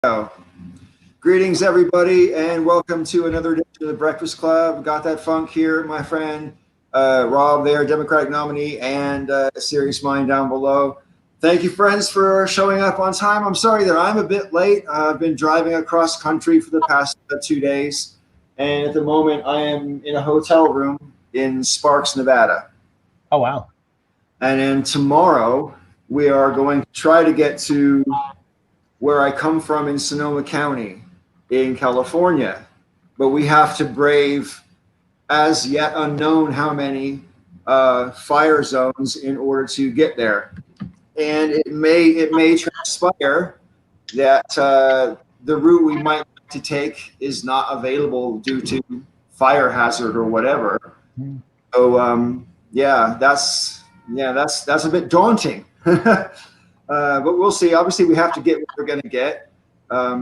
Oh. Greetings, everybody, and welcome to another edition of the Breakfast Club. Got that funk here, my friend Rob there, Democratic nominee, and Serious Mind down below. Thank you, friends, for showing up on time. I'm sorry that I'm a bit late. I've been driving across country for the past 2 days, and at the moment I am in a hotel room in Sparks, Nevada. Oh, wow. And then tomorrow we are going to try to get to where I come from in Sonoma County in California, but we have to brave as yet unknown how many fire zones in order to get there. And it may transpire that the route we might like to take is not available due to fire hazard or whatever. So that's a bit daunting. But we'll see. Obviously, we have to get what we're going to get.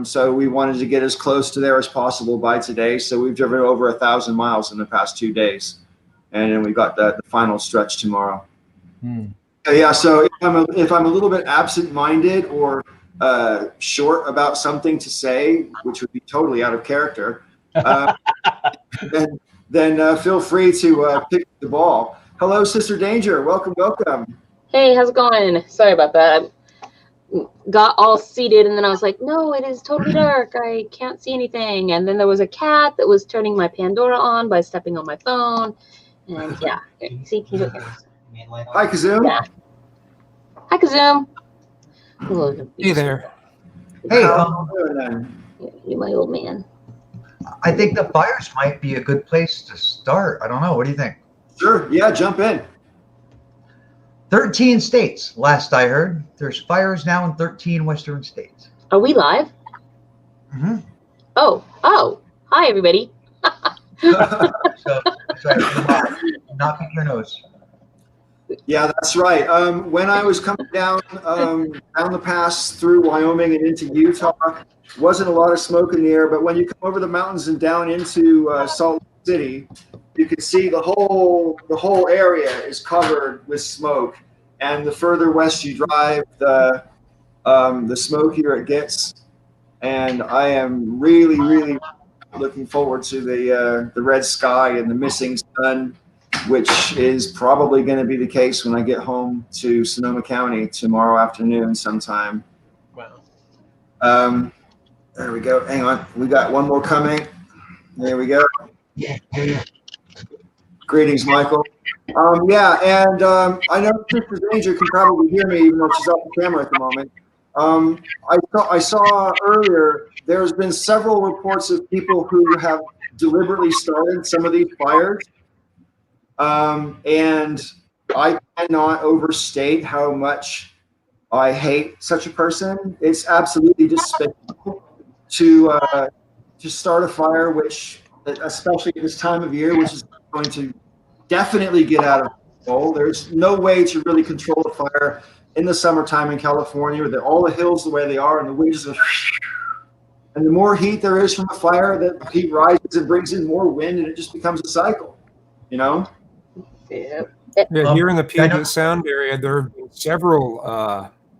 So we wanted to get as close to there as possible by today. So we've driven over 1,000 miles in the past 2 days. And then we got the final stretch tomorrow. Yeah, so if I'm a little bit absent-minded or short about something to say, which would be totally out of character, then feel free to pick the ball. Hello, Sister Danger. Welcome, welcome. Hey, how's it going? Sorry about that. I got all seated and then I was like, no, it is totally dark. I can't see anything. And then there was a cat that was turning my Pandora on by stepping on my phone. And yeah, see, can you look here? Hi, Kazoom. Yeah. Hi, Kazoom. Oh, Hey there. Hey, you're my old man. I think the fires might be a good place to start. I don't know. What do you think? Sure. Yeah, jump in. 13 states, last I heard. There's fires now in 13 western states. Are we live? Mm-hmm. Oh, hi, everybody. So, that's right. Not pick your nose. Yeah, that's right. When I was coming down the pass through Wyoming and into Utah, wasn't a lot of smoke in the air. But when you come over the mountains and down into Salt Lake City, you can see the whole area is covered with smoke. And the further west you drive, the smokier it gets. And I am really looking forward to the red sky and the missing sun, which is probably going to be the case when I get home to Sonoma County tomorrow afternoon sometime. Wow. There we go. Hang on. We got one more coming. There we go. Greetings, Michael. I know Sister Danger can probably hear me even though she's off the camera at the moment. I saw earlier there's been several reports of people who have deliberately started some of these fires. And I cannot overstate how much I hate such a person. It's absolutely despicable to start a fire, which, especially at this time of year, which is going to definitely get out of control. There's no way to really control a fire in the summertime in California with all the hills the way they are and the winds are. And the more heat there is from a fire, the heat rises and brings in more wind, and it just becomes a cycle, you know? Yeah. Yeah, here in the Puget Sound area, there have been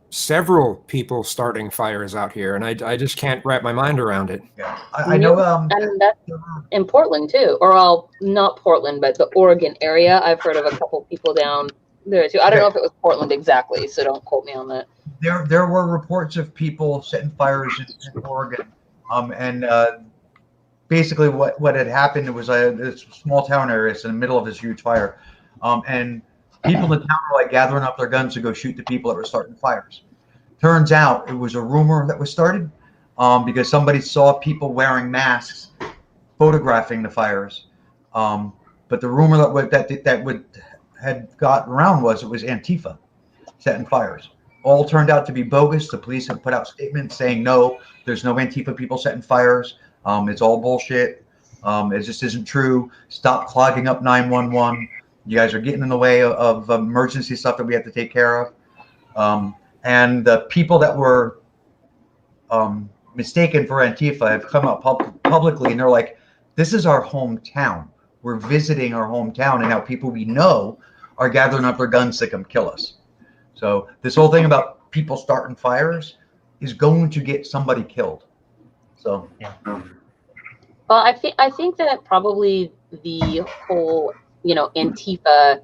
several people starting fires out here, and I just can't wrap my mind around it. Yeah, I know. And that's in Portland too, or not Portland, but the Oregon area. I've heard of a couple people down there too. I don't know if it was Portland exactly, so don't quote me on that. There were reports of people setting fires in Oregon, and basically what had happened was this small town area in the middle of this huge fire, and people in the town were like gathering up their guns to go shoot the people that were starting fires. Turns out it was a rumor that was started because somebody saw people wearing masks photographing the fires. But the rumor that had gotten around was it was Antifa setting fires. All turned out to be bogus. The police have put out statements saying, no, there's no Antifa people setting fires. It's all bullshit. It just isn't true. Stop clogging up 911. You guys are getting in the way of emergency stuff that we have to take care of. And the people that were mistaken for Antifa have come out publicly, and they're like, this is our hometown. We're visiting our hometown, and now people we know are gathering up their guns to come kill us. So this whole thing about people starting fires is going to get somebody killed. So Well, I think that probably the whole, Antifa,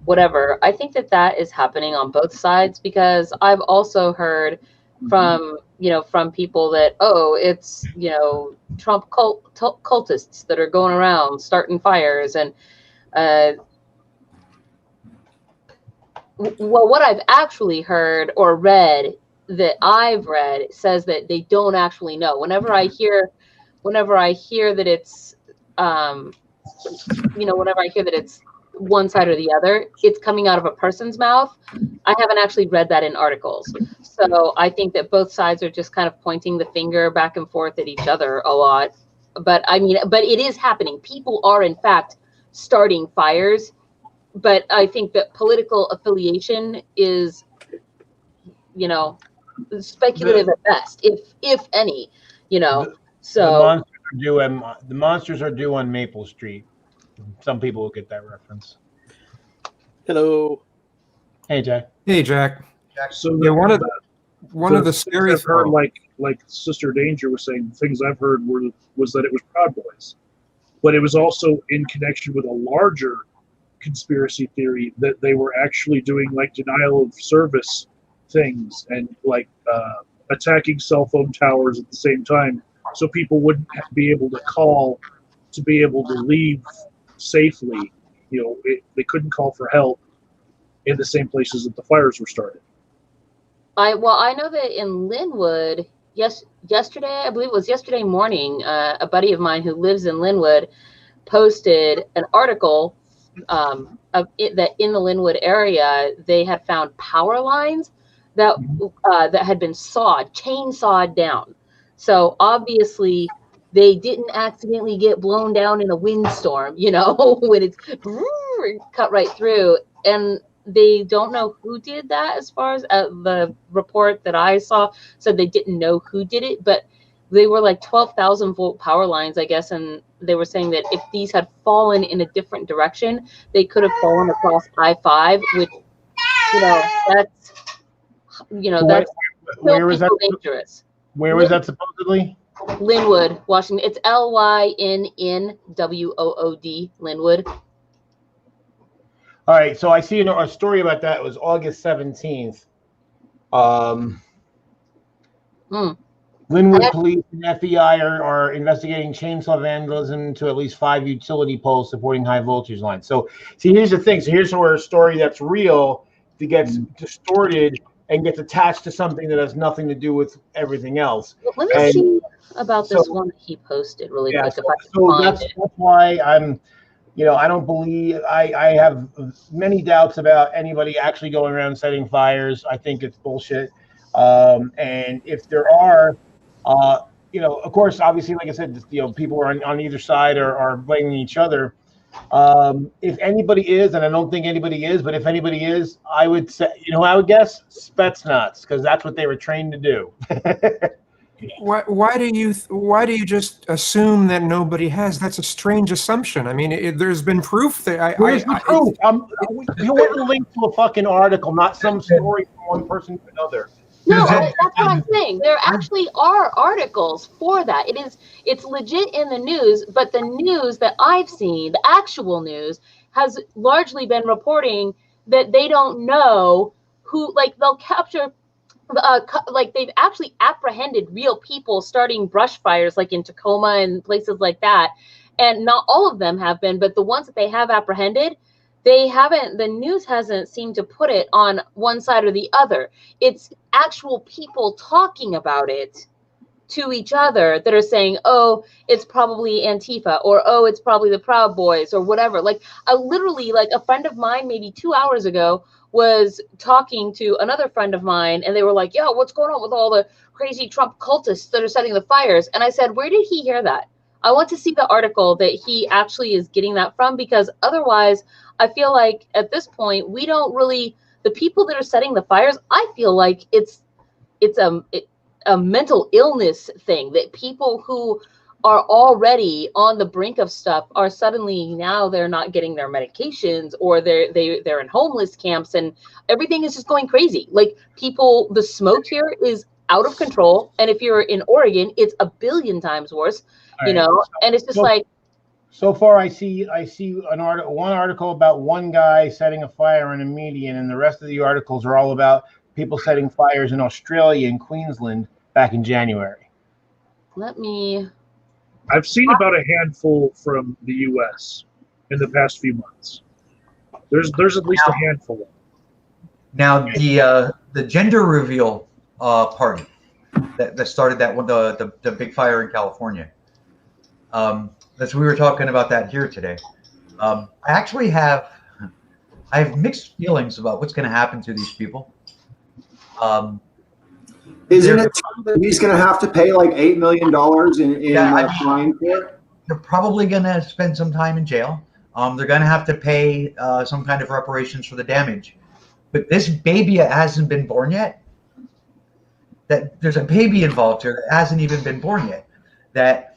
whatever, I think that is happening on both sides, because I've also heard from, from people that, oh, it's, Trump cultists that are going around starting fires. And well, what I've actually heard or read that I've read says that they don't actually know. Whenever I hear that it's, whenever I hear that it's one side or the other, it's coming out of a person's mouth. I haven't actually read that in articles. So I think that both sides are just kind of pointing the finger back and forth at each other a lot. But but it is happening. People are in fact starting fires. But I think that political affiliation is, speculative at best, if any, So the monsters are due on Maple Street. Some people will get that reference. Hello. Hey, Jack. Hey, Jack. So Yeah, one of the scary I've heard, like Sister Danger was saying, things I've heard was that it was Proud Boys, but it was also in connection with a larger conspiracy theory that they were actually doing like denial of service things and like attacking cell phone towers at the same time, so people wouldn't be able to call to be able to leave safely. They couldn't call for help in the same places that the fires were started. I know that in Linwood, yesterday, I believe it was yesterday morning, a buddy of mine who lives in Linwood posted an article that in the Linwood area they had found power lines that had been chainsawed down. So obviously they didn't accidentally get blown down in a windstorm, when it's cut right through. And they don't know who did that. As far as the report that I saw said they didn't know who did it, but they were like 12,000 volt power lines, I guess. And they were saying that if these had fallen in a different direction, they could have fallen across I-5, which, that's Where was that dangerous. Where was that supposedly? Linwood, Washington. It's Lynnwood, Linwood. All right, so I see a story about that. It was August 17th. Linwood police and FBI are investigating chainsaw vandalism to at least 5 utility poles supporting high voltage lines. So, see, here's the thing. So here's where a story that's real that gets distorted and gets attached to something that has nothing to do with everything else. Let me see about this one that he posted really quick. If I can find that's it. why I'm, I don't believe, I have many doubts about anybody actually going around setting fires. I think it's bullshit. And if there are, of course, obviously, like I said, people are on either side are blaming each other. If anybody is, and I don't think anybody is, but if anybody is, I would say, I would guess Spetsnaz, because that's what they were trained to do. Why do you just assume that nobody has? That's a strange assumption. I mean, there's been proof that Where's the proof? You want to link to a fucking article, not some story from one person to another. No, that's what I'm saying. There actually are articles for that. It's legit in the news, but the news that I've seen, the actual news, has largely been reporting that they don't know who, like they'll capture, like they've actually apprehended real people starting brush fires, like in Tacoma and places like that. And not all of them have been, but the ones that they have apprehended, the news hasn't seemed to put it on one side or the other. It's actual people talking about it to each other that are saying, oh, it's probably Antifa, or oh, it's probably the Proud Boys, or whatever. Like literally, like a friend of mine maybe 2 hours ago was talking to another friend of mine, and they were like, yo, what's going on with all the crazy Trump cultists that are setting the fires? And I said, where did he hear that? I want to see the article that he actually is getting that from, because otherwise I feel like at this point, we don't really, the people that are setting the fires, I feel like it's a mental illness thing, that people who are already on the brink of stuff are suddenly, now they're not getting their medications, or they're in homeless camps, and everything is just going crazy. Like people, the smoke here is out of control. And if you're in Oregon, it's a billion times worse, you know, and it's just like. So far, I see one article about one guy setting a fire in a median, and the rest of the articles are all about people setting fires in Australia and Queensland back in January. I've seen about a handful from the U.S. in the past few months. There's at least a handful. Now the gender reveal party that started that one, the big fire in California. As we were talking about that here today. I have mixed feelings about what's going to happen to these people. Isn't it that he's going to have to pay like $8 million in fine for it? They're probably going to spend some time in jail. They're going to have to pay some kind of reparations for the damage. But this baby hasn't been born yet. That there's a baby involved here that hasn't even been born yet. That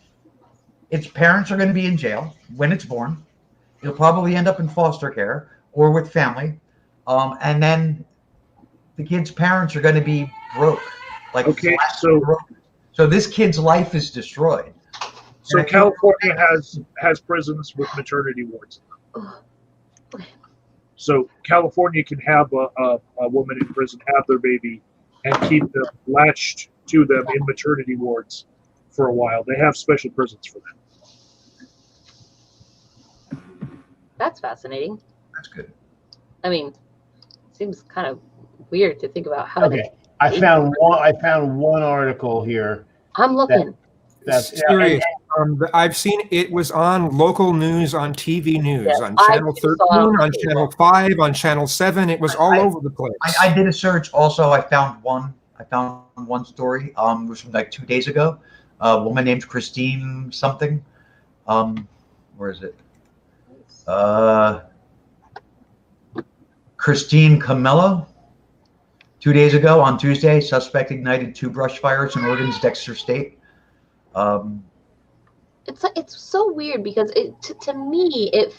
its parents are going to be in jail when it's born. It'll probably end up in foster care or with family. And then the kid's parents are going to be broke. So this kid's life is destroyed. So California has prisons with maternity wards. So California can have a woman in prison have their baby and keep them latched to them in maternity wards for a while. They have special prisons for that. That's fascinating. That's good. I mean, it seems kind of weird to think about how. Okay, I found one article here. I'm looking. That's serious. I've seen it was on local news, on TV news, Yes, on I Channel just 13, saw it. on Channel 5, on Channel 7. It was all over the place. I did a search. Also, I found one story. It was from like 2 days ago. A woman named Christine something. Where is it? Christine Camello. 2 days ago on Tuesday, suspect ignited 2 brush fires in Oregon's Dexter State. It's so weird because to me it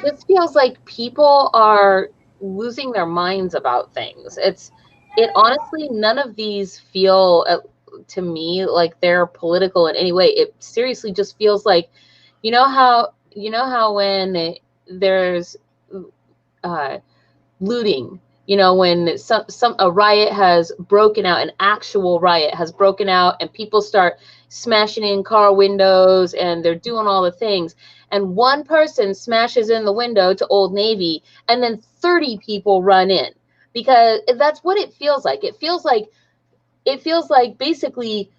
just feels like people are losing their minds about things. It honestly, none of these feel to me like they're political in any way. It seriously just feels like, you know how when there's looting, you know, when a riot has broken out, an actual riot has broken out, and people start smashing in car windows and they're doing all the things, and one person smashes in the window to Old Navy, and then 30 people run in, because that's what it feels like. It feels like basically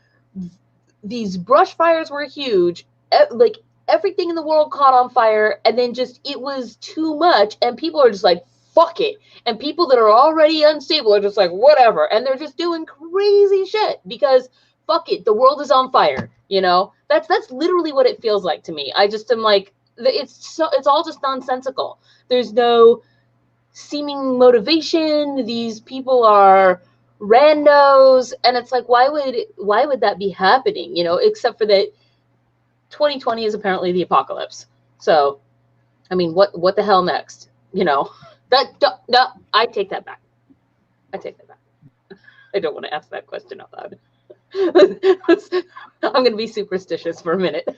these brush fires were huge, like everything in the world caught on fire, and then just it was too much, and people are just like, fuck it. And people that are already unstable are just like, whatever. And they're just doing crazy shit because fuck it, the world is on fire. You know, that's literally what it feels like to me. I just am like, it's all just nonsensical. There's no seeming motivation. These people are randos, and it's like, why would that be happening? You know, except for that 2020 is apparently the apocalypse. So, I mean, what the hell next? You know. No, I take that back. I don't want to ask that question out loud. I'm going to be superstitious for a minute.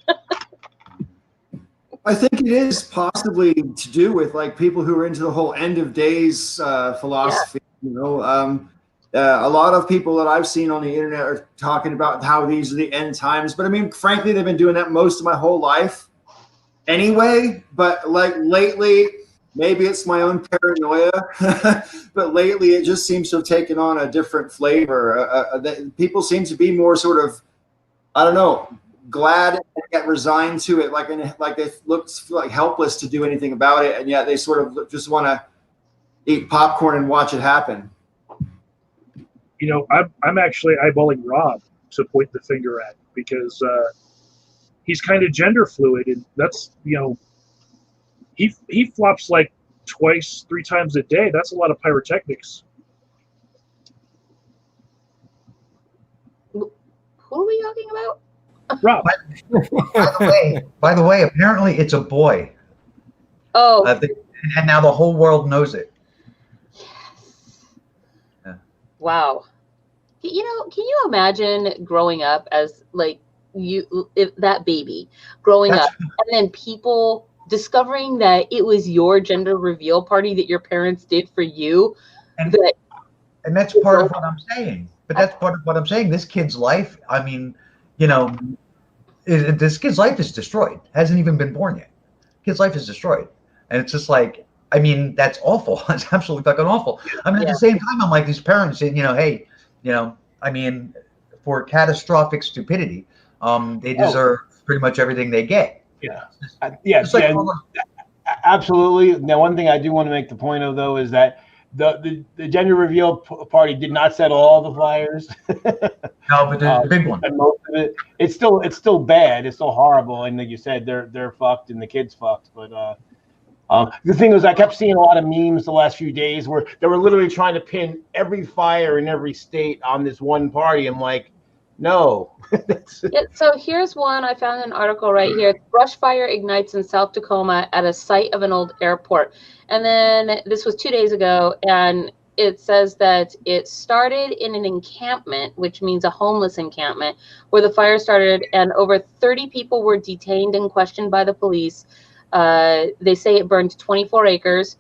I think it is possibly to do with like people who are into the whole end of days philosophy. Yeah. You know, a lot of people that I've seen on the internet are talking about how these are the end times. But I mean, frankly, they've been doing that most of my whole life anyway. But like lately, maybe it's my own paranoia, but lately it just seems to have taken on a different flavor. People seem to be more sort of, I don't know, glad and get resigned to it, like they look like helpless to do anything about it, and yet they sort of just want to eat popcorn and watch it happen. You know, I'm actually eyeballing Rob to point the finger at, because he's kind of gender fluid, and that's, you know, he flops like 2-3 times a day. That's a lot of pyrotechnics. Who are we talking about? Rob. By the way, apparently it's a boy. Oh. And now the whole world knows it. Yes. Yeah. Wow. Can you imagine growing up as like that baby growing That's up, and then people discovering that it was your gender reveal party that your parents did for you? and That and that's part of what I'm saying. But that's part of what I'm saying. This kid's life, I mean, you know, this kid's life is destroyed. Hasn't even been born yet. Kid's life is destroyed, and it's just like, I mean, that's awful. It's absolutely fucking awful. I mean, at Yeah. the same time, I'm like these parents saying, hey, I mean, for catastrophic stupidity, they deserve pretty much everything they get. Yeah. Yeah. Just like Yeah. Absolutely. Now, one thing I do want to make the point of, though, is that the gender reveal party did not settle all the fires. No, but the big one. And most of it, it's still bad. It's still horrible. And like you said, they're fucked and the kids fucked. But the thing was, I kept seeing a lot of memes the last few days where they were literally trying to pin every fire in every state on this one party. I'm like, no. Yeah, so here's one. I found an article right here. Brush fire ignites in South Tacoma at a site of an old airport. And then this was 2 days ago, and it says that it started in an encampment, which means a homeless encampment, where the fire started, and over 30 people were detained and questioned by the police. They say it burned 24 acres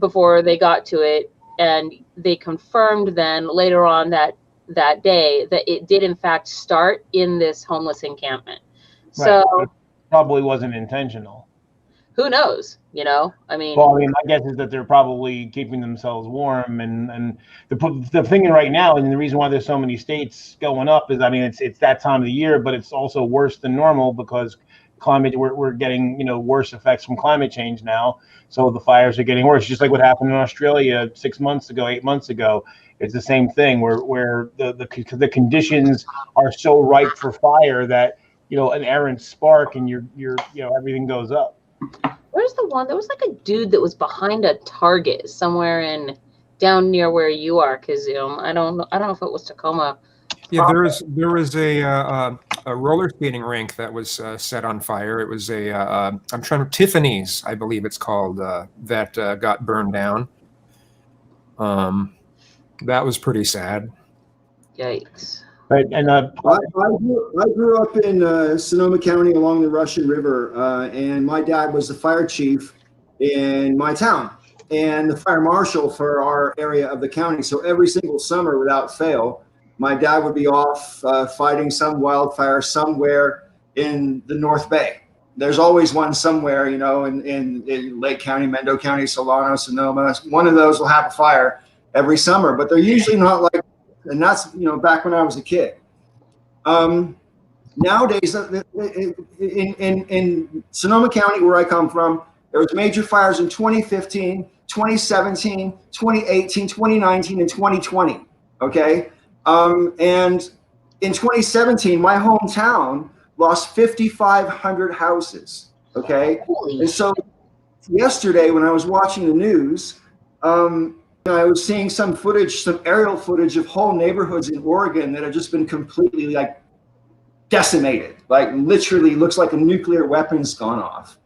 before they got to it, and they confirmed then later on that day that it did in fact start in this homeless encampment. Right. So It probably wasn't intentional. who knows? I mean, Well, I mean, my guess is that they're probably keeping themselves warm, and the thing right now, and the reason why there's so many states going up is, I mean, it's that time of the year, but it's also worse than normal because we're getting worse effects from climate change now, so the fires are getting worse. Just like what happened in Australia 6 months ago, 8 months ago, it's the same thing where the conditions are so ripe for fire that an errant spark and your everything goes up. where's the one? There was like a dude that was behind a Target somewhere down near where you are, Kazoom. I don't know if it was Tacoma. Yeah, there was a roller skating rink that was set on fire. It was Tiffany's, I believe it's called, that got burned down. That was pretty sad. Yikes. Right, and I grew up in Sonoma County along the Russian River, and my dad was the fire chief in my town and the fire marshal for our area of the county. So every single summer, without fail, my dad would be off fighting some wildfire somewhere in the North Bay. There's always one somewhere, in Lake County, Mendo County, Solano, Sonoma. One of those will have a fire every summer, but they're usually not like, and that's, back when I was a kid. Nowadays, in Sonoma County, where I come from, there was major fires in 2015, 2017, 2018, 2019, and 2020. Okay. And in 2017, my hometown lost 5,500 houses. Okay. Holy And so yesterday, when I was watching the news, I was seeing some aerial footage of whole neighborhoods in Oregon that have just been completely decimated. Like literally looks like a nuclear weapon's gone off.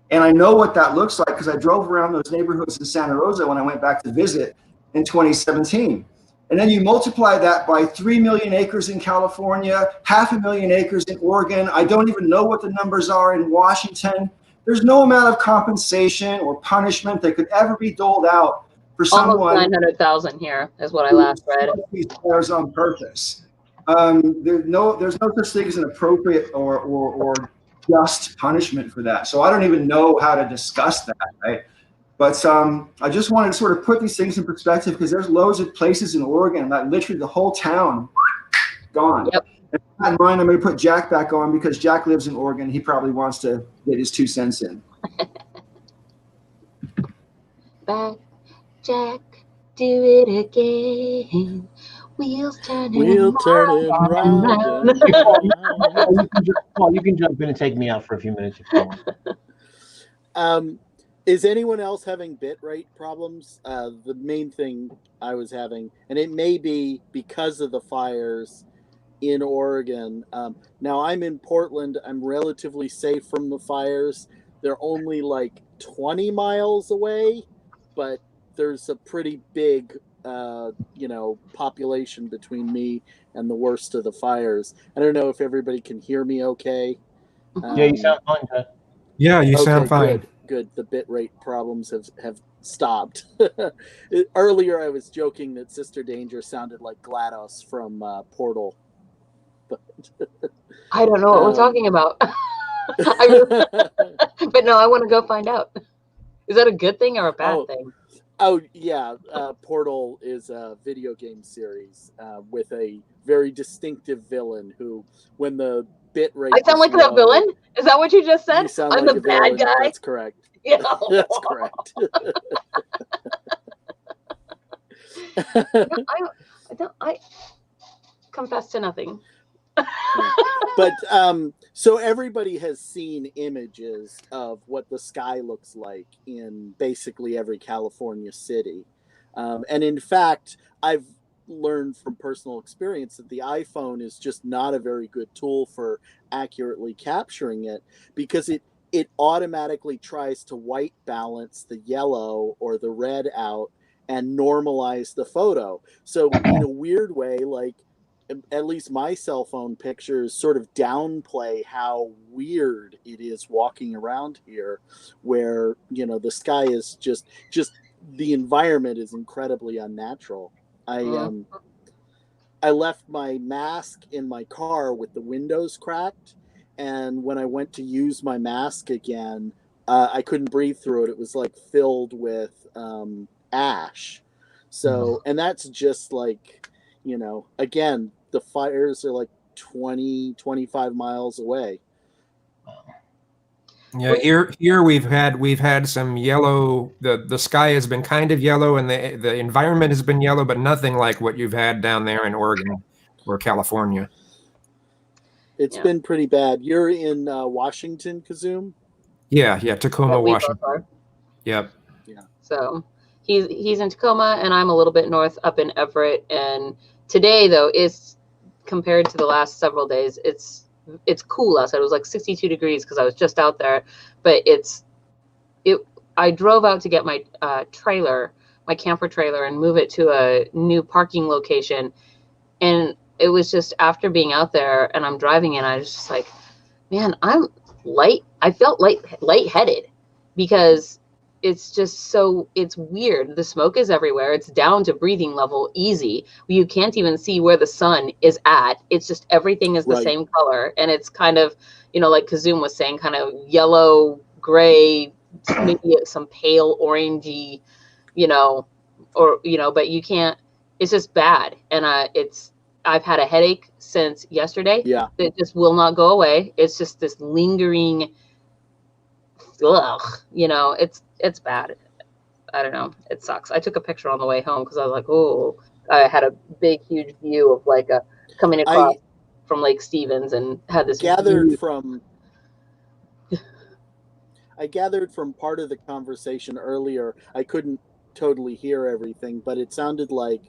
And I know what that looks like because I drove around those neighborhoods in Santa Rosa when I went back to visit in 2017. And then you multiply that by 3 million acres in California, 500,000 acres in Oregon. I don't even know what the numbers are in Washington. There's no amount of compensation or punishment that could ever be doled out for someone. Almost 900,000 here is what I last read. These fires on purpose. There's no such thing as an appropriate or just punishment for that. So I don't even know how to discuss that, right? But I just wanted to sort of put these things in perspective because there's loads of places in Oregon that literally the whole town gone. Yep. And with that in mind, I'm going to put Jack back on because Jack lives in Oregon. He probably wants to get his 2 cents in. Back, Jack, do it again. Wheels turning. Wheel turning round and round. You can jump in and take me out for a few minutes if you want. Is anyone else having bit rate problems? The main thing I was having, and it may be because of the fires in Oregon. Now I'm in Portland. I'm relatively safe from the fires. They're only like 20 miles away, but there's a pretty big population between me and the worst of the fires. I don't know if everybody can hear me okay. Yeah, you sound fine, Ted. Yeah, you sound fine. Good. The bit rate problems have stopped. Earlier, I was joking that Sister Danger sounded like GLaDOS from Portal. But I don't know what we're talking about. But no, I want to go find out. Is that a good thing or a bad thing? Oh yeah, Portal is a video game series with a very distinctive villain who, when the bit rate, I sound like that villain. Is that what you just said? You sound I'm like the a bad villain. guy. That's correct. Yeah. That's correct. I confess to nothing. But so everybody has seen images of what the sky looks like in basically every California city. And in fact, I've learned from personal experience that the iPhone is just not a very good tool for accurately capturing it, because it automatically tries to white balance the yellow or the red out and normalize the photo. So in a weird way, like, at least my cell phone pictures sort of downplay how weird it is walking around here, where the sky is just the environment is incredibly unnatural. I left my mask in my car with the windows cracked, and when I went to use my mask again, I couldn't breathe through it. It was like filled with ash. So, and that's just like, again, the fires are like 20-25 miles away. Yeah, here we've had some yellow. The sky has been kind of yellow, and the environment has been yellow, but nothing like what you've had down there in Oregon or California. It's been pretty bad. You're in Washington, Kazoom? Yeah, Tacoma, Washington. Yep. Yeah. So he's in Tacoma, and I'm a little bit north up in Everett. And today, though, is compared to the last several days, it's cool outside. It was like 62 degrees because I was just out there, but I drove out to get my trailer, my camper trailer, and move it to a new parking location. And it was just after being out there and I'm driving in, I was just like, man, I felt lightheaded because it's just it's weird. The smoke is everywhere. It's down to breathing level easy. You can't even see where the sun is at. It's just everything is the same color. And it's kind of, like Kazoom was saying, kind of yellow, gray, maybe some pale orangey, but you can't, it's just bad. And I've had a headache since yesterday. Yeah. That just will not go away. It's just this lingering, it's bad. I don't know. It sucks. I took a picture on the way home because I was like, oh, I had a big, huge view of like coming across from Lake Stevens and had this I gathered from part of the conversation earlier. I couldn't totally hear everything, but it sounded like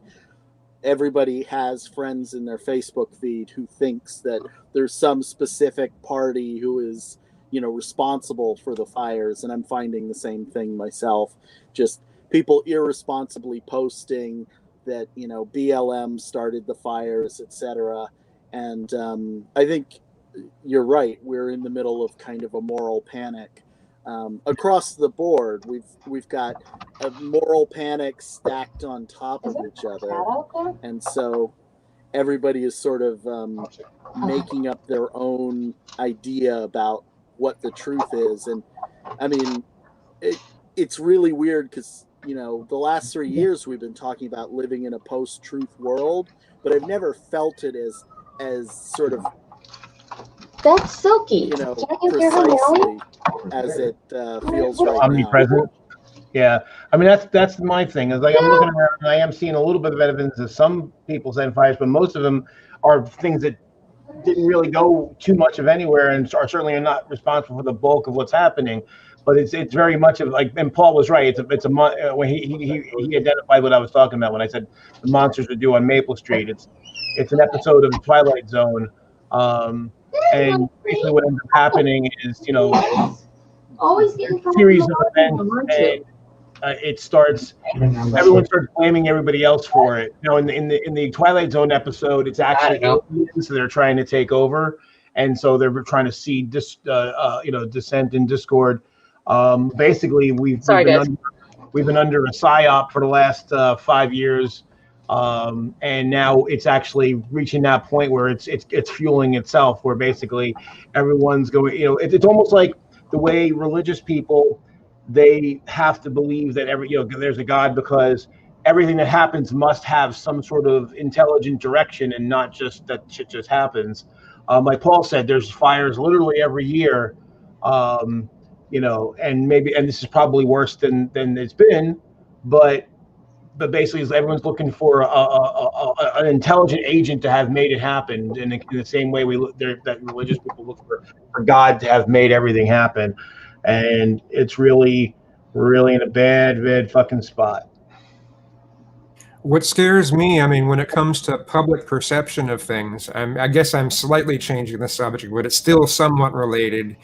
everybody has friends in their Facebook feed who thinks that there's some specific party who is responsible for the fires, and I'm finding the same thing myself. Just people irresponsibly posting that BLM started the fires, etc. And I think you're right. We're in the middle of kind of a moral panic across the board. We've got a moral panic stacked on top of each other, and so everybody is sort of making up their own idea about what the truth is. And I mean, it's really weird because the last 3 years we've been talking about living in a post-truth world, but I've never felt it as sort of that's silky, precisely as it feels right omnipresent now. Yeah, I mean that's my thing. Is like I'm looking around and I am seeing a little bit of evidence of some people setting fires, but most of them are things that didn't really go too much of anywhere and are certainly not responsible for the bulk of what's happening. But it's very much of like, and Paul was right. When he identified what I was talking about when I said the monsters are due on Maple Street. It's an episode of the Twilight Zone, and basically what ends up happening is always getting series of events, it starts. Everyone starts blaming everybody else for it. You know, in the Twilight Zone episode, it's actually aliens, so they're trying to take over, and so they're trying to seed dissent and discord. Basically, we've been under a psyop for the last 5 years, and now it's actually reaching that point where it's fueling itself. Where basically everyone's going. You know, it's almost like the way religious people, they have to believe that there's a God, because everything that happens must have some sort of intelligent direction and not just that shit just happens. Like Paul said, there's fires literally every year, and this is probably worse than it's been, but basically everyone's looking for an intelligent agent to have made it happen in the same way that religious people look for God to have made everything happen. And it's really in a bad fucking spot. What scares me, I mean, when it comes to public perception of things, I guess I'm slightly changing the subject, but it's still somewhat related,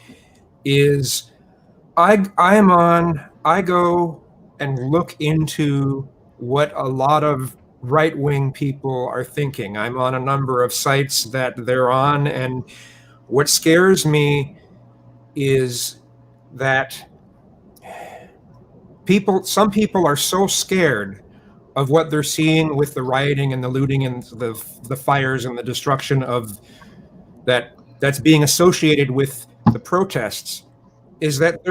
is I go and look into what a lot of right-wing people are thinking. I'm on a number of sites that they're on, and what scares me is that some people are so scared of what they're seeing with the rioting and the looting and the fires and the destruction of that's being associated with the protests, is that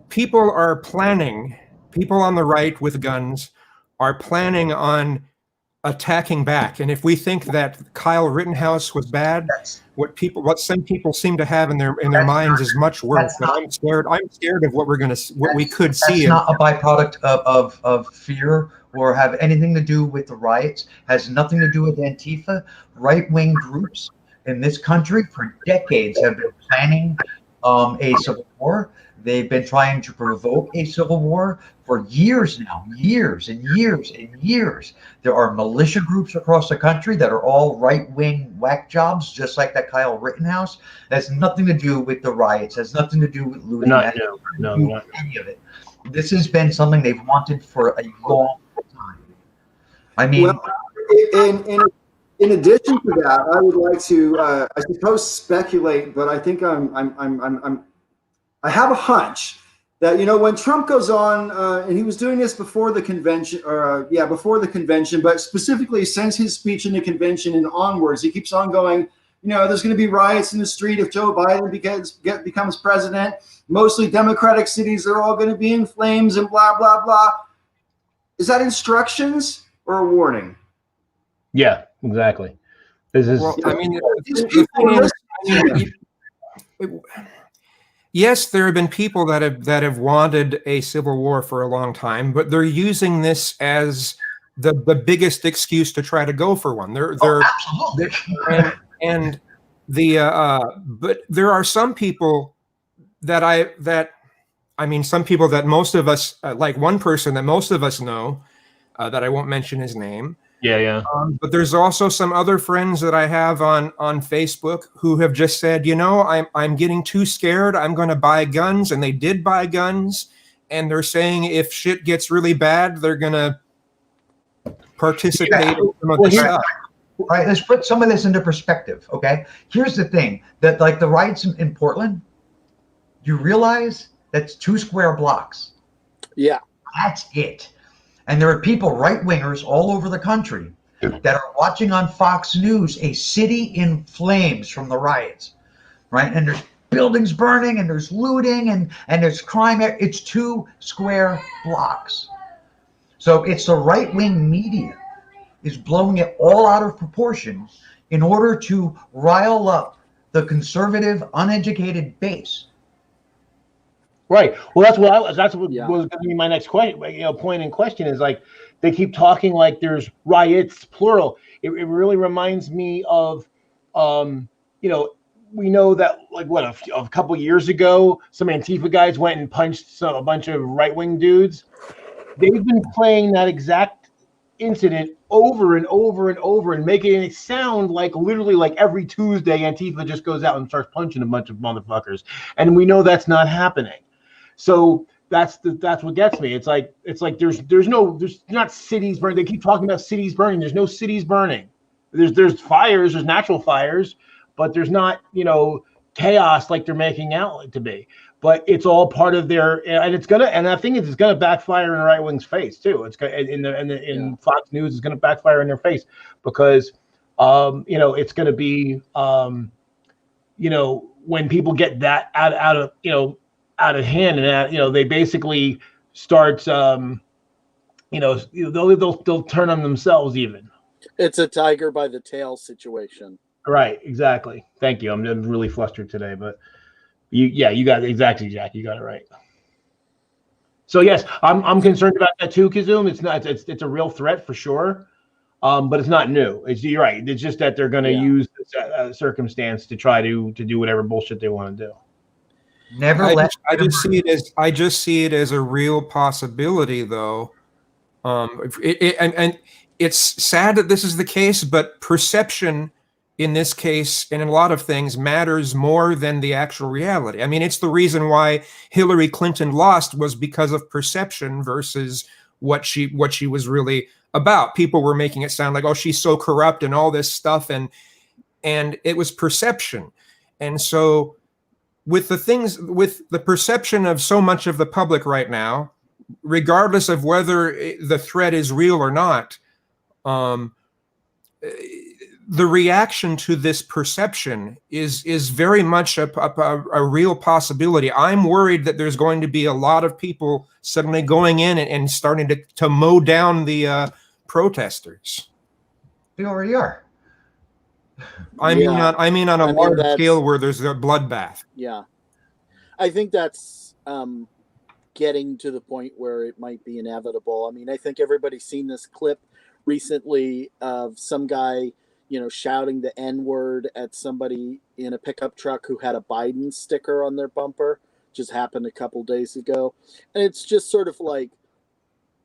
people on the right with guns are planning on attacking back. And if we think that Kyle Rittenhouse was bad, what some people seem to have in their minds is much worse. But I'm scared of what we could see. That's not a byproduct of fear or have anything to do with the riots. Has nothing to do with Antifa. Right-wing groups in this country for decades have been planning a civil war. They've been trying to provoke a civil war for years now, years and years and years. There are militia groups across the country that are all right-wing whack jobs, just like that Kyle Rittenhouse. That has nothing to do with the riots. Has nothing to do with looting. Not any of it. This has been something they've wanted for a long time. I mean, well, in addition to that, I would like to, I suppose, speculate, but I think I have a hunch that, when Trump goes on, and he was doing this before the convention, but specifically since his speech in the convention and onwards, he keeps on going, there's going to be riots in the street if Joe Biden becomes president. Mostly Democratic cities are all going to be in flames and blah, blah, blah. Is that instructions or a warning? Yeah, exactly. This is. Well, yes, there have been people that have wanted a civil war for a long time, but they're using this as the biggest excuse to try to go for one. Absolutely. But there are some people some people that most of us, like one person that most of us know, that I won't mention his name. Yeah. But there's also some other friends that I have on Facebook who have just said, I'm getting too scared. I'm going to buy guns, and they did buy guns, and they're saying if shit gets really bad, they're going to participate in some of the stuff. All right, let's put some of this into perspective. Okay, here's the thing: that like the riots in Portland, you realize that's 2 square blocks. Yeah, that's it. And there are people, right-wingers, all over the country that are watching on Fox News a city in flames from the riots, right? And there's buildings burning, and there's looting, and there's crime. It's 2 square blocks. So it's the right-wing media is blowing it all out of proportion in order to rile up the conservative, uneducated base. Right. Well, that's what was going to be my next question. Point in question is, like, they keep talking like there's riots, plural. It really reminds me of, we know that, like, a couple years ago, some Antifa guys went and punched a bunch of right-wing dudes. They've been playing that exact incident over and over and over and making it sound like literally like every Tuesday Antifa just goes out and starts punching a bunch of motherfuckers. And we know that's not happening. So that's what gets me. It's like there's not cities burning. They keep talking about cities burning. There's no cities burning. There's fires, there's natural fires, but there's not, chaos like they're making out to be. But it's all part of their, and I think it's gonna backfire in the right wing's face too. It's gonna in Fox News, it's gonna backfire in their face because it's gonna be when people get that out of hand and they basically start they'll turn on themselves even. It's a tiger by the tail situation. Right, exactly. Thank you. I'm really flustered today, but you got it exactly, Jack. You got it right. So yes, I'm concerned about that too, Kazum. It's a real threat for sure, but it's not new. You're right. It's just that they're going to use this circumstance to try to do whatever bullshit they want to do. I just see it as a real possibility, though. And it's sad that this is the case, but perception in this case and in a lot of things matters more than the actual reality. I mean, it's the reason why Hillary Clinton lost was because of perception versus what she was really about. People were making it sound like, oh, she's so corrupt and all this stuff, and it was perception. And so with the perception of so much of the public right now, regardless of whether the threat is real or not, the reaction to this perception is very much a real possibility. I'm worried that there's going to be a lot of people suddenly going in and starting to mow down the protesters. They already are. I mean on a large scale where there's a bloodbath. Yeah, I think that's getting to the point where it might be inevitable. I mean, I think everybody's seen this clip recently of some guy, shouting the N-word at somebody in a pickup truck who had a Biden sticker on their bumper. Just happened a couple days ago. And it's just sort of like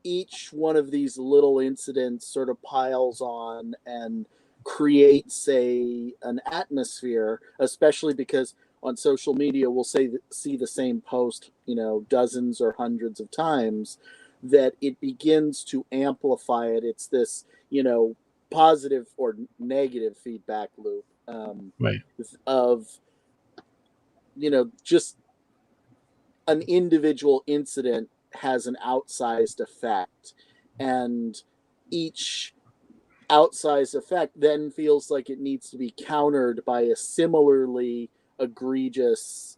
each one of these little incidents sort of piles on and creates an atmosphere, especially because on social media we'll see the same post, dozens or hundreds of times, that it begins to amplify it. It's this, positive or negative feedback loop right. of, just an individual incident has an outsized effect, and each outsized effect then feels like it needs to be countered by a similarly egregious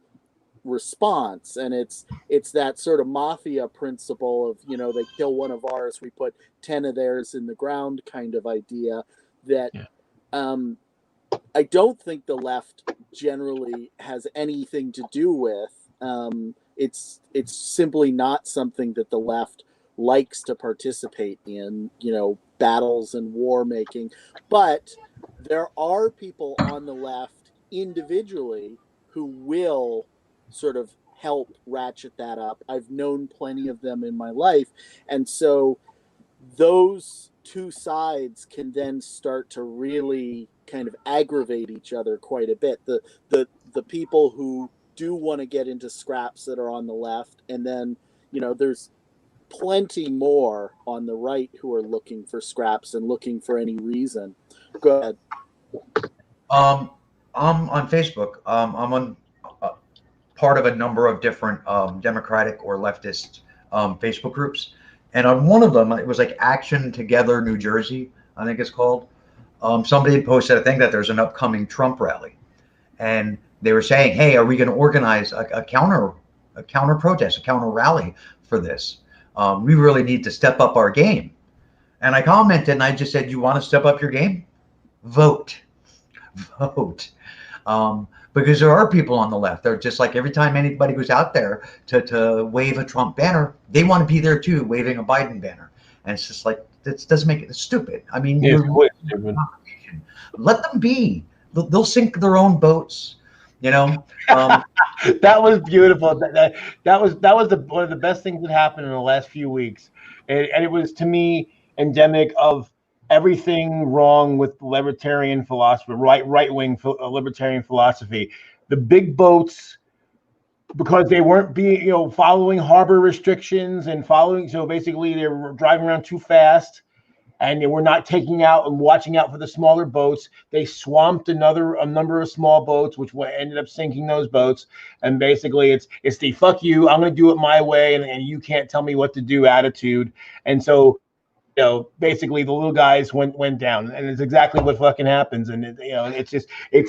response. And it's that sort of mafia principle of, they kill one of ours, we put 10 of theirs in the ground kind of idea that I don't think the left generally has anything to do with. It's simply not something that the left likes to participate in, battles and war making. But there are people on the left individually who will sort of help ratchet that up. I've known plenty of them in my life. And so those two sides can then start to really kind of aggravate each other quite a bit. The people who do want to get into scraps that are on the left, and then, there's plenty more on the right who are looking for scraps and looking for any reason. Go ahead. I'm on Facebook. I'm on part of a number of different Democratic or leftist Facebook groups. And on one of them, it was like Action Together New Jersey, I think it's called. Somebody had posted a thing that there's an upcoming Trump rally. And they were saying, hey, are we going to organize a counter protest, a counter rally for this? We really need to step up our game. And I commented and I just said, you want to step up your game? Vote. Because there are people on the left. They're just like, every time anybody goes out there to wave a Trump banner, they want to be there too, waving a Biden banner. And it's just like, this doesn't make it stupid. I mean, let them be. They'll sink their own boats. That was beautiful. That was one of the best things that happened in the last few weeks, and it was, to me, endemic of everything wrong with libertarian philosophy, right-wing libertarian philosophy. The big boats because they weren't being, following harbor restrictions and following. So basically, they were driving around too fast, and they were not taking out and watching out for the smaller boats. They swamped a number of small boats, which ended up sinking those boats. And basically, it's the fuck you, I'm going to do it my way, and you can't tell me what to do attitude. And so, basically the little guys went down, and it's exactly what fucking happens. And it's just it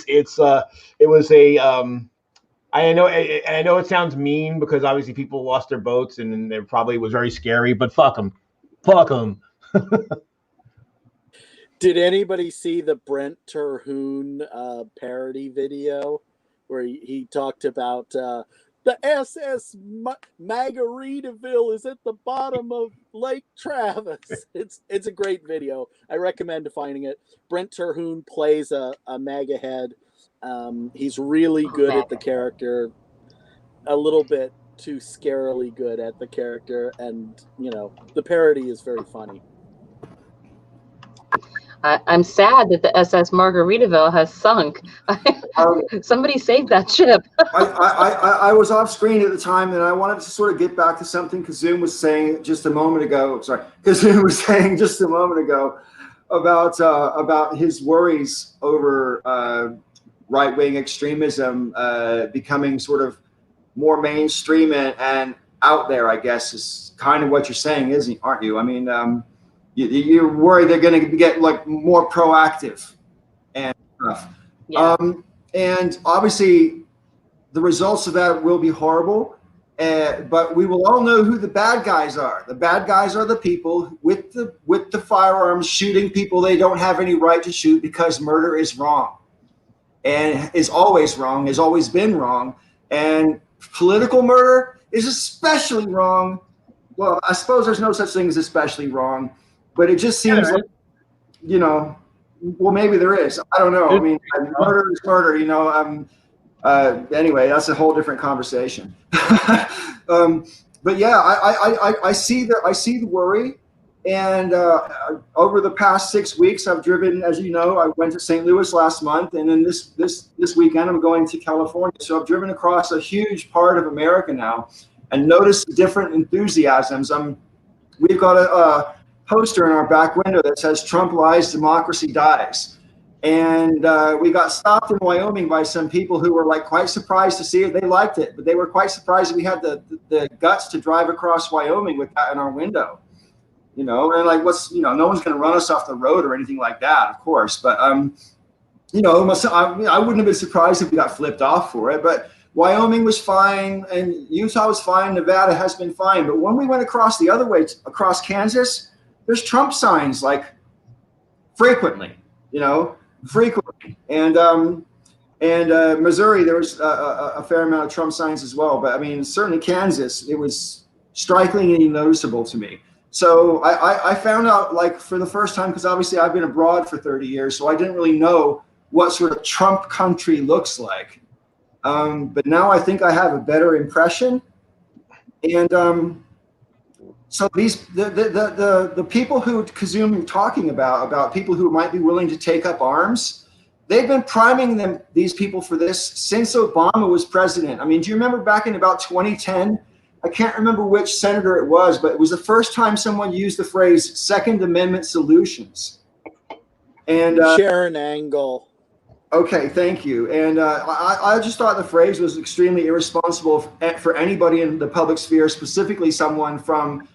was a I know it sounds mean because obviously people lost their boats and it probably was very scary, but fuck them. Did anybody see the Brent Terhune parody video where he talked about the SS Margaritaville is at the bottom of Lake Travis? It's a great video. I recommend finding it. Brent Terhune plays a MAGA head. He's really good at the character, a little bit too scarily good at the character, and the parody is very funny. I'm sad that the SS Margaritaville has sunk. Somebody saved that ship. I was off screen at the time, and I wanted to sort of get back to something Kazum was saying just a moment ago. Kazum was saying just a moment ago about his worries over right-wing extremism becoming sort of more mainstream and out there, I guess, is kind of what you're saying, aren't you? I mean, you're worried they're going to get like more proactive and stuff. Yeah. And obviously the results of that will be horrible, but we will all know who the bad guys are. The bad guys are the people with the firearms shooting people they don't have any right to shoot, because murder is wrong and is always wrong, has always been wrong. And political murder is especially wrong. Well, I suppose there's no such thing as especially wrong, but it just seems like, well, maybe there is. I don't know. I mean, murder is murder, anyway, that's a whole different conversation. But yeah, I see the worry. And over the past 6 weeks, I've driven, as you know, I went to St. Louis last month, and then this weekend I'm going to California. So I've driven across a huge part of America now, and noticed different enthusiasms. We've got a poster in our back window that says "Trump lies, democracy dies," and we got stopped in Wyoming by some people who were like quite surprised to see it. They liked it, but they were quite surprised that we had the guts to drive across Wyoming with that in our window. And like, no one's going to run us off the road or anything like that, of course. But, I wouldn't have been surprised if we got flipped off for it. But Wyoming was fine, and Utah was fine. Nevada has been fine. But when we went across the other way, across Kansas, there's Trump signs, like, frequently. And Missouri, there was a fair amount of Trump signs as well. But, I mean, certainly Kansas, it was strikingly noticeable to me. So I found out, like, for the first time, because obviously I've been abroad for 30 years, so I didn't really know what sort of Trump country looks like. But now I think I have a better impression. And so the people who Kazum talking about people who might be willing to take up arms, they've been priming these people for this since Obama was president. I mean, do you remember back in about 2010? I can't remember which senator it was, but it was the first time someone used the phrase Second Amendment solutions. And Sharon Angle. Okay, thank you. And I just thought the phrase was extremely irresponsible for anybody in the public sphere, specifically someone from,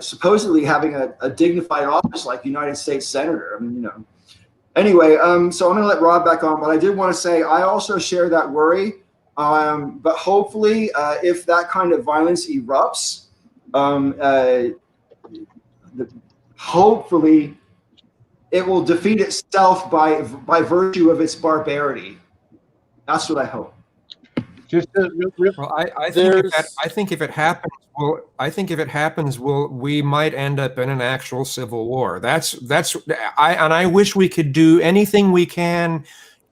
supposedly having a dignified office like United States Senator. I mean, Anyway, so I'm going to let Rob back on, but I did want to say I also share that worry. But hopefully, if that kind of violence erupts, hopefully it will defeat itself by virtue of its barbarity. That's what I hope. Well, I think if it happens, we might end up in an actual civil war. I wish we could do anything we can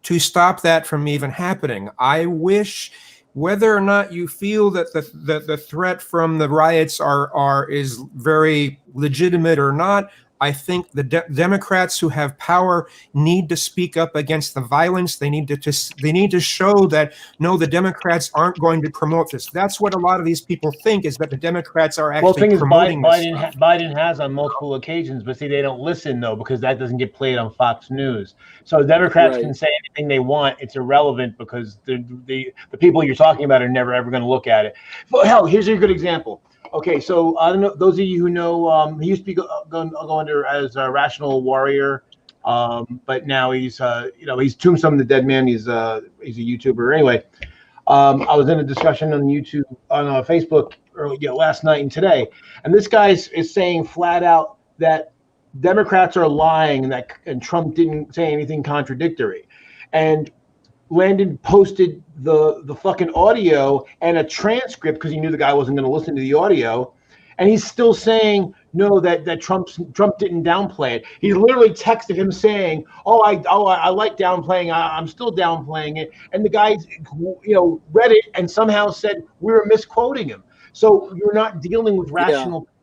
to stop that from even happening. I wish, whether or not you feel that the threat from the riots is very legitimate or not, I think the Democrats who have power need to speak up against the violence. They need to show that no, the Democrats aren't going to promote this. That's what a lot of these people think, is that the Democrats are Well, the actually thing is, promoting this Biden, stuff. Biden has on multiple occasions, but see, they don't listen though because that doesn't get played on Fox News. So Democrats can say anything they want; it's irrelevant because the people you're talking about are never ever going to look at it. But hell, here's a good example. Okay, so I don't know those of you who know he used to be go under as a Rational Warrior, but now he's he's Tombstone the Dead Man. He's a YouTuber anyway. I was in a discussion on YouTube on Facebook last night and today, and this guy is saying flat out that Democrats are lying and Trump didn't say anything contradictory, and Landon posted the fucking audio and a transcript because he knew the guy wasn't going to listen to the audio, and he's still saying no, that Trump didn't downplay it. He literally texted him saying, I like downplaying. I'm still downplaying it, and the guy read it and somehow said we were misquoting him. So you're not dealing with rational people.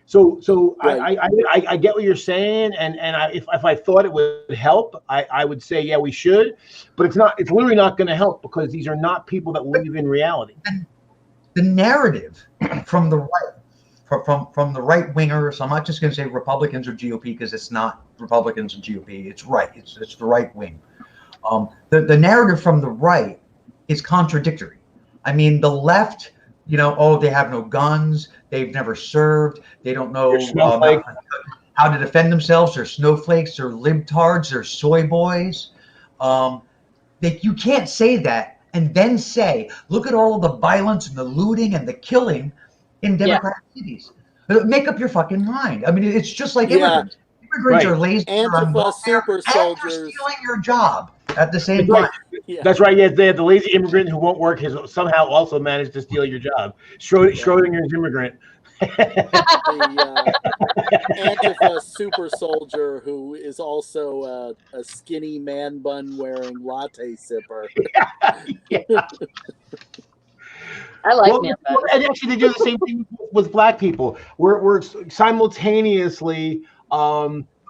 So right. I get what you're saying, and if I thought it would help, I would say yeah we should, but it's not. It's literally not going to help because these are not people that live in reality. The narrative from the right, from the right wingers. I'm not just going to say Republicans or GOP because it's not Republicans and GOP. It's right. It's the right wing. The narrative from the right is contradictory. I mean, the left. They have no guns. They've never served. They don't know how to defend themselves. They're snowflakes. They're libtards. They're soy boys. You can't say that and then say, look at all the violence and the looting and the killing in Democratic cities. Make up your fucking mind. I mean, it's just like immigrants. Immigrants are lazy. Antifa super soldiers. And you're stealing your job at the same time. Yeah. That's right. Yeah, the lazy immigrant who won't work has somehow also managed to steal your job. Schrodinger's immigrant. The Antifa super soldier who is also a skinny man bun wearing latte sipper. Yeah. I like man buns. And actually, they do the same thing with black people. We're simultaneously.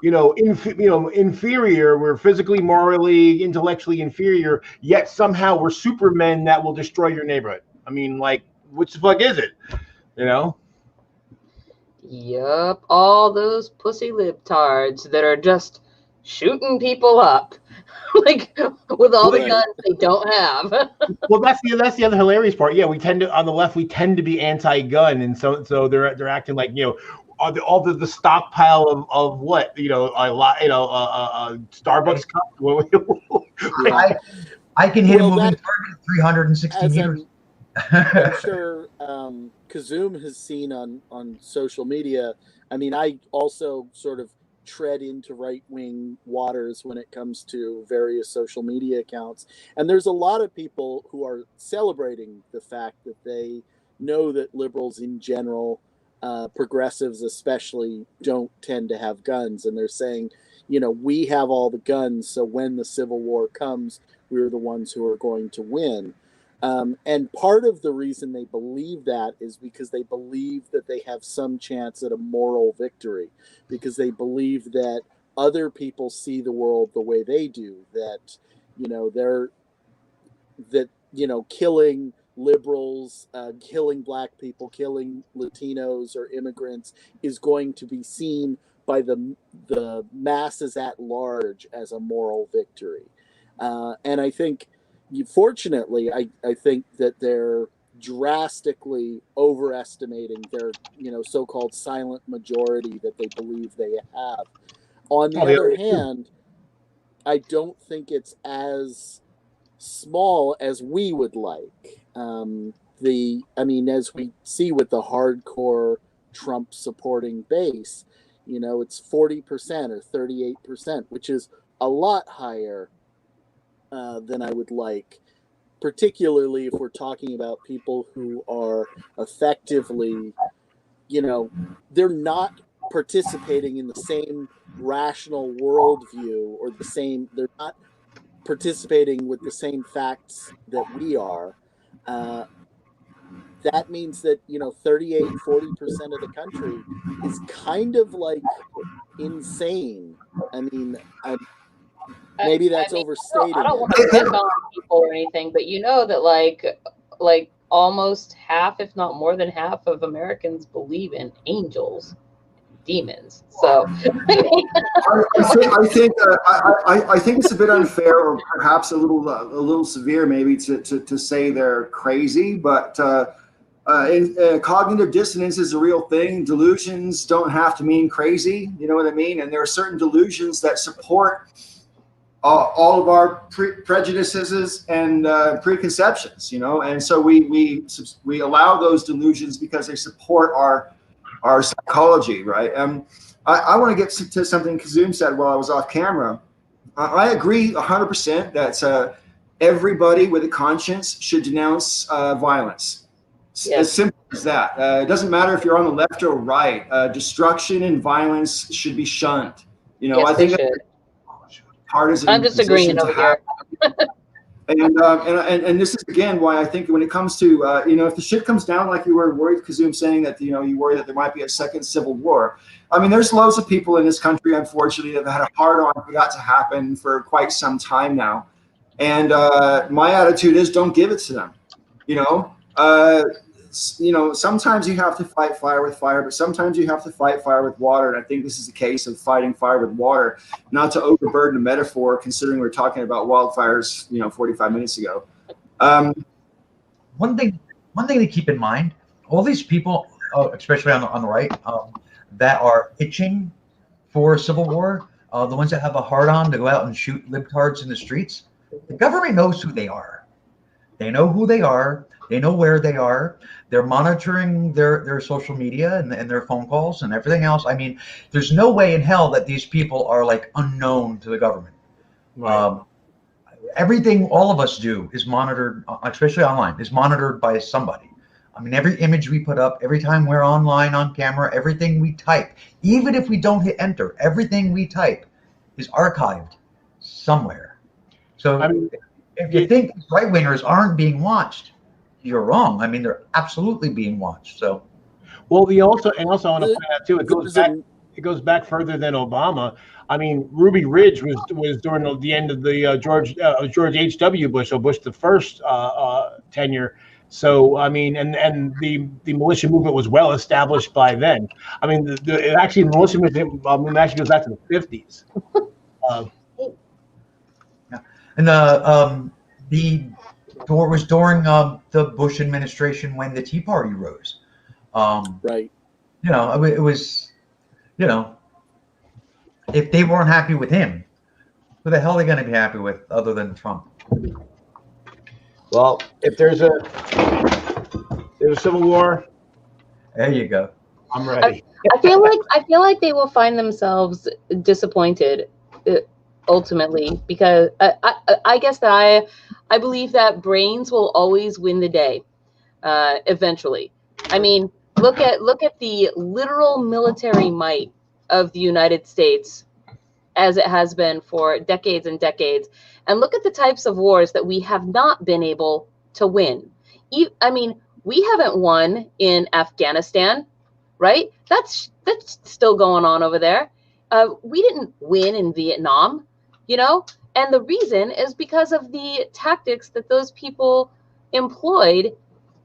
Inferior. We're physically, morally, intellectually inferior. Yet somehow we're supermen that will destroy your neighborhood. I mean, like, which the fuck is it? Yup, all those pussy libtards that are just shooting people up, like with all the guns they don't have. Well, that's the other hilarious part. Yeah, we tend to on the left we tend to be anti-gun, and so they're acting like all the stockpile of what Starbucks cup. I can hit a moving target at 360 meters. I'm sure Kazoom has seen on social media. I mean, I also sort of tread into right-wing waters when it comes to various social media accounts, and there's a lot of people who are celebrating the fact that they know that liberals in general, progressives especially, don't tend to have guns, and they're saying, we have all the guns, so when the Civil War comes, we're the ones who are going to win. And part of the reason they believe that is because they believe that they have some chance at a moral victory, because they believe that other people see the world the way they do, that killing liberals, killing black people, killing Latinos or immigrants is going to be seen by the masses at large as a moral victory. And I think, fortunately, I think that they're drastically overestimating their so-called silent majority that they believe they have. On the other hand, I don't think it's as small as we would like. As we see with the hardcore Trump supporting base, it's 40% or 38%, which is a lot higher than I would like, particularly if we're talking about people who are effectively, they're not participating in the same rational worldview or they're not participating with the same facts that we are. that means that 38, 40% of the country is kind of like insane. I mean, maybe that's overstating I don't it. want to pick on people or anything, but you know that like almost half, if not more than half, of Americans believe in angels, demons. So I think it's a bit unfair, or perhaps a little severe, maybe to say they're crazy. But cognitive dissonance is a real thing. Delusions don't have to mean crazy. You know what I mean? And there are certain delusions that support all of our prejudices and preconceptions. And so we allow those delusions because they support our psychology, right? I want to get to something Kazum said while I was off camera. I agree 100% that everybody with a conscience should denounce violence. Yes. As simple as that. It doesn't matter if you're on the left or right. Destruction and violence should be shunned. Yes, I think they should. partisan I'm just agreeing position to over have. here. And this is again why I think when it comes to if the shit comes down, like you were worried, Kazum, saying that you worry that there might be a second civil war. I mean, there's loads of people in this country, unfortunately, that have had a hard on for that to happen for quite some time now. And my attitude is, don't give it to them. Sometimes you have to fight fire with fire, but sometimes you have to fight fire with water. And I think this is the case of fighting fire with water, not to overburden the metaphor, considering we were talking about wildfires, 45 minutes ago. One thing to keep in mind: all these people, especially on the right, that are itching for civil war, the ones that have a hard on to go out and shoot libtards in the streets, the government knows who they are. They know who they are. They know where they are. They're monitoring their social media and their phone calls and everything else. I mean, there's no way in hell that these people are like unknown to the government. Right. Everything all of us do is monitored, especially online, is monitored by somebody. I mean, every image we put up, every time we're online on camera, everything we type, even if we don't hit enter, everything we type is archived somewhere. So if you think right-wingers aren't being watched, you're wrong. I mean, they're absolutely being watched. So, well, I want to point out too. It goes back further than Obama. I mean, Ruby Ridge was during the end of the George H.W. Bush, so Bush the first tenure. So I mean, and the militia movement was well established by then. I mean, the militia movement actually goes back to the 50s. And the door was during the Bush administration when the Tea Party rose. Right. It was, if they weren't happy with him, who the hell are they going to be happy with other than Trump? Well, if there's a civil war, there you go. I'm ready. I feel like they will find themselves disappointed ultimately, because I guess that I believe that brains will always win the day eventually. I mean, look at the literal military might of the United States as it has been for decades and decades, and look at the types of wars that we have not been able to win. I mean, we haven't won in Afghanistan, right? That's still going on over there. We didn't win in Vietnam, and the reason is because of the tactics that those people employed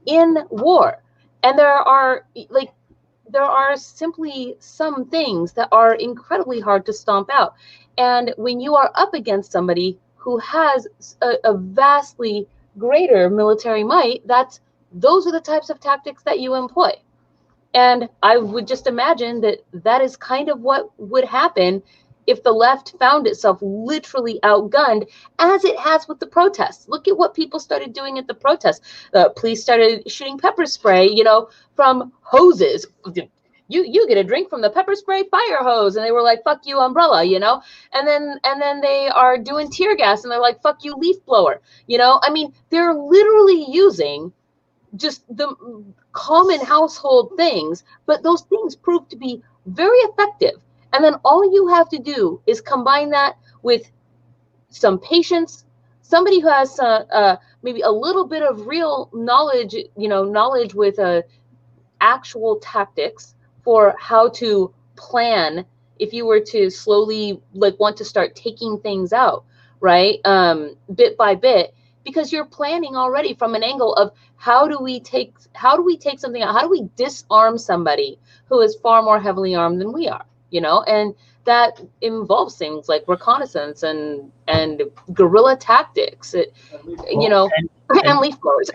in war. And there are simply some things that are incredibly hard to stomp out. And when you are up against somebody who has a vastly greater military might, those are the types of tactics that you employ. And I would just imagine that is kind of what would happen if the left found itself literally outgunned, as it has with the protests. Look at what people started doing at the protests. Police started shooting pepper spray, from hoses. You get a drink from the pepper spray fire hose, and they were like, "Fuck you, umbrella," And then they are doing tear gas, and they're like, "Fuck you, leaf blower." I mean, they're literally using just the common household things, but those things prove to be very effective. And then all you have to do is combine that with some patience, somebody who has maybe a little bit of real knowledge, knowledge with actual tactics for how to plan if you were to slowly want to start taking things out, right? Bit by bit, because you're planning already from an angle of how do we take something out? How do we disarm somebody who is far more heavily armed than we are, and that involves things like reconnaissance and guerrilla tactics, and leaf blowers.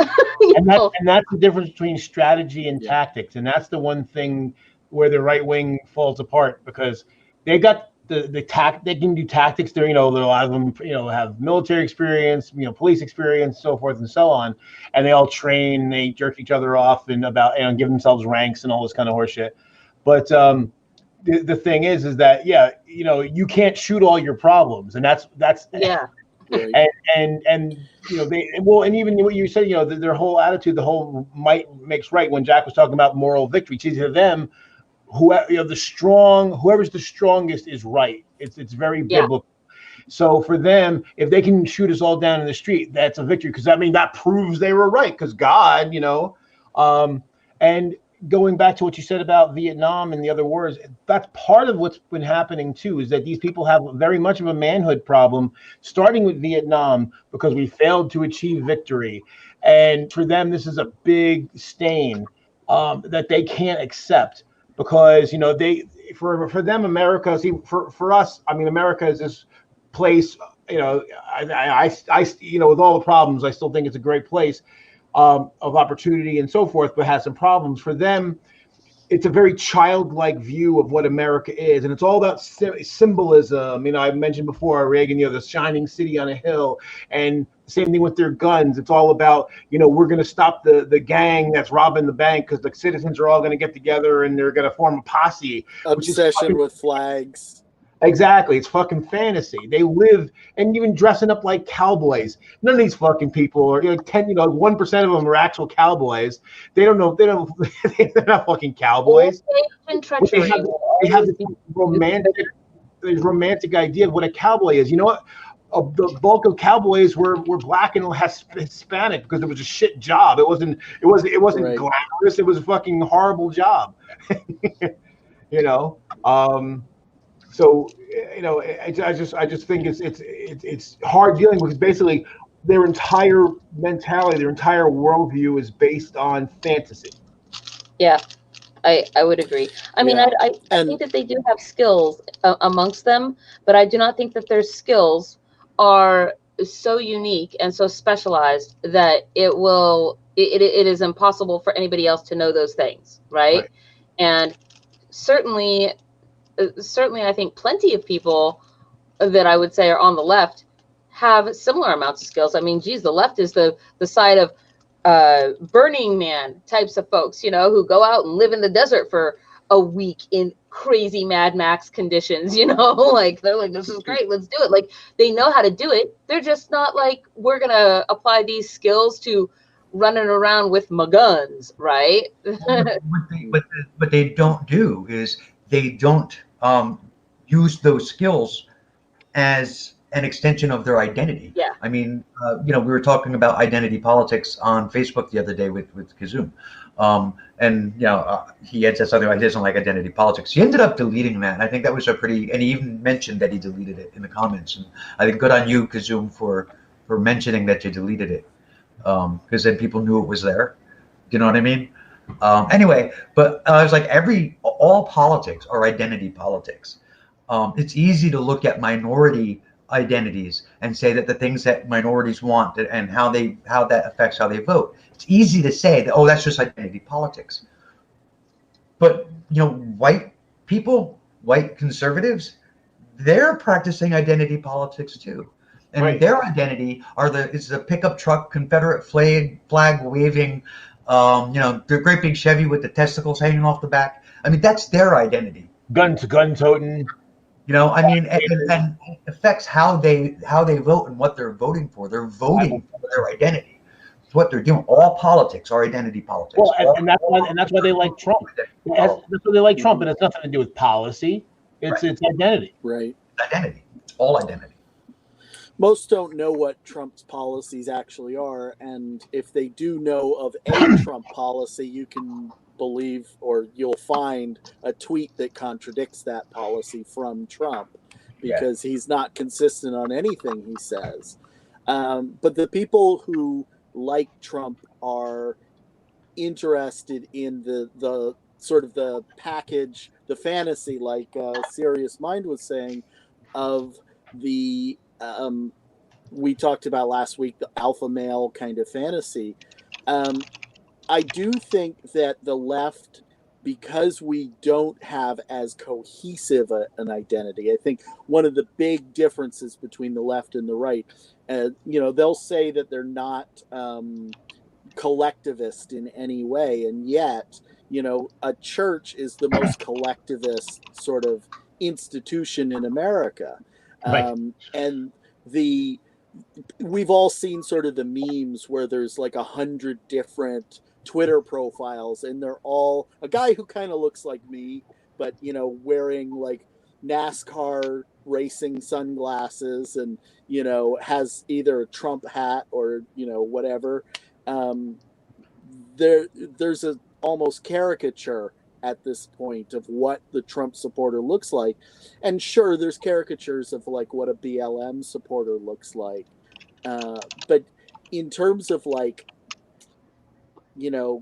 And that's the difference between strategy and tactics. And that's the one thing where the right wing falls apart, because they got they can do tactics. There, a lot of them, have military experience, police experience, so forth and so on. And they all train, they jerk each other off and give themselves ranks and all this kind of horseshit. But the thing is that, you can't shoot all your problems. And that's yeah. Right. And and even what you said, their whole attitude, the whole might makes right. When Jack was talking about moral victory, to them, whoever's the strongest is right. It's very biblical. So for them, if they can shoot us all down in the street, that's a victory, because that proves they were right, because God, and going back to what you said about Vietnam and the other wars, that's part of what's been happening too, is that these people have very much of a manhood problem, starting with Vietnam, because we failed to achieve victory. And for them, this is a big stain that they can't accept, because, for them, America, for us, America is this place, I with all the problems, I still think it's a great place of opportunity and so forth, but has some problems. For them, it's a very childlike view of what America is, and it's all about symbolism. I mentioned before, Reagan, the shining city on a hill, and same thing with their guns. It's all about, we're going to stop the gang that's robbing the bank, because the citizens are all going to get together and they're going to form a posse. Obsession with flags. Exactly. It's fucking fantasy. They live, and even dressing up like cowboys. None of these fucking people are, 1% of them are actual cowboys. They don't know. They're not fucking cowboys. They have this romantic idea of what a cowboy is. You know what? The bulk of cowboys were black and Hispanic, because it was a shit job. It wasn't right. Glamorous. It was a fucking horrible job. So, I just think it's hard dealing, because basically their entire mentality, their entire worldview is based on fantasy. Yeah, I would agree. I think that they do have skills amongst them, but I do not think that their skills are so unique and so specialized that it is impossible for anybody else to know those things, right? And certainly I think plenty of people that I would say are on the left have similar amounts of skills. The left is the side of Burning Man types of folks, who go out and live in the desert for a week in crazy Mad Max conditions, they're like, this is great, let's do it. They know how to do it. They're just not like, we're going to apply these skills to running around with my guns, right? What they don't do is they don't use those skills as an extension of their identity. Yeah. We were talking about identity politics on Facebook the other day with Kazum. He had said something like, he doesn't like identity politics. He ended up deleting that. And I think that was and he even mentioned that he deleted it in the comments. And I think good on you, Kazum, for mentioning that you deleted it. Because then people knew it was there. Do you know what I mean? Anyway, but I was like, all politics are identity politics. It's easy to look at minority identities and say that the things that minorities want and how that affects how they vote. It's easy to say that, that's just identity politics. But white people, white conservatives, they're practicing identity politics too. And their identity is the pickup truck, Confederate flag waving, the great big Chevy with the testicles hanging off the back. That's their identity. Gun toting. And it affects how they vote and what they're voting for. They're voting for their identity. It's what they're doing. All politics are identity politics. Well, and that's why they like Trump. That's why they like Trump, and it's nothing to do with policy. It's identity. Right. Identity. It's all identity. most don't know what Trump's policies actually are, and if they do know of a Trump policy, you can believe, or you'll find a tweet that contradicts that policy from Trump, because he's not consistent on anything he says. But the people who like Trump are interested in the sort of the package, the fantasy, like Serious Mind was saying, of the we talked about last week, the alpha male kind of fantasy. I do think that the left, because we don't have as cohesive an identity, I think one of the big differences between the left and the right, they'll say that they're not collectivist in any way, and yet, a church is the most collectivist sort of institution in America. And we've all seen sort of the memes where there's like 100 different Twitter profiles, and they're all a guy who kind of looks like me, but wearing like NASCAR racing sunglasses, and has either a Trump hat or whatever. There's a almost caricature at this point of what the Trump supporter looks like. And sure, there's caricatures of like what a BLM supporter looks like. But in terms of like,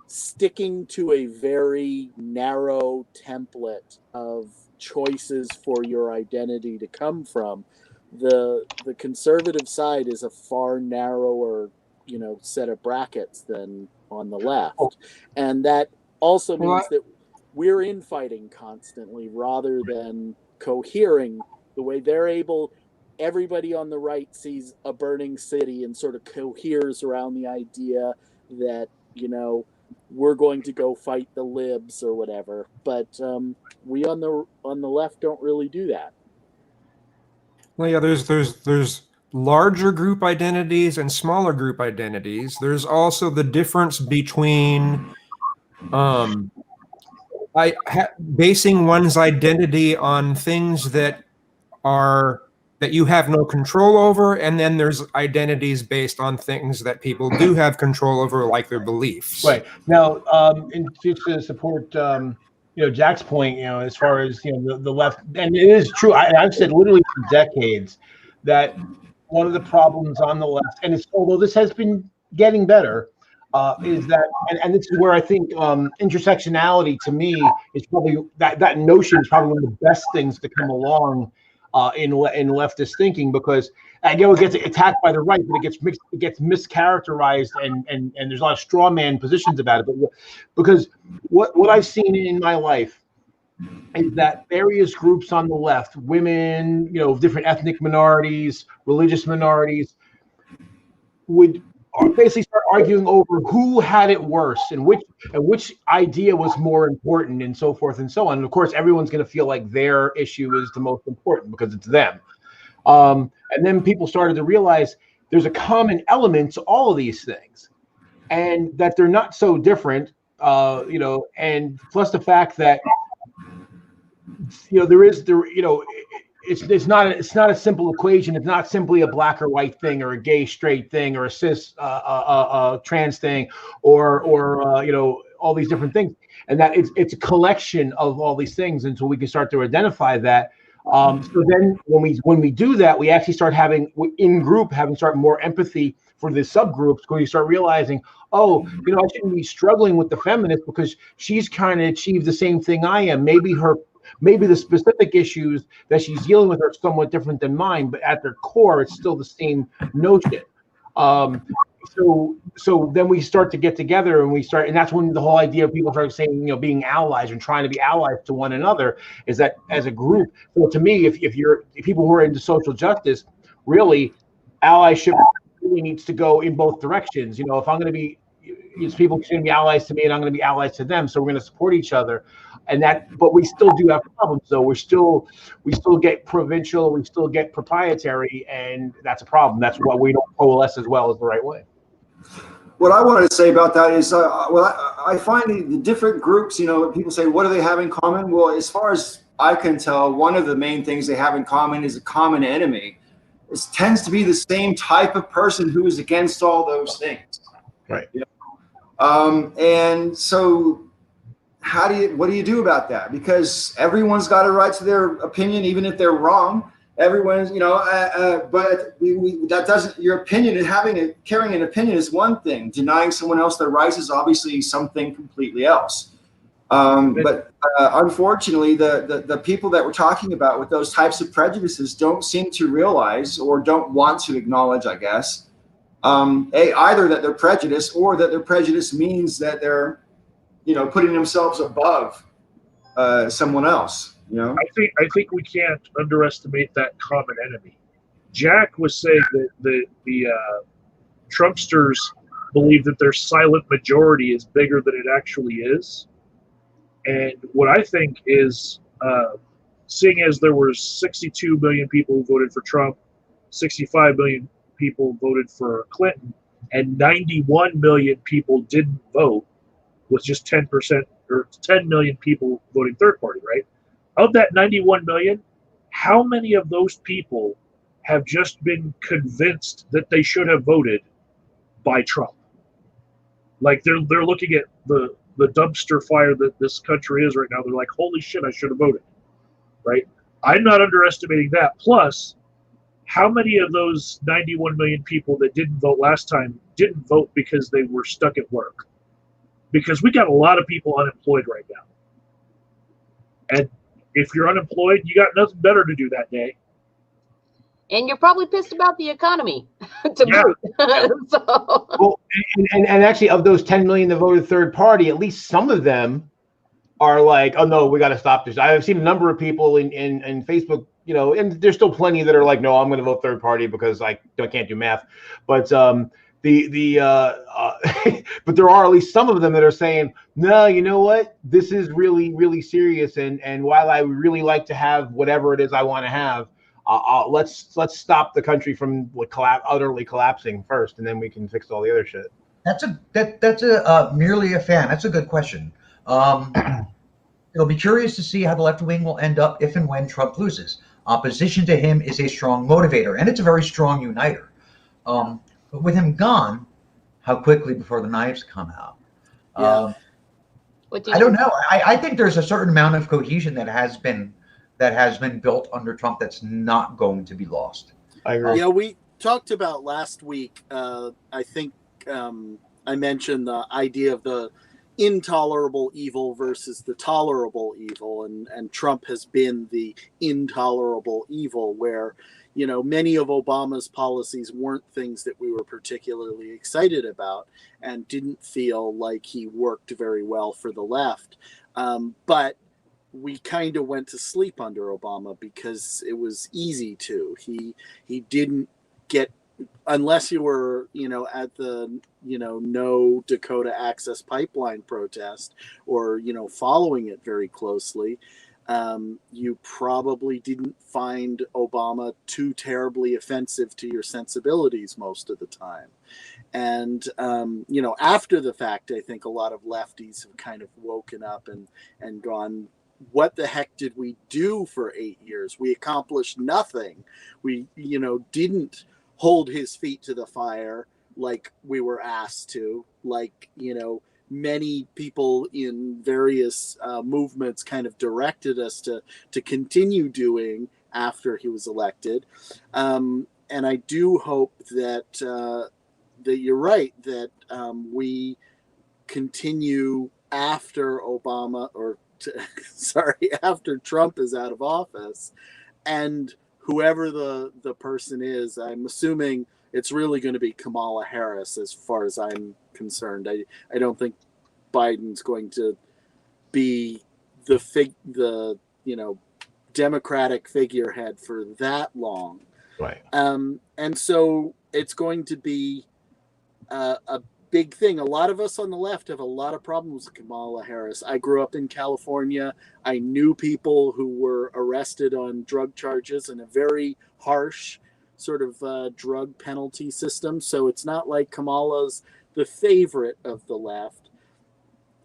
sticking to a very narrow template of choices for your identity to come from, the conservative side is a far narrower, set of brackets than on the left. And that also means that we're infighting constantly rather than cohering the way they're able. Everybody on the right sees a burning city and sort of coheres around the idea that, we're going to go fight the libs or whatever. But we on the left don't really do that. Well, yeah, there's larger group identities and smaller group identities. There's also the difference between basing one's identity on things that you have no control over, and then there's identities based on things that people do have control over, like their beliefs. Right. Now, and just to support Jack's point, as far as the left, and it is true. I've said literally for decades that one of the problems on the left, and although this has been getting better, is that, and this is where I think intersectionality to me is probably that notion is probably one of the best things to come along in leftist thinking, because it gets attacked by the right, but it gets mischaracterized, and there's a lot of straw man positions about it. But because what I've seen in my life is that various groups on the left, women, different ethnic minorities, religious minorities, would basically start arguing over who had it worse and which idea was more important, and so forth and so on. And of course, everyone's going to feel like their issue is the most important because it's them. And then people started to realize there's a common element to all of these things, and that they're not so different. And plus the fact that it's not a simple equation. It's not simply a black or white thing, or a gay straight thing, or a cis trans thing, or all these different things, and that it's a collection of all these things until we can start to identify that. So then when we do that, we actually start having more empathy for the subgroups, because you start realizing, I shouldn't be struggling with the feminist because she's trying to achieve the same thing I am. Maybe the specific issues that she's dealing with are somewhat different than mine, but at their core, it's still the same notion. So then we start to get together, and that's when the whole idea of people start saying, being allies and trying to be allies to one another, is that as a group. So to me, if people who are into social justice, really, allyship really needs to go in both directions. If I'm going to be, people going to be allies to me, and I'm going to be allies to them, so we're going to support each other. But we still do have problems, though. We still get provincial, we still get proprietary, and that's a problem. That's why we don't coalesce as well as the right way. What I wanted to say about that is, I find the different groups, people say, what do they have in common? Well, as far as I can tell, one of the main things they have in common is a common enemy. it tends to be the same type of person who is against all those things. Right. And so what do you do about that? Because everyone's got a right to their opinion, even if they're wrong. Everyone's, but that doesn't, your opinion and carrying an opinion is one thing. Denying someone else their rights is obviously something completely else. But unfortunately, the people that we're talking about with those types of prejudices don't seem to realize, or don't want to acknowledge, I guess, either that they're prejudiced, or that their prejudice means that they're, putting themselves above someone else. I think we can't underestimate that common enemy. Jack was saying that the Trumpsters believe that their silent majority is bigger than it actually is. And what I think is, seeing as there were 62 million people who voted for Trump, 65 million people voted for Clinton, and 91 million people didn't vote, with just 10% or 10 million people voting third party, right? Of that 91 million, how many of those people have just been convinced that they should have voted by Trump? Like they're looking at the dumpster fire that this country is right now. They're like, holy shit, I should have voted, right? I'm not underestimating that. Plus, how many of those 91 million people that didn't vote last time didn't vote because they were stuck at work? Because we got a lot of people unemployed right now. And if you're unemployed, you got nothing better to do that day. And you're probably pissed about the economy to boot. So. Well, and actually, of those 10 million that voted third party, at least some of them are like, oh no, we got to stop this. I've seen a number of people in Facebook, and there's still plenty that are like, no, I'm going to vote third party because I can't do math. But but there are at least some of them that are saying, no, you know what? This is really, really serious. And while I would really like to have whatever it is I want to have, let's stop the country from utterly collapsing first, and then we can fix all the other shit. That's merely a fan. That's a good question. It'll be curious to see how the left wing will end up if and when Trump loses. Opposition to him is a strong motivator, and it's a very strong uniter. But with him gone, how quickly before the knives come out? Yeah. I don't know. I think there's a certain amount of cohesion that has been built under Trump that's not going to be lost. I agree. Yeah, we talked about last week. I think I mentioned the idea of the intolerable evil versus the tolerable evil, and Trump has been the intolerable evil, where many of Obama's policies weren't things that we were particularly excited about and didn't feel like he worked very well for the left. But we kind of went to sleep under Obama because it was easy to. He didn't get, unless you were, at the, no Dakota Access Pipeline protest or, following it very closely. You probably didn't find Obama too terribly offensive to your sensibilities most of the time. And, after the fact, I think a lot of lefties have kind of woken up and gone, what the heck did we do for 8 years? We accomplished nothing. We, didn't hold his feet to the fire like we were asked to, like, many people in various movements kind of directed us to continue doing after he was elected. And I do hope that that you're right, that we continue after Obama, or after Trump is out of office, and whoever the person is, I'm assuming it's really going to be Kamala Harris as far as I'm concerned. I don't think Biden's going to be the Democratic figurehead for that long. Right. And so it's going to be a big thing. A lot of us on the left have a lot of problems with Kamala Harris. I grew up in California. I knew people who were arrested on drug charges in a very harsh sort of drug penalty system. So it's not like Kamala's the favorite of the left.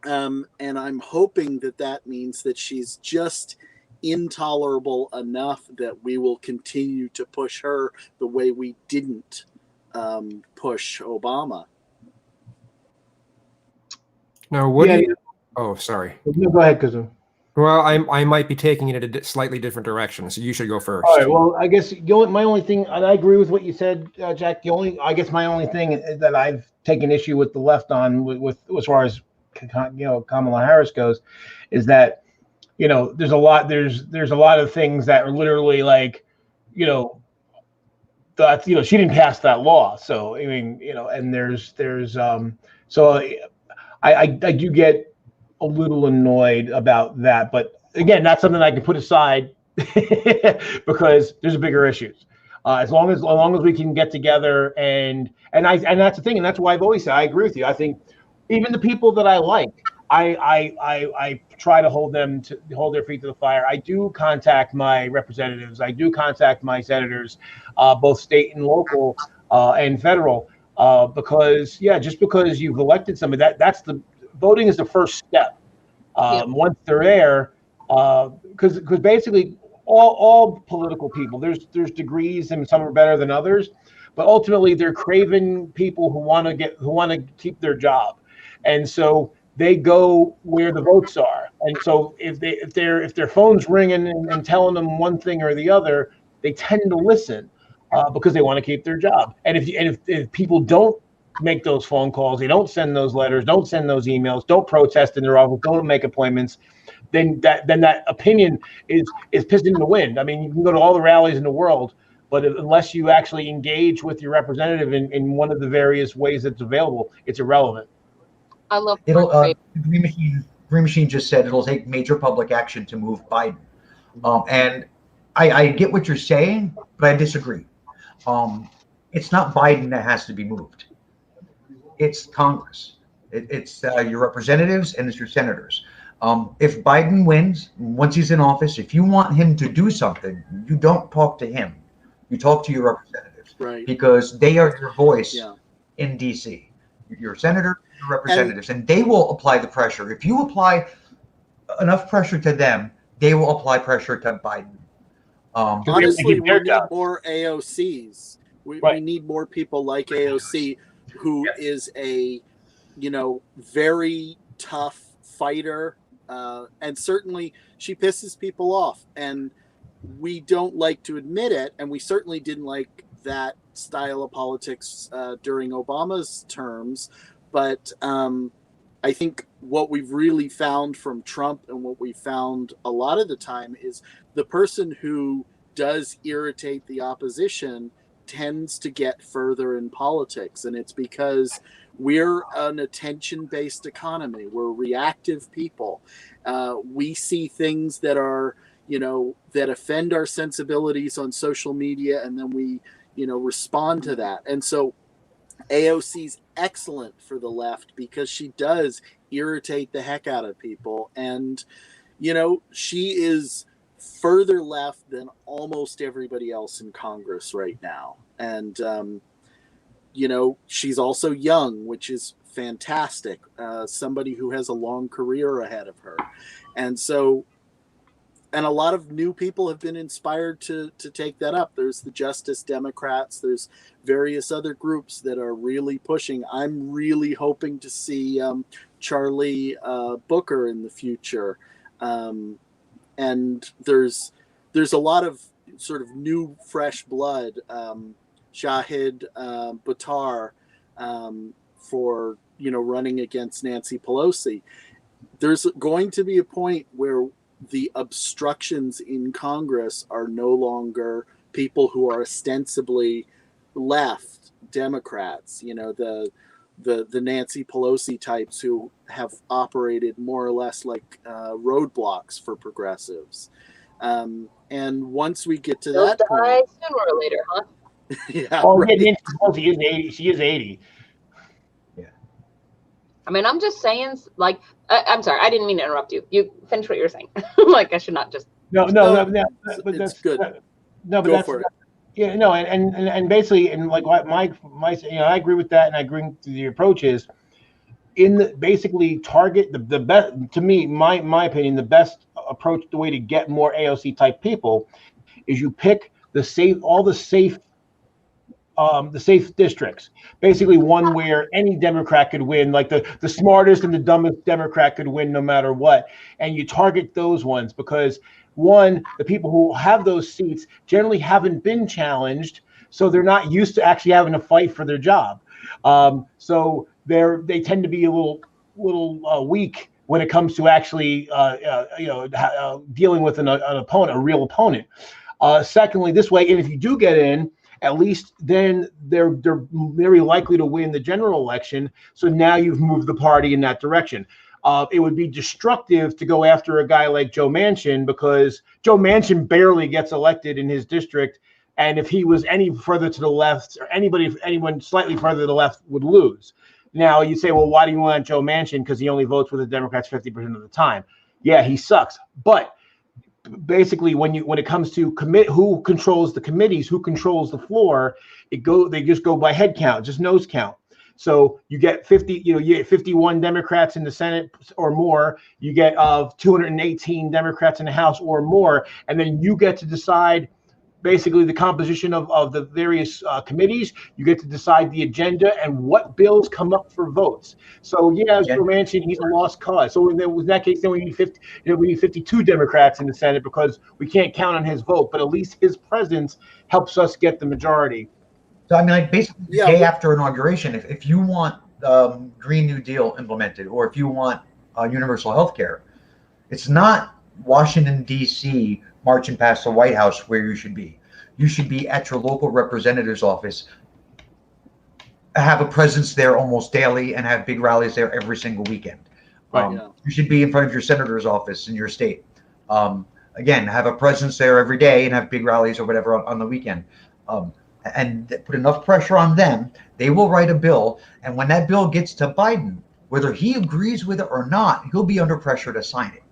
And I'm hoping that means that she's just intolerable enough that we will continue to push her the way we didn't push Obama. Now, what Yeah, do you? Oh, sorry. No, go ahead, Kazum. Well, I might be taking it a slightly different direction, so you should go first. All right. Well, I guess my only thing, and I agree with what you said, Jack. My only thing that I've taken issue with the left on, with as far as Kamala Harris goes, is that there's a lot of things that are literally like, that she didn't pass that law. So I mean, and there's so I do get a little annoyed about that, but again, that's something I can put aside because there's bigger issues. As long as we can get together and that's the thing, and that's why I've always said I agree with you. I think even the people that I like, I try to hold their feet to the fire. I do contact my representatives. I do contact my senators, both state and local and federal, because just because you've elected somebody, that's the voting is the first step. Once they're there, because basically all political people, there's degrees and some are better than others, but ultimately they're craven people who want to keep their job, and so they go where the votes are. And so if their phone's ringing and telling them one thing or the other, they tend to listen because they want to keep their job. And if people don't make those phone calls, they don't send those letters, don't send those emails, don't protest in their office, don't make appointments, then that opinion is pissed in the wind. I mean, you can go to all the rallies in the world, but unless you actually engage with your representative in one of the various ways that's available, it's irrelevant. I love Green Machine just said it'll take major public action to move Biden. And I get what you're saying, but I disagree. It's not Biden that has to be moved. It's Congress. It's your representatives and it's your senators. If Biden wins, once he's in office, if you want him to do something, you don't talk to him. You talk to your representatives. Right. Because they are your voice in D.C. Your senator, your representatives, and they will apply the pressure. If you apply enough pressure to them, they will apply pressure to Biden. Honestly, we need more AOCs. We need more people like AOC, who is a, very tough fighter, and certainly she pisses people off, and we don't like to admit it, and we certainly didn't like that style of politics during Obama's terms, but I think what we've really found from Trump and what we found a lot of the time is the person who does irritate the opposition tends to get further in politics, and it's because we're an attention-based economy. We're reactive people. We see things that are, that offend our sensibilities on social media, and then we, respond to that. And so AOC's excellent for the left because she does irritate the heck out of people. And, she is further left than almost everybody else in Congress right now. And, she's also young, which is fantastic. Somebody who has a long career ahead of her. And so, and a lot of new people have been inspired to take that up. There's the Justice Democrats. There's various other groups that are really pushing. I'm really hoping to see Charlie Booker in the future. And there's a lot of sort of new, fresh blood. Shahid Buttar for, running against Nancy Pelosi. There's going to be a point where the obstructions in Congress are no longer people who are ostensibly left Democrats, the Nancy Pelosi types who have operated more or less like roadblocks for progressives. And once we get to that point, sooner or later, huh? Yeah. Oh, right. Nancy Pelosi is 80. She is 80. I mean, I'm just saying, like, I'm sorry, I didn't mean to interrupt you. You finish what you were saying. Like, I should not just. No, but that's good. No, but Go that's for it. Yeah, no, and basically, and like what my I agree with that, and I agree with the approach is basically target the best, to me, my opinion, the best approach, the way to get more AOC type people, is you pick the safe districts, basically one where any Democrat could win, like the smartest and the dumbest Democrat could win no matter what. And you target those ones because, one, the people who have those seats generally haven't been challenged, so they're not used to actually having to fight for their job. So they tend to be a little weak when it comes to actually dealing with an opponent, a real opponent. Secondly, this way, and if you do get in, at least then they're very likely to win the general election. So now you've moved the party in that direction. It would be destructive to go after a guy like Joe Manchin, because Joe Manchin barely gets elected in his district. And if he was any further to the left, or anyone slightly further to the left would lose. Now you say, well, why do you want Joe Manchin? Because he only votes with the Democrats 50% of the time. Yeah, he sucks. But basically, when it comes to who controls the committees, who controls the floor, they just go by head count, just nose count. So you get 51 Democrats in the Senate or more, you get 218 Democrats in the House or more, and then you get to decide basically the composition of the various committees. You get to decide the agenda and what bills come up for votes. So yeah, Joe Manchin, he's a lost cause. So in that case, then we need 52 Democrats in the Senate, because we can't count on his vote, but at least his presence helps us get the majority. So I mean, like basically the day after inauguration, if you want Green New Deal implemented, or if you want universal health care, it's not Washington, D.C. marching past the White House where you should be. You should be at your local representative's office, have a presence there almost daily, and have big rallies there every single weekend. You should be in front of your senator's office in your state. Again, have a presence there every day and have big rallies or whatever on the weekend. And put enough pressure on them, they will write a bill. And when that bill gets to Biden, whether he agrees with it or not, he'll be under pressure to sign it.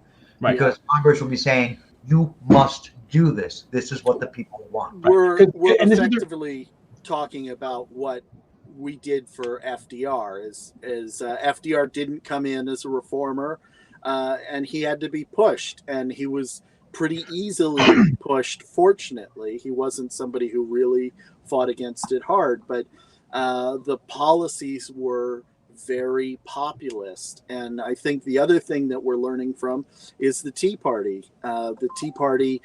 Right. Because Congress will be saying, you must do this. This is what the people want. We're effectively talking about what we did for FDR. Is FDR didn't come in as a reformer, and he had to be pushed, and he was pretty easily pushed. Fortunately, he wasn't somebody who really fought against it hard, but the policies were very populist. And I think the other thing that we're learning from is the Tea Party. The Tea Party,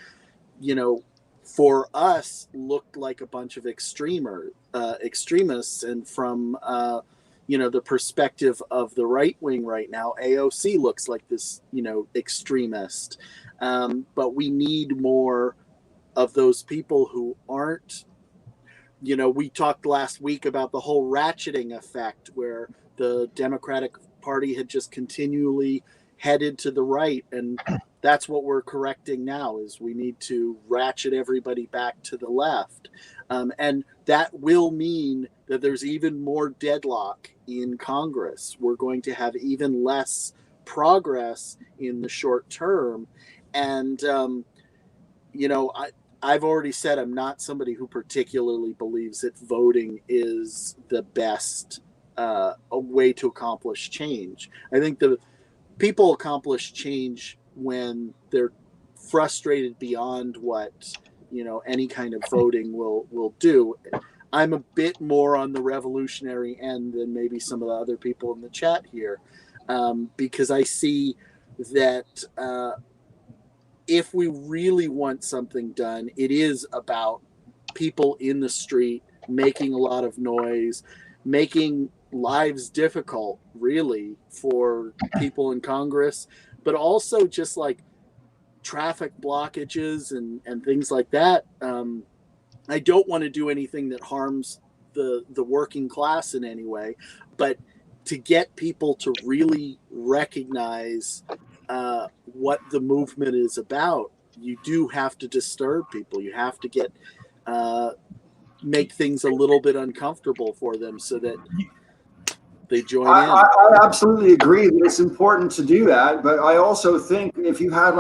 for us, looked like a bunch of extremists. And from, the perspective of the right wing right now, AOC looks like this, extremist. But we need more of those people who aren't, we talked last week about the whole ratcheting effect, where the Democratic Party had just continually headed to the right. And that's what we're correcting now, is we need to ratchet everybody back to the left. And that will mean that there's even more deadlock in Congress. We're going to have even less progress in the short term. And, I've already said I'm not somebody who particularly believes that voting is the best a way to accomplish change. I think the people accomplish change when they're frustrated beyond what any kind of voting will do. I'm a bit more on the revolutionary end than maybe some of the other people in the chat here, because I see that if we really want something done, it is about people in the street making a lot of noise, making lives difficult, really, for people in Congress, but also just like traffic blockages and things like that. I don't want to do anything that harms the working class in any way, but to get people to really recognize what the movement is about, you do have to disturb people. You have to get make things a little bit uncomfortable for them so that they join in. I absolutely agree that it's important to do that, but I also think if you had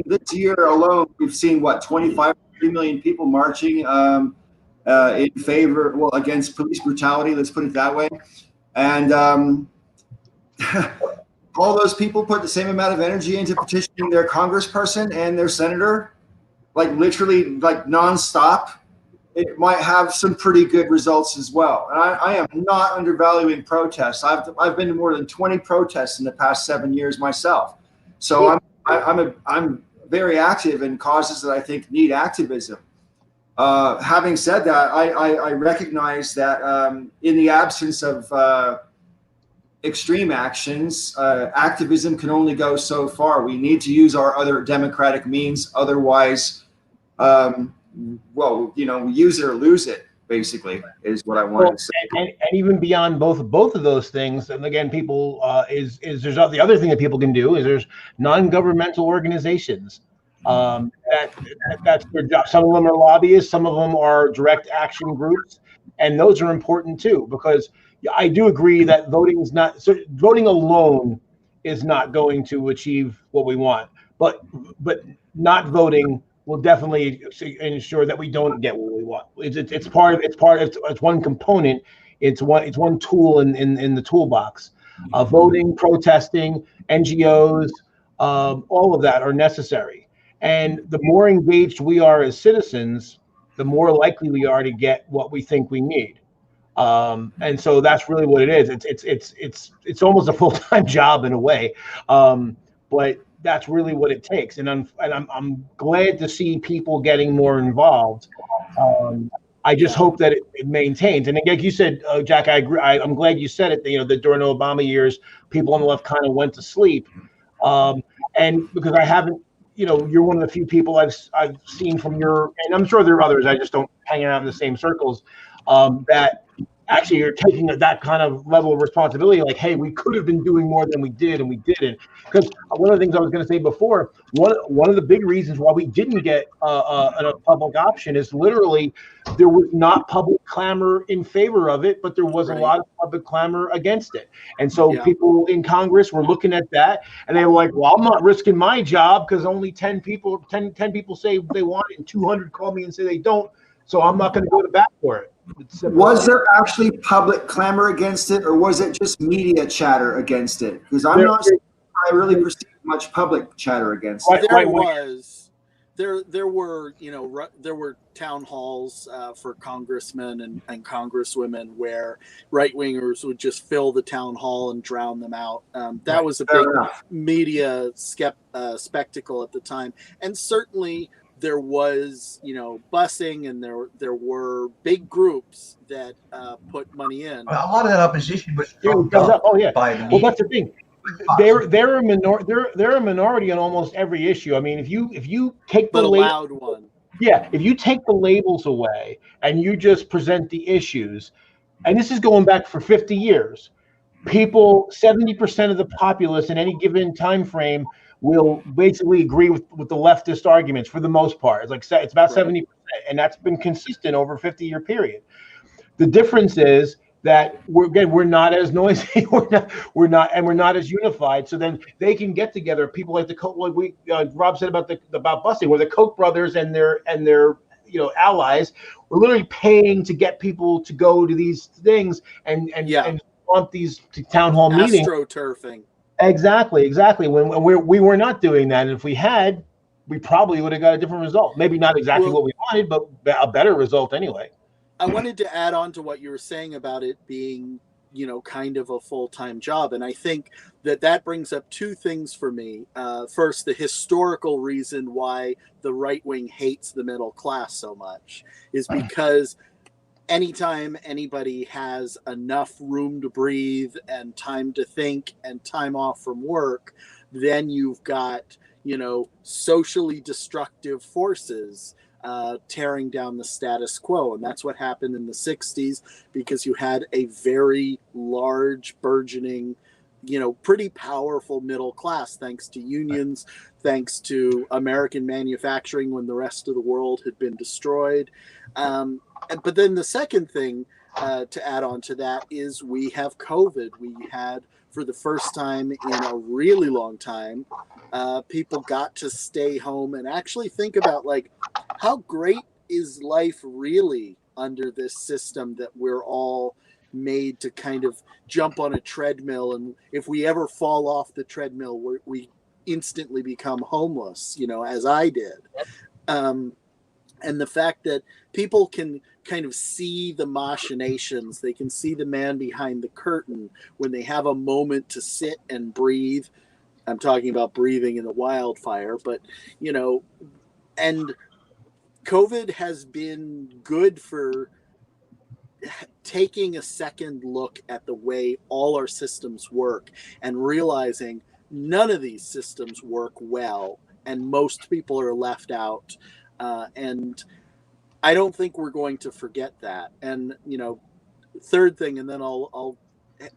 this year alone, we've seen 25, 30 million people marching in favor, against police brutality, let's put it that way. And all those people put the same amount of energy into petitioning their congressperson and their senator, like literally like nonstop, it might have some pretty good results as well. And I am not undervaluing protests. I've been to more than 20 protests in the past 7 years myself. So I'm very active in causes that I think need activism. Having said that, I recognize that in the absence of extreme actions, activism can only go so far. We need to use our other democratic means. Otherwise, use it or lose it, basically, is what I wanted to say. And even beyond both of those things, and again, people there's the other thing that people can do is there's non-governmental organizations. That's their job. Some of them are lobbyists, some of them are direct action groups, and those are important too, because I do agree that voting alone is not going to achieve what we want, but not voting will definitely ensure that we don't get what we want. It's one component. It's one tool in the toolbox. Voting, protesting, NGOs, all of that are necessary. And the more engaged we are as citizens, the more likely we are to get what we think we need. And so that's really what it is. It's almost a full-time job in a way, but that's really what it takes. And I'm glad to see people getting more involved. I just hope that it maintains. And like you said, Jack, I agree. I'm glad you said it. That during the Obama years, people on the left kind of went to sleep. And because I haven't, you're one of the few people I've seen from your, and I'm sure there are others. I just don't hang out in the same circles. That actually you're taking that kind of level of responsibility, like, hey, we could have been doing more than we did, and we didn't. Because one of the things I was going to say before, one of the big reasons why we didn't get a public option is literally there was not public clamor in favor of it, but there was a lot of public clamor against it. And so people in Congress were looking at that, and they were like, well, I'm not risking my job because only 10 people say they want it, and 200 call me and say they don't, so I'm not going to go to bat for it. Was there actually public clamor against it, or was it just media chatter against it? Because I'm not sure I really perceived much public chatter against it. There were town halls for congressmen and congresswomen where right-wingers would just fill the town hall and drown them out. That was a big media spectacle at the time. And certainly there was, busing, and there were big groups that put money in. A lot of that opposition was drummed up by the media. Well, that's the thing. They're a minority on almost every issue. I mean, if you take the loud one, if you take the labels away and you just present the issues, and this is going back for 50 years, 70% of the populace in any given time frame will basically agree with the leftist arguments for the most part. It's about 70%, and that's been consistent over a 50-year period. The difference is that we're not as noisy, we're not as unified. So then they can get together. People like Rob said about busing, where the Koch brothers and their allies were literally paying to get people to go to these things and want these town hall meetings. AstroTurfing. Exactly. When we were not doing that, and if we had, we probably would have got a different result. Maybe not exactly what we wanted, but a better result anyway. I wanted to add on to what you were saying about it being, kind of a full-time job. And I think that brings up two things for me. First, the historical reason why the right wing hates the middle class so much is because anytime anybody has enough room to breathe and time to think and time off from work, then you've got, socially destructive forces tearing down the status quo. And that's what happened in the 60s, because you had a very large, burgeoning, pretty powerful middle class, thanks to unions, thanks to American manufacturing when the rest of the world had been destroyed. But then the second thing to add on to that is we have COVID. We had, for the first time in a really long time, people got to stay home and actually think about, how great is life really under this system that we're all, made to kind of jump on a treadmill, and if we ever fall off the treadmill, we instantly become homeless, as I did. And the fact that people can kind of see the machinations, they can see the man behind the curtain when they have a moment to sit and breathe. I'm talking about breathing in the wildfire, but, and COVID has been good for taking a second look at the way all our systems work and realizing none of these systems work well, and most people are left out. And I don't think we're going to forget that. And, third thing, and then I'll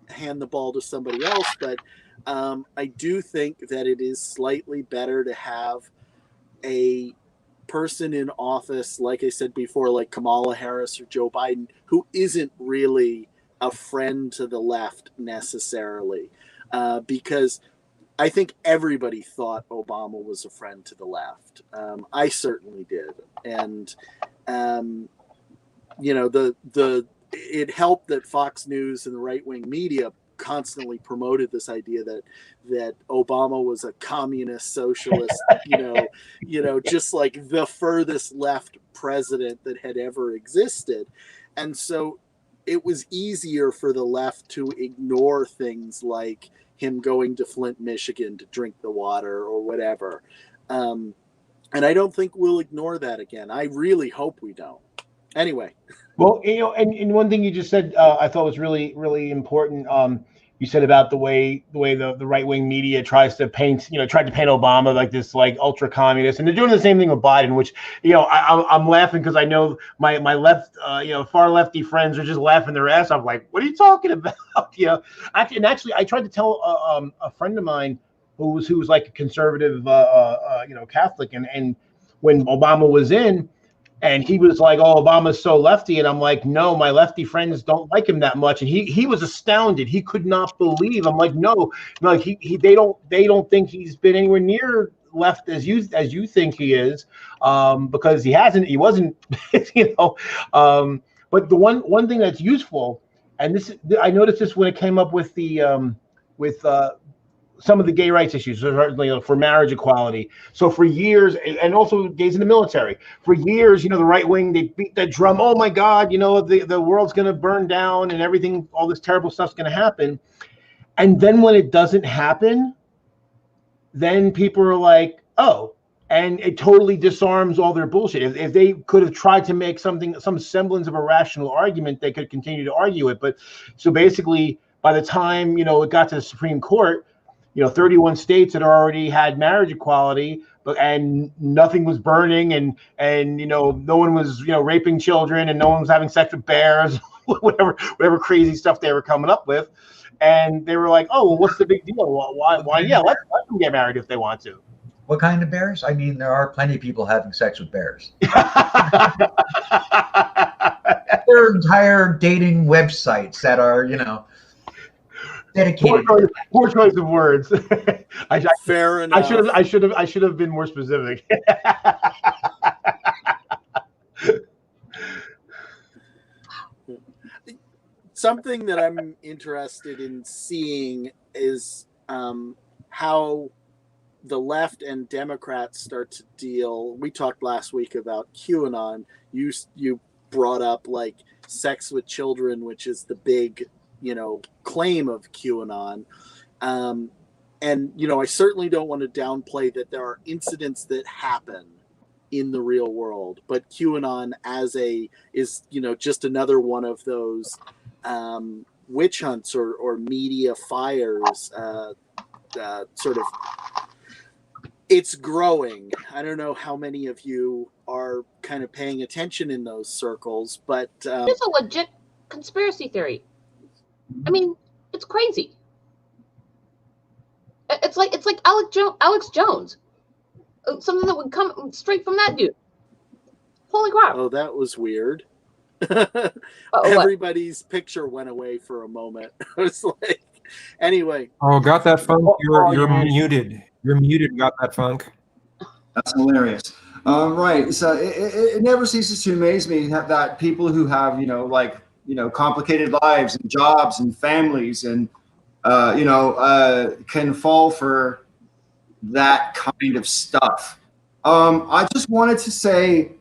hand the ball to somebody else, but I do think that it is slightly better to have a person in office, like I said before, like Kamala Harris or Joe Biden, who isn't really a friend to the left necessarily, because I think everybody thought Obama was a friend to the left. I certainly did. And, it helped that Fox News and the right-wing media constantly promoted this idea that Obama was a communist socialist, just like the furthest left president that had ever existed. And so it was easier for the left to ignore things like him going to Flint, Michigan to drink the water or whatever. And I don't think we'll ignore that again. I really hope we don't. Anyway. Well, and one thing you just said, I thought was really, really important. You said about the way the right wing media tried to paint Obama like this, like ultra communist, and they're doing the same thing with Biden, which, I'm laughing because I know my left, far lefty friends are just laughing their ass off. Like, what are you talking about? Actually, I tried to tell a friend of mine who's like a conservative, Catholic, and when Obama was in. And he was like, "Oh, Obama's so lefty," and I'm like, "No, my lefty friends don't like him that much." And he was astounded. He could not believe. I'm like, "No, they don't think he's been anywhere near left as you think he is, because he hasn't. He wasn't, But the one thing that's useful, and I noticed this when it came up with the some of the gay rights issues, for marriage equality. So for years, and also gays in the military, for years, the right wing, they beat that drum. Oh my God, the world's going to burn down and everything, all this terrible stuff's going to happen. And then when it doesn't happen, then people are like, oh, and it totally disarms all their bullshit. If they could have tried to make some semblance of a rational argument, they could continue to argue it. But so basically, by the time, it got to the Supreme Court, 31 states had already had marriage equality, and nothing was burning, and no one was raping children, and no one was having sex with bears, whatever crazy stuff they were coming up with, and they were like, oh, well, what's the big deal? Why? Yeah, let them get married if they want to. What kind of bears? I mean, there are plenty of people having sex with bears. There are entire dating websites that are, dedicated. Poor choice of words. Fair enough. I should have been more specific. Something that I'm interested in seeing is how the left and Democrats start to deal. We talked last week about QAnon. You brought up like sex with children, which is the big claim of QAnon. And, I certainly don't want to downplay that there are incidents that happen in the real world, but QAnon is just another one of those witch hunts or media fires, sort of. It's growing. I don't know how many of you are kind of paying attention in those circles, but it's a legit conspiracy theory. I mean, it's crazy. It's like Alex Jones, something that would come straight from that dude. Holy crap! Oh, that was weird. Everybody's picture went away for a moment. I was like, anyway. Oh, got that funk? You're muted. You're muted. Got that funk? That's hilarious. Right. So it never ceases to amaze me that people who have, complicated lives and jobs and families, and can fall for that kind of stuff. I just wanted to say,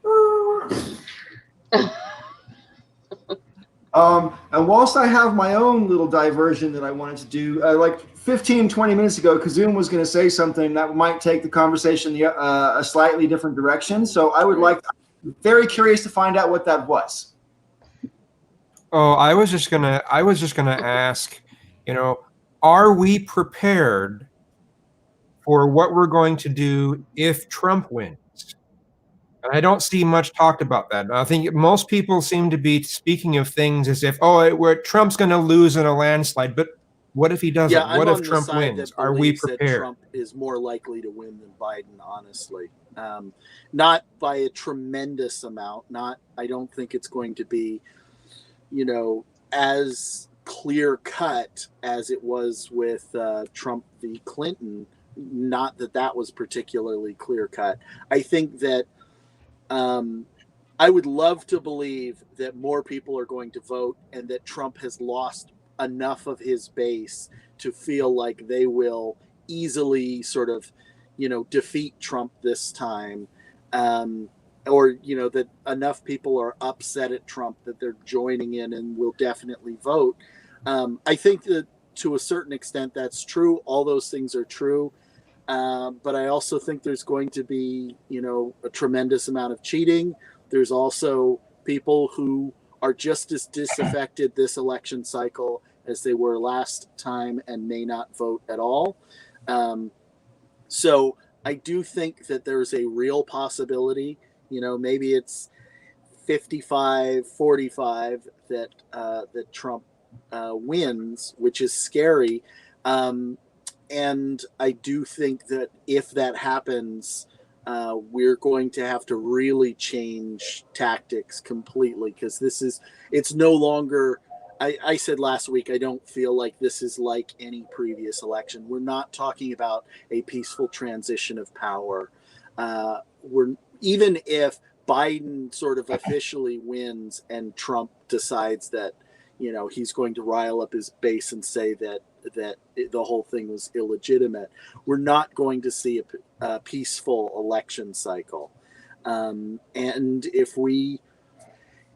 and whilst I have my own little diversion that I wanted to do, like 15, 20 minutes ago, Kazum was going to say something that might take the conversation a slightly different direction. So I would I'm very curious to find out what that was. Oh, I was just gonna ask, are we prepared for what we're going to do if Trump wins? And I don't see much talked about that. I think most people seem to be speaking of things as if, Trump's going to lose in a landslide. But what if he doesn't? Yeah, what I'm if on Trump the side wins? that Are we believes that prepared? Trump is more likely to win than Biden, honestly. Not by a tremendous amount. I don't think it's going to be, as clear cut as it was with Trump v. Clinton. Not that was particularly clear cut. I think that I would love to believe that more people are going to vote and that Trump has lost enough of his base to feel like they will easily sort of, defeat Trump this time. Or, that enough people are upset at Trump that they're joining in and will definitely vote. I think that to a certain extent that's true. All those things are true. But I also think there's going to be, a tremendous amount of cheating. There's also people who are just as disaffected this election cycle as they were last time and may not vote at all. So I do think that there's a real possibility, maybe it's 55-45 that Trump wins, which is scary. And I do think that if that happens, we're going to have to really change tactics completely, because it's no longer, I said last week, I don't feel like this is like any previous election. We're not talking about a peaceful transition of power. Even if Biden sort of officially wins and Trump decides that, he's going to rile up his base and say that the whole thing was illegitimate, we're not going to see a peaceful election cycle. And if we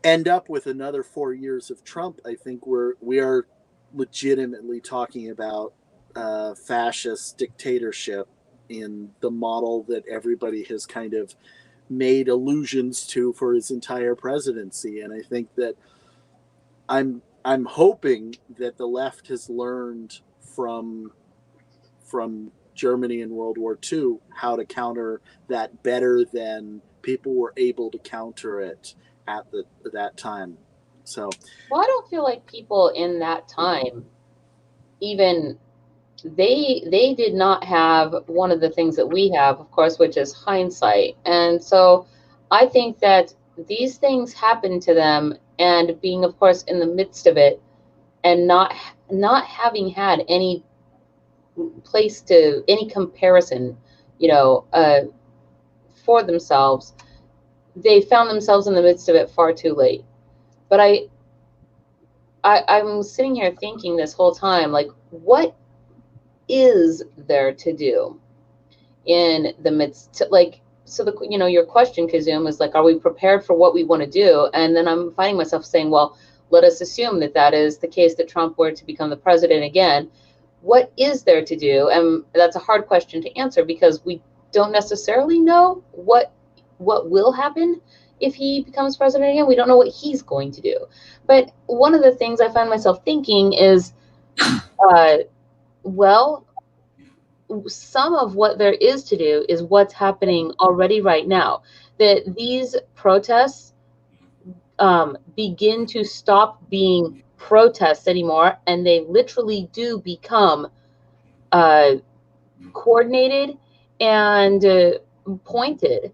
end up with another 4 years of Trump, I think we are legitimately talking about fascist dictatorship in the model that everybody has kind of made allusions to for his entire presidency. And I think that I'm hoping that the left has learned from Germany in World War II how to counter that better than people were able to counter it at that time. So, well, I don't feel like people in that time, even they did not have one of the things that we have, of course, which is hindsight. And so I think that these things happen to them, and being, of course, in the midst of it, and not having had any place to any comparison, for themselves, they found themselves in the midst of it far too late. But I'm sitting here thinking this whole time, like, what is there to do in the midst? So your question, Kazum, is like, are we prepared for what we want to do? And then I'm finding myself saying, well, let us assume that is the case, that Trump were to become the president again. What is there to do? And that's a hard question to answer, because we don't necessarily know what will happen if he becomes president again. We don't know what he's going to do. But one of the things I find myself thinking is, some of what there is to do is what's happening already right now. That these protests begin to stop being protests anymore, and they literally do become coordinated and pointed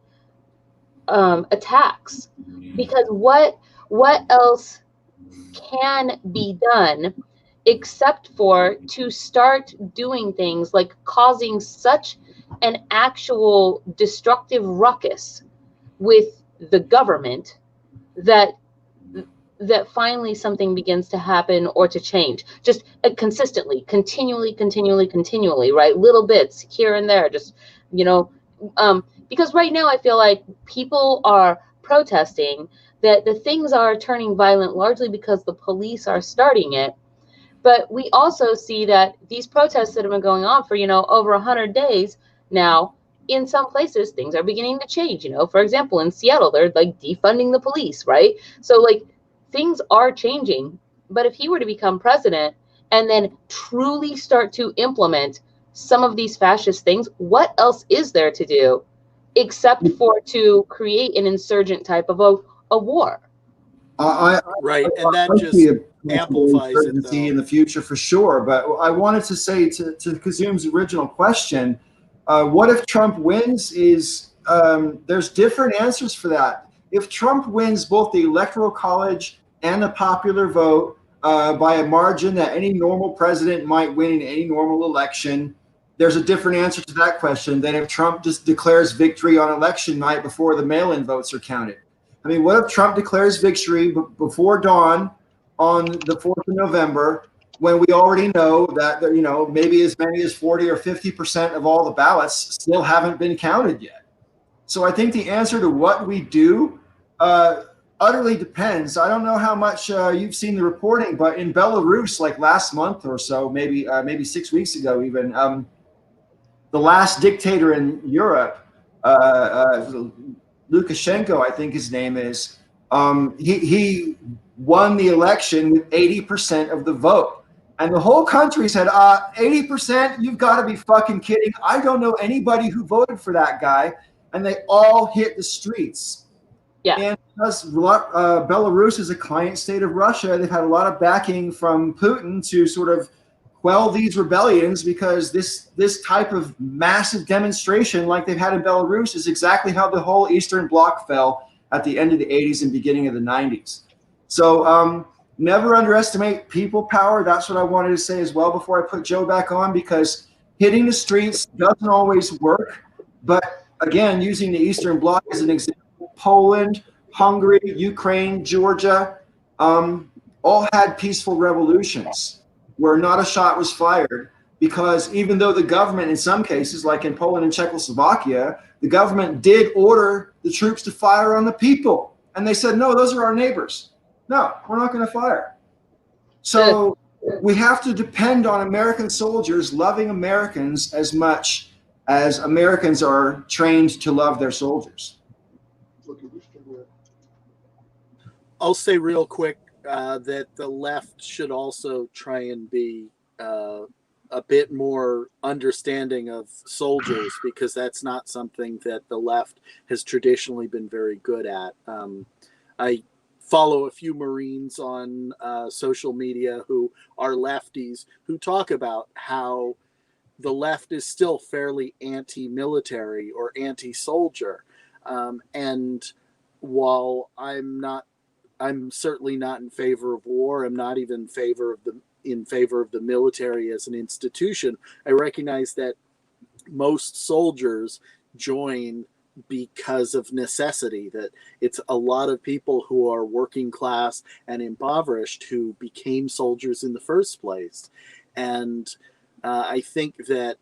attacks. Because what else can be done except for to start doing things like causing such an actual destructive ruckus with the government that that finally something begins to happen or to change, just consistently, continually, right? Little bits here and there, just, because right now I feel like people are protesting that the things are turning violent largely because the police are starting it. But we also see that these protests that have been going on for, over 100 days now, in some places, things are beginning to change. For example, in Seattle, they're like defunding the police, right? So like things are changing. But if he were to become president and then truly start to implement some of these fascist things, what else is there to do except for to create an insurgent type of a war? Right, and that just amplifies it, though. In the future for sure. But I wanted to say to Kazum's original question, what if Trump wins? There's different answers for that. If Trump wins both the Electoral College and the popular vote by a margin that any normal president might win in any normal election, there's a different answer to that question than if Trump just declares victory on election night before the mail-in votes are counted. I mean, what if Trump declares victory before dawn on the 4th of November, when we already know that, maybe as many as 40 or 50% of all the ballots still haven't been counted yet? So I think the answer to what we do utterly depends. I don't know how much you've seen the reporting, but in Belarus, like last month or so, maybe 6 weeks ago even, the last dictator in Europe, Lukashenko, I think his name is, he won the election with 80% of the vote. And the whole country said, 80%? You've got to be fucking kidding. I don't know anybody who voted for that guy. And they all hit the streets. Yeah. And because Belarus is a client state of Russia, they've had a lot of backing from Putin to sort of quell these rebellions, because this type of massive demonstration like they've had in Belarus is exactly how the whole Eastern Bloc fell at the end of the 80s and beginning of the 90s. So never underestimate people power. That's what I wanted to say as well before I put Joe back on, because hitting the streets doesn't always work. But again, using the Eastern Bloc as an example, Poland, Hungary, Ukraine, Georgia, all had peaceful revolutions where not a shot was fired, because even though the government, in some cases, like in Poland and Czechoslovakia, the government did order the troops to fire on the people. And they said, no, those are our neighbors. No, we're not going to fire. So we have to depend on American soldiers loving Americans as much as Americans are trained to love their soldiers. I'll say real quick that the left should also try and be a bit more understanding of soldiers, because that's not something that the left has traditionally been very good at. I follow a few Marines on social media who are lefties who talk about how the left is still fairly anti-military or anti-soldier. And while I'm certainly not in favor of war, I'm not even in favor of the military as an institution, I recognize that most soldiers join because of necessity, that it's a lot of people who are working class and impoverished who became soldiers in the first place. And I think that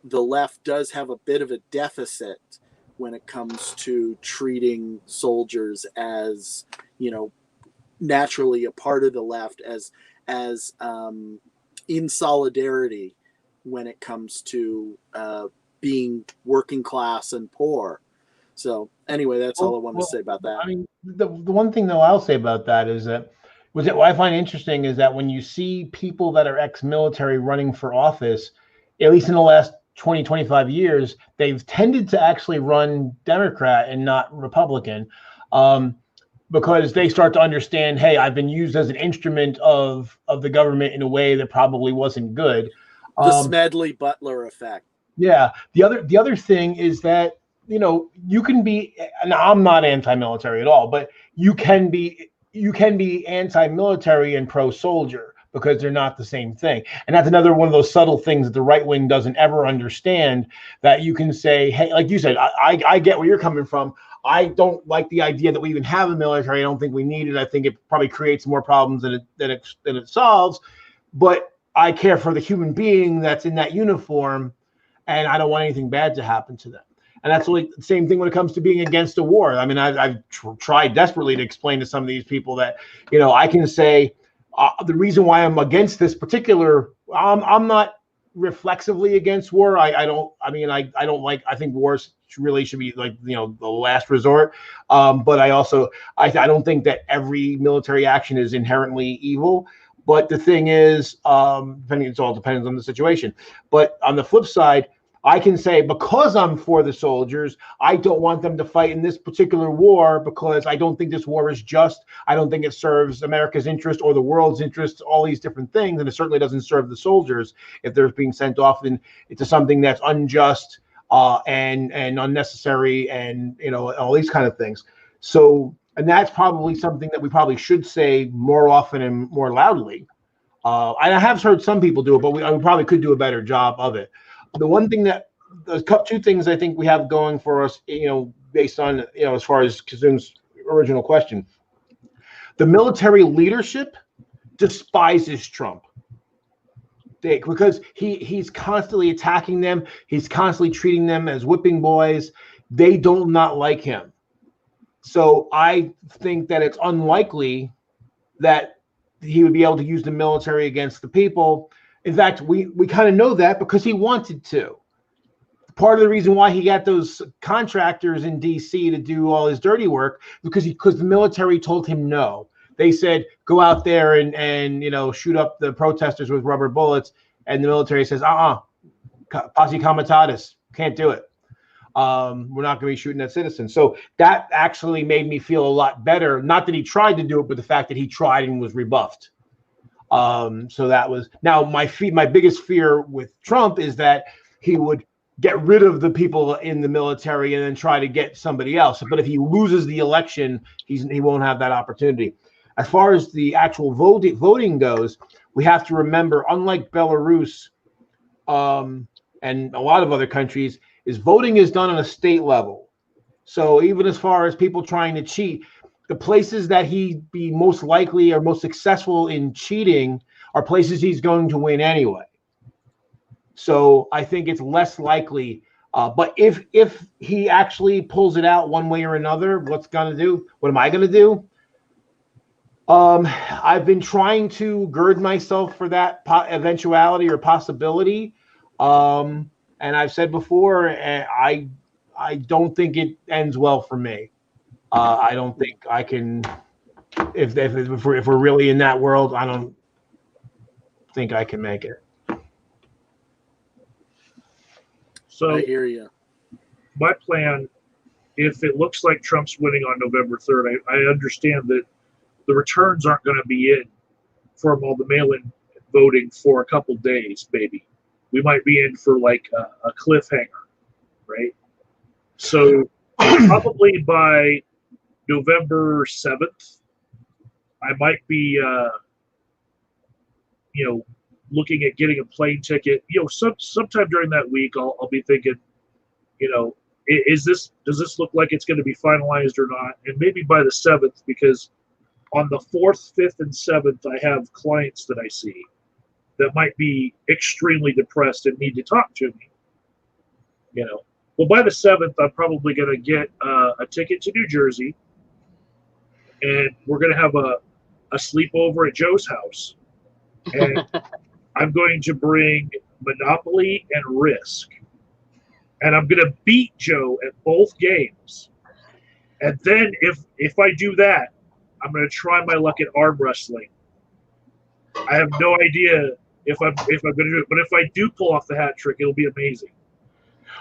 the left does have a bit of a deficit when it comes to treating soldiers as, naturally a part of the left, as in solidarity when it comes to being working class and poor. So anyway, that's all I want to say about that. I mean, the one thing though I'll say about that is that what I find interesting is that when you see people that are ex-military running for office, at least in the last 20, 25 years, they've tended to actually run Democrat and not Republican, because they start to understand, hey, I've been used as an instrument of the government in a way that probably wasn't good. The Smedley Butler effect. Yeah. The other thing is that, you can be, and I'm not anti-military at all, but you can be anti-military and pro-soldier, because they're not the same thing. And that's another one of those subtle things that the right wing doesn't ever understand, that you can say, hey, like you said, I get where you're coming from. I don't like the idea that we even have a military. I don't think we need it. I think it probably creates more problems than it solves. But I care for the human being that's in that uniform, and I don't want anything bad to happen to them. And that's really the same thing when it comes to being against a war. I mean, I've tried desperately to explain to some of these people that, I can say the reason why I'm against this particular, I'm not reflexively against war. I think wars really should be like, the last resort. But I don't think that every military action is inherently evil. But the thing is, it all depends on the situation. But on the flip side, I can say, because I'm for the soldiers, I don't want them to fight in this particular war because I don't think this war is just. I don't think it serves America's interest or the world's interest, all these different things. And it certainly doesn't serve the soldiers if they're being sent off into something that's unjust and unnecessary and, all these kind of things. So, and that's probably something that we probably should say more often and more loudly. I have heard some people do it, but we probably could do a better job of it. The one thing two things I think we have going for us, based on, as far as Kazun's original question, the military leadership despises Trump because he's constantly attacking them. He's constantly treating them as whipping boys. They do not like him. So I think that it's unlikely that he would be able to use the military against the people. In fact, we kind of know that because he wanted to. Part of the reason why he got those contractors in D.C. to do all his dirty work because the military told him no. They said, go out there and shoot up the protesters with rubber bullets. And the military says, posse comitatus, can't do it. We're not going to be shooting at citizens. So that actually made me feel a lot better. Not that he tried to do it, but the fact that he tried and was rebuffed. So that was now my biggest fear with Trump is that he would get rid of the people in the military and then try to get somebody else. But if he loses the election, he won't have that opportunity. As far as the actual voting goes, we have to remember, unlike Belarus and a lot of other countries, is voting is done on a state level. So even as far as people trying to cheat, the places that he'd be most likely or most successful in cheating are places he's going to win anyway. So I think it's less likely. But if he actually pulls it out one way or another, what am I going to do? I've been trying to gird myself for that eventuality or possibility. And I've said before, I don't think it ends well for me. I don't think I can. If we're really in that world, I don't think I can make it. So I hear you. My plan, if it looks like Trump's winning on November 3rd, I understand that the returns aren't going to be in from all the mail-in voting for a couple days, maybe. We might be in for like a cliffhanger, right? So probably by November 7th, I might be, looking at getting a plane ticket. Sometime during that week, I'll be thinking, does this look like it's going to be finalized or not? And maybe by the 7th, because on the 4th, 5th, and 7th, I have clients that I see that might be extremely depressed and need to talk to me. Well, by the 7th, I'm probably going to get a ticket to New Jersey, and we're going to have a sleepover at Joe's house. And I'm going to bring Monopoly and Risk. And I'm going to beat Joe at both games. And then if I do that, I'm going to try my luck at arm wrestling. I have no idea if I'm going to do it, but if I do pull off the hat trick, it'll be amazing.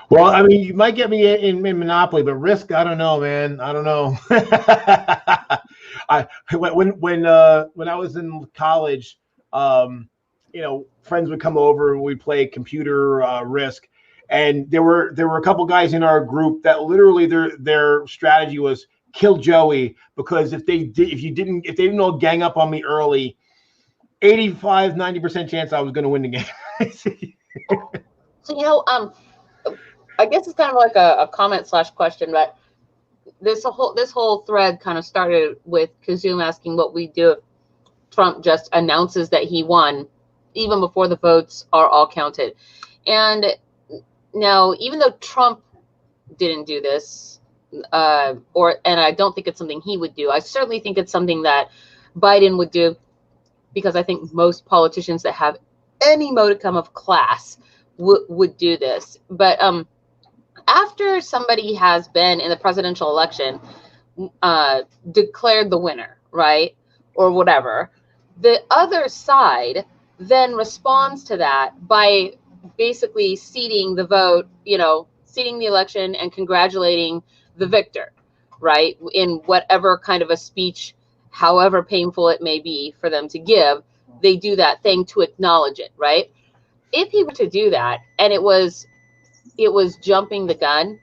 Well, I mean, you might get me in Monopoly, but Risk, I don't know, man. I don't know. When I was in college, friends would come over and we'd play computer Risk, and there were a couple guys in our group that literally their strategy was kill Joey, because if they didn't all gang up on me early, 85-90% chance I was going to win the game. So I guess it's kind of like a comment / question, but this whole thread kind of started with Kazum asking what we do if Trump just announces that he won, even before the votes are all counted. And now, even though Trump didn't do this, and I don't think it's something he would do, I certainly think it's something that Biden would do, because I think most politicians that have any modicum of class would do this. But after somebody has been in the presidential election, declared the winner, right, or whatever, the other side then responds to that by basically ceding the vote, ceding the election and congratulating the victor, right, in whatever kind of a speech, however painful it may be for them to give. They do that thing to acknowledge it, right? If he were to do that and it was jumping the gun,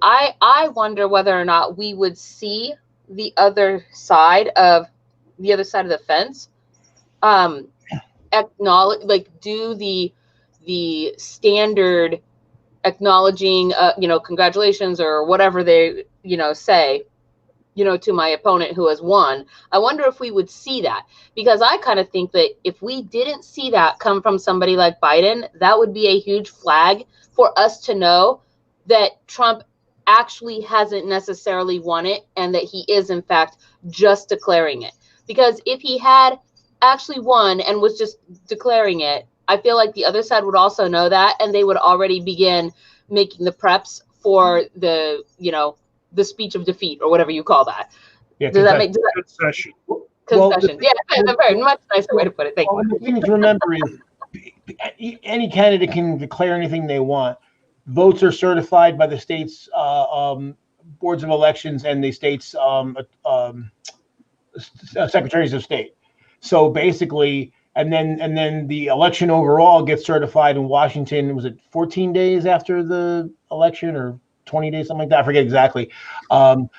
I wonder whether or not we would see the other side of the fence acknowledge, like, do the standard acknowledging, congratulations or whatever they say, to my opponent who has won. I wonder if we would see that, because I kind of think that if we didn't see that come from somebody like Biden, that would be a huge flag for us to know that Trump actually hasn't necessarily won it, and that he is in fact just declaring it. Because if he had actually won and was just declaring it, I feel like the other side would also know that, and they would already begin making the preps for the speech of defeat, or whatever you call that. Yeah, Does that make Concession. concession? Yeah, that's a very much nicer way to put it. Thank you. The thing to remember is any candidate can declare anything they want. Votes are certified by the state's boards of elections and the state's secretaries of state. So basically, and then the election overall gets certified in Washington. Was it 14 days after the election, or 20 days, something like that? I forget exactly.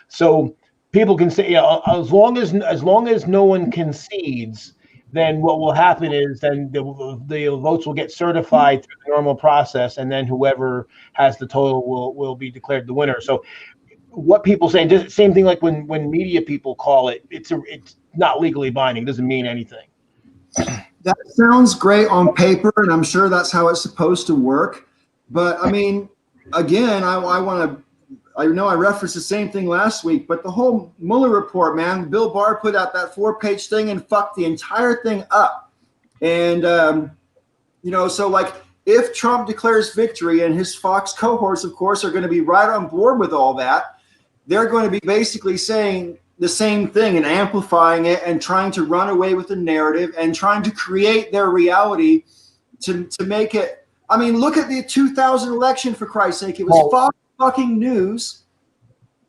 So people can say, as long as no one concedes, then what will happen is then the votes will get certified through the normal process, and then whoever has the total will be declared the winner. So what people say, just same thing like when media people call it, it's not legally binding. It doesn't mean anything. That sounds great on paper, and I'm sure that's how it's supposed to work. But I mean, again, I know I referenced the same thing last week, but the whole Mueller report, man, Bill Barr put out that 4-page thing and fucked the entire thing up. And, so like, if Trump declares victory, and his Fox cohorts, of course, are going to be right on board with all that, they're going to be basically saying the same thing and amplifying it and trying to run away with the narrative and trying to create their reality to make it. I mean, look at the 2000 election, for Christ's sake. It was Fox fucking News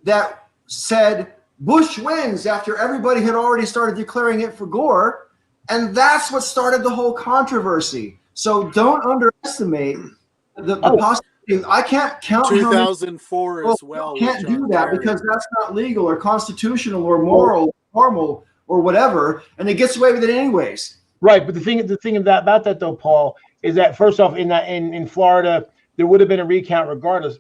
that said Bush wins after everybody had already started declaring it for Gore. And that's what started the whole controversy. So don't underestimate the possibility. I can't count 2004 as well. Can't do that because that's not legal or constitutional or moral, normal or whatever, and it gets away with it anyways. Right, but the thing about that though, Paul, is that first off, in Florida, there would have been a recount regardless.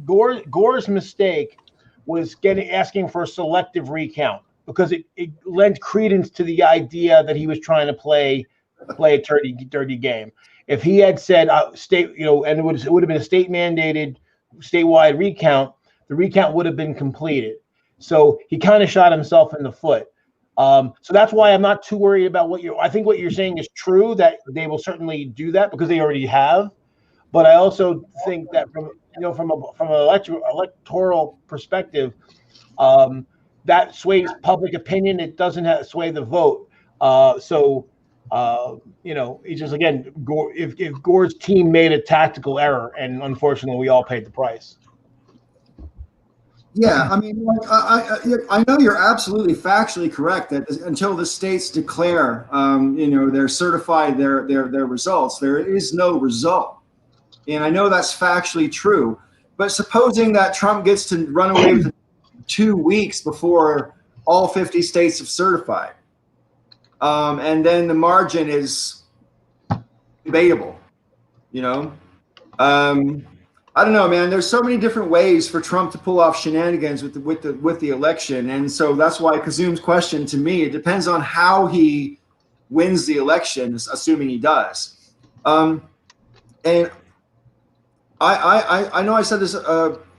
Gore's mistake was asking for a selective recount because it lent credence to the idea that he was trying to play a dirty game. If he had said state, and it would have been a state mandated, statewide recount, the recount would have been completed. So he kind of shot himself in the foot. So that's why I'm not too worried about I think what you're saying is true, that they will certainly do that because they already have. But I also think that from an electoral perspective, that sways public opinion. It doesn't sway the vote. It's just, again, if Gore's team made a tactical error, and unfortunately we all paid the price. Yeah, I mean, I know you're absolutely factually correct that until the states declare, they're certified their results, there is no result. And I know that's factually true. But supposing that Trump gets to run away with 2 weeks before all 50 states have certified, and then the margin is debatable, I don't know, man. There's so many different ways for Trump to pull off shenanigans with the election, and so that's why Kazum's question to me, it depends on how he wins the election, assuming he does. And I know I said this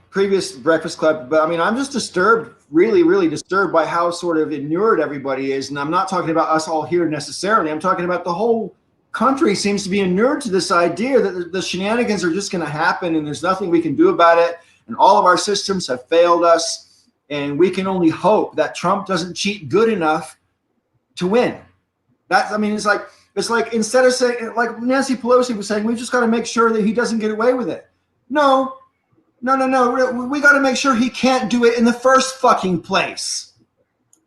previous Breakfast Club, but I mean I'm just disturbed, really disturbed by how sort of inured everybody is, and I'm not talking about us all here necessarily. I'm talking about the whole country seems to be inured to this idea that the shenanigans are just going to happen and there's nothing we can do about it, and all of our systems have failed us, and we can only hope that Trump doesn't cheat good enough to win. That's, I mean, it's like instead of saying, like Nancy Pelosi was saying, we just got to make sure that he doesn't get away with it. No. We got to make sure he can't do it in the first fucking place.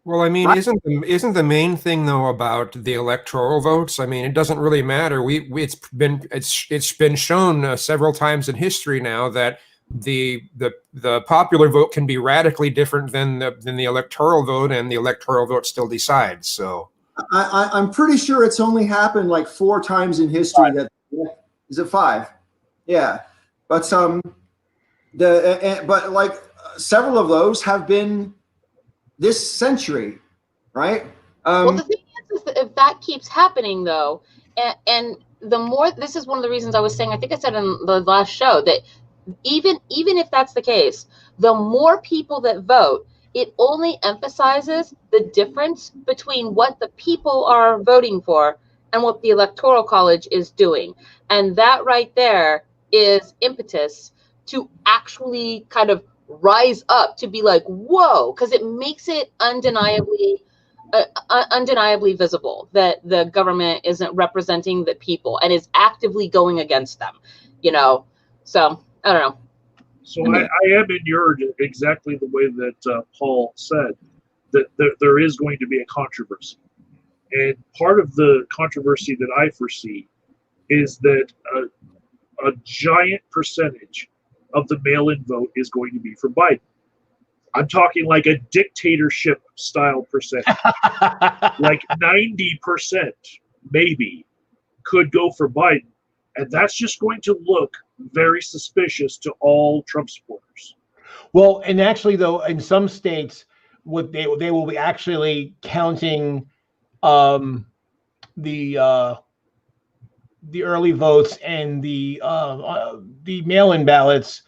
Well, I mean, isn't the main thing though about the electoral votes? I mean, it doesn't really matter. It's been shown several times in history now that the popular vote can be radically different than the electoral vote, and the electoral vote still decides. So I'm pretty sure it's only happened like 4 times in history. That is it 5? Yeah, but but like several of those have been this century, right? Well, the thing is that if that keeps happening, though, and the more, this is one of the reasons I was saying, I think I said in the last show, that even if that's the case, the more people that vote, it only emphasizes the difference between what the people are voting for and what the Electoral College is doing. And that right there is impetus to actually kind of rise up to be like, whoa, because it makes it undeniably visible that the government isn't representing the people and is actively going against them, so I don't know. So I am inured exactly the way that Paul said, that there is going to be a controversy, and part of the controversy that I foresee is that a giant percentage of the mail-in vote is going to be for Biden. I'm talking like a dictatorship style percentage. Like 90% maybe could go for Biden. And that's just going to look very suspicious to all Trump supporters. Well, and actually, though, in some states, what they will be actually counting the early votes and the mail-in ballots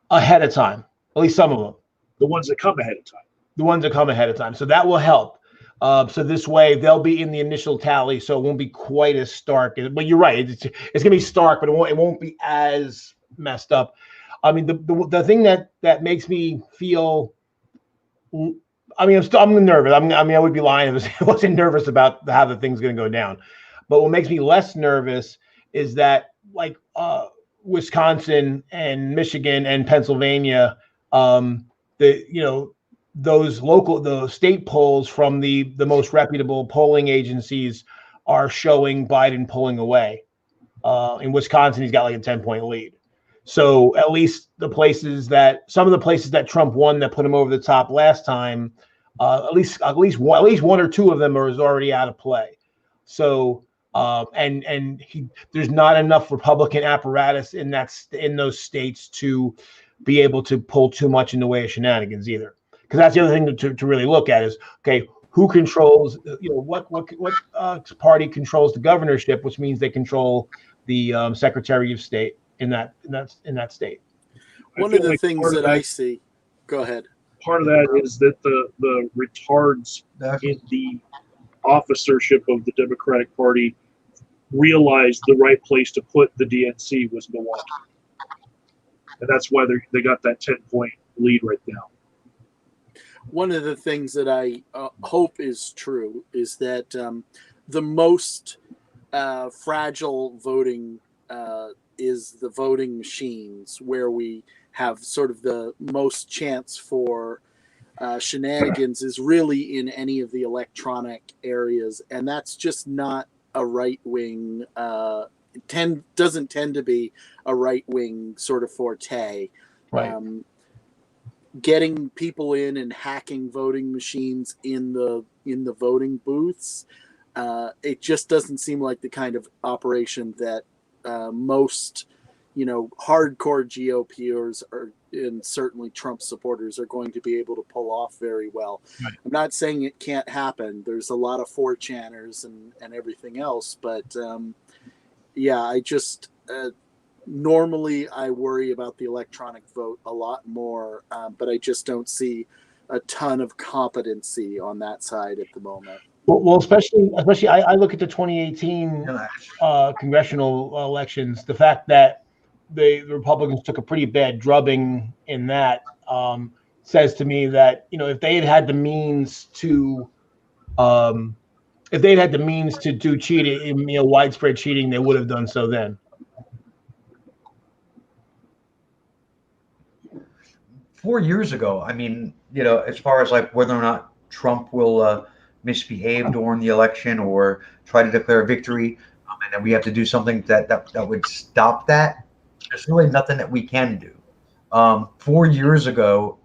ahead of time. At least some of them. The ones that come ahead of time. The ones that come ahead of time. So that will help. So this way they'll be in the initial tally, so it won't be quite as stark. But you're right; it's gonna be stark, but it won't be as messed up. I mean, the thing that makes me feel, I mean, I'm nervous. I would be lying if I wasn't nervous about how the thing's gonna go down. But what makes me less nervous is that, like Wisconsin and Michigan and Pennsylvania, the state polls from the most reputable polling agencies are showing Biden pulling away. In Wisconsin, he's got like a 10-point lead. So at least some of the places that Trump won that put him over the top last time, at least one or two of them is already out of play. So there's not enough Republican apparatus in those states to be able to pull too much in the way of shenanigans either. Because that's the other thing to really look at is, okay, who controls, what party controls the governorship, which means they control the Secretary of State in that state. One of the things that I see, go ahead. Part of that is that the retards in the officership of the Democratic Party realized the right place to put the DNC was Milwaukee. And that's why they got that 10-point lead right now. One of the things that I hope is true is that the most fragile voting is the voting machines, where we have sort of the most chance for shenanigans is really in any of the electronic areas. And that's just not a right-wing, doesn't tend to be a right-wing sort of forte. Right. Getting people in and hacking voting machines in the voting booths, it just doesn't seem like the kind of operation that most hardcore GOPers and certainly Trump supporters are going to be able to pull off very well. Right. I'm not saying it can't happen. There's a lot of 4chaners and everything else, but I just normally I worry about the electronic vote a lot more, but I just don't see a ton of competency on that side at the moment. Well, especially I look at the 2018 congressional elections. The fact that the Republicans took a pretty bad drubbing in that says to me that if they had the means to do cheating, widespread cheating, they would have done so then. 4 years ago, as far as like whether or not Trump will misbehave during the election or try to declare victory, and then we have to do something that would stop that. There's really nothing that we can do. 4 years ago,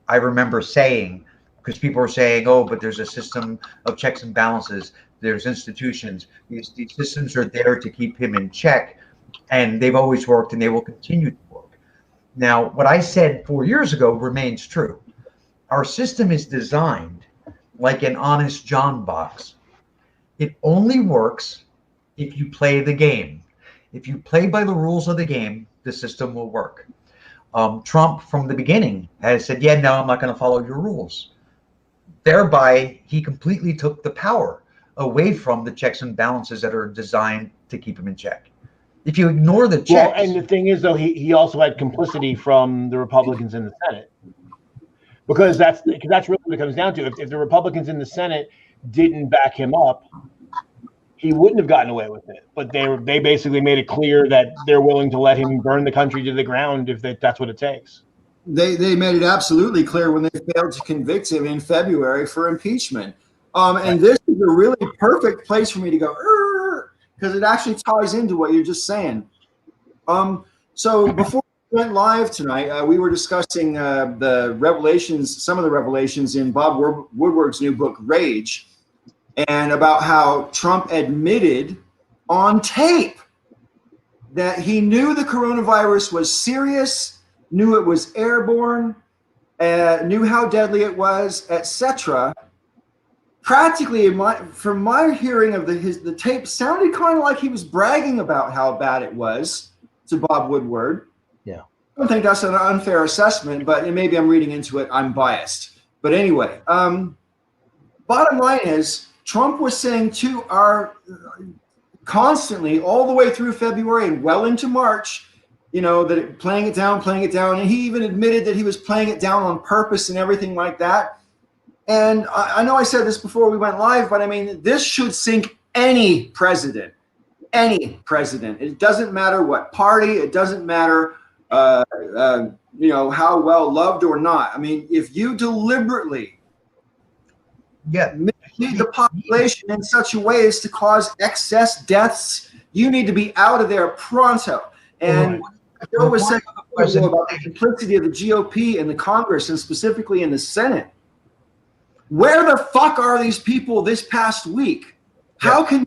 I remember saying, because people were saying, "Oh, but there's a system of checks and balances. There's institutions. These systems are there to keep him in check, and they've always worked, and they will continue to work." Now, what I said 4 years ago remains true. Our system is designed like an Honest John box. It only works if you play the game. If you play by the rules of the game, the system will work. Trump, from the beginning, has said, "Yeah, no, I'm not going to follow your rules." Thereby, he completely took the power away from the checks and balances that are designed to keep him in check. If you ignore the checks... Well, and the thing is, though, he also had complicity from the Republicans in the Senate. Because that's really what it comes down to. If the Republicans in the Senate didn't back him up, he wouldn't have gotten away with it. But they basically made it clear that they're willing to let him burn the country to the ground if that's what it takes. They made it absolutely clear when they failed to convict him in February for impeachment. And this is a really perfect place for me to go, because it actually ties into what you're just saying. So before we went live tonight, we were discussing the revelations, some of the revelations in Bob Woodward's new book, Rage, and about how Trump admitted on tape that he knew the coronavirus was serious, knew it was airborne, knew how deadly it was, etc. Practically, from my hearing of the tape, sounded kind of like he was bragging about how bad it was to Bob Woodward. Yeah. I don't think that's an unfair assessment, but maybe I'm reading into it. I'm biased. But anyway, bottom line is Trump was saying to our constantly all the way through February and well into March, that playing it down. And he even admitted that he was playing it down on purpose and everything like that. And I know I said this before we went live, but I mean, this should sink any president. It doesn't matter what party, it doesn't matter, how well loved or not. I mean, if you deliberately mislead the population in such a way as to cause excess deaths, you need to be out of there pronto. And Joe was saying about the complicity of the GOP and the Congress, and specifically in the Senate. Where the fuck are these people this past week? How can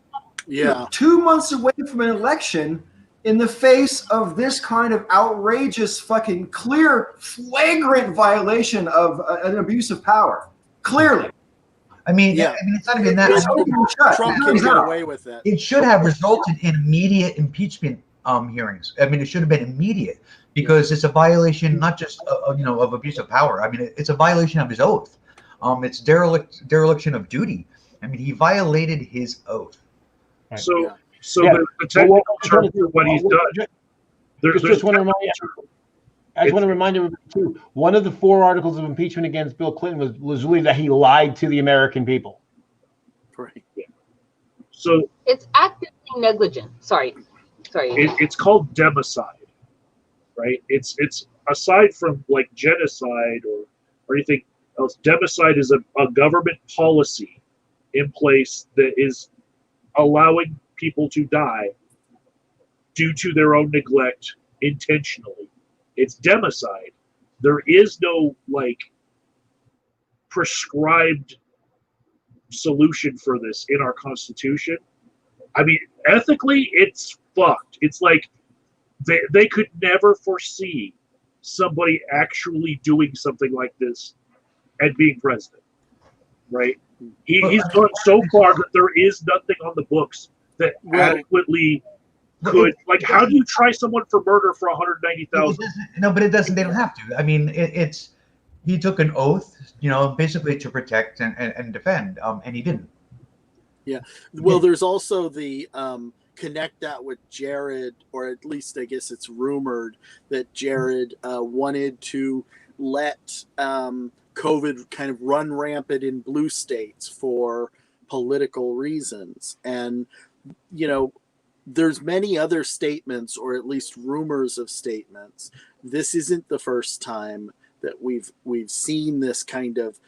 2 months away from an election in the face of this kind of outrageous, fucking clear, flagrant violation of an abuse of power? Clearly. It's not even that. Trump can get away with it. It should have resulted in immediate impeachment hearings. It should have been immediate because it's a violation not just of abuse of power. It's a violation of his oath. It's dereliction of duty. He violated his oath. Right. So the technical term for what he's done. I just want to remind everybody too. One of the 4 articles of impeachment against Bill Clinton was really that he lied to the American people. Right. Yeah. So it's actively negligent. Sorry. It's called democide, right? It's aside from like genocide or anything else. Democide is a government policy in place that is allowing people to die due to their own neglect intentionally. It's democide. There is no prescribed solution for this in our Constitution. Ethically, it's fucked. It's like they could never foresee somebody actually doing something like this and being president, right? He's gone so far that there is nothing on the books that adequately could, like, how do you try someone for murder for 190,000? No, but it doesn't. They don't have to. I mean, it's he took an oath, basically to protect and defend, and he didn't. Yeah. Well, there's also the connect that with Jared, or at least I guess it's rumored that Jared wanted to let COVID kind of run rampant in blue states for political reasons. And, there's many other statements, or at least rumors of statements. This isn't the first time that we've seen this kind of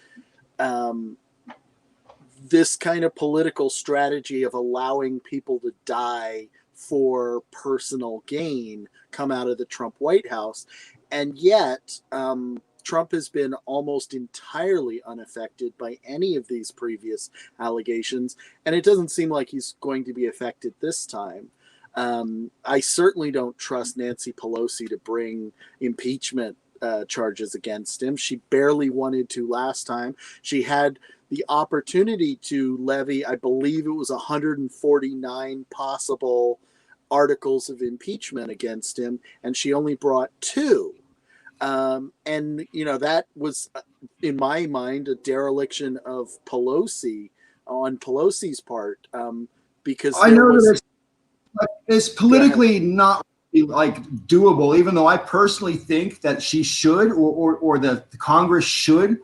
political strategy of allowing people to die for personal gain come out of the Trump White House. And yet, Trump has been almost entirely unaffected by any of these previous allegations, and it doesn't seem like he's going to be affected this time. I certainly don't trust Nancy Pelosi to bring impeachment charges against him. She barely wanted to last time. She had the opportunity to levy, I believe it was 149 possible articles of impeachment against him, and she only brought 2. And that was, in my mind, a dereliction of Pelosi on Pelosi's part, because I know that it's politically not like doable, even though I personally think that she should, or the Congress should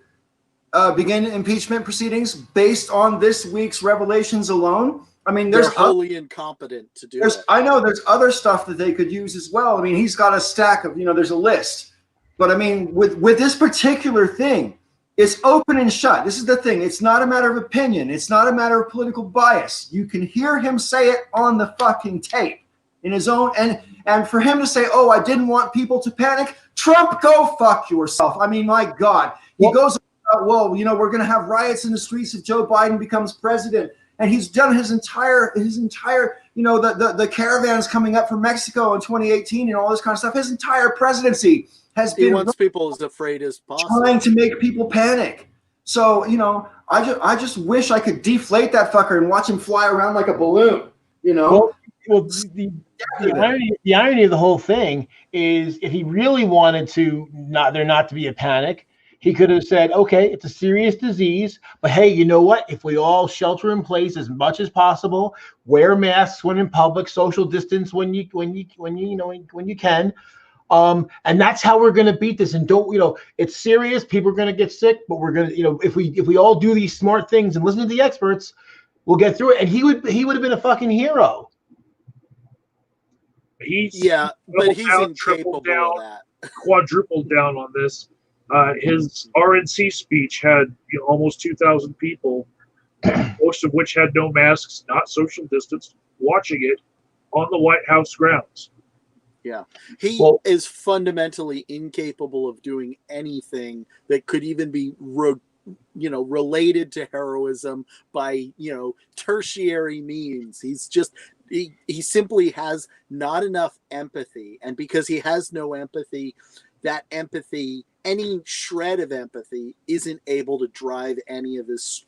begin impeachment proceedings based on this week's revelations alone. I mean, they're wholly incompetent to do it. I know there's other stuff that they could use as well. I mean, he's got a stack of, there's a list. But I mean, with this particular thing, it's open and shut. This is the thing. It's not a matter of opinion. It's not a matter of political bias. You can hear him say it on the fucking tape in his own. And for him to say, oh, I didn't want people to panic. Trump, go fuck yourself. I mean, my God. He goes, well, we're going to have riots in the streets if Joe Biden becomes president. And he's done his entire, the caravans coming up from Mexico in 2018 and all this kind of stuff. His entire presidency he wants people as afraid as possible, trying to make people panic. So, I just wish I could deflate that fucker and watch him fly around like a balloon, Well, the irony of the whole thing is, if he really wanted not to be a panic, he could have said, okay, it's a serious disease, but hey, you know what? If we all shelter in place as much as possible, wear masks when in public, social distance when you can. And that's how we're going to beat this. And it's serious. People are going to get sick, but we're going to, if we all do these smart things and listen to the experts, we'll get through it. And he would have been a fucking hero. But he's incapable of that. Quadrupled down on this. His RNC speech had almost 2,000 people, most of which had no masks, not social distance, watching it on the White House grounds. Yeah, he is fundamentally incapable of doing anything that could even be, related to heroism by, tertiary means. He's just, he simply has not enough empathy. And because he has no empathy, that empathy, any shred of empathy, isn't able to drive any of his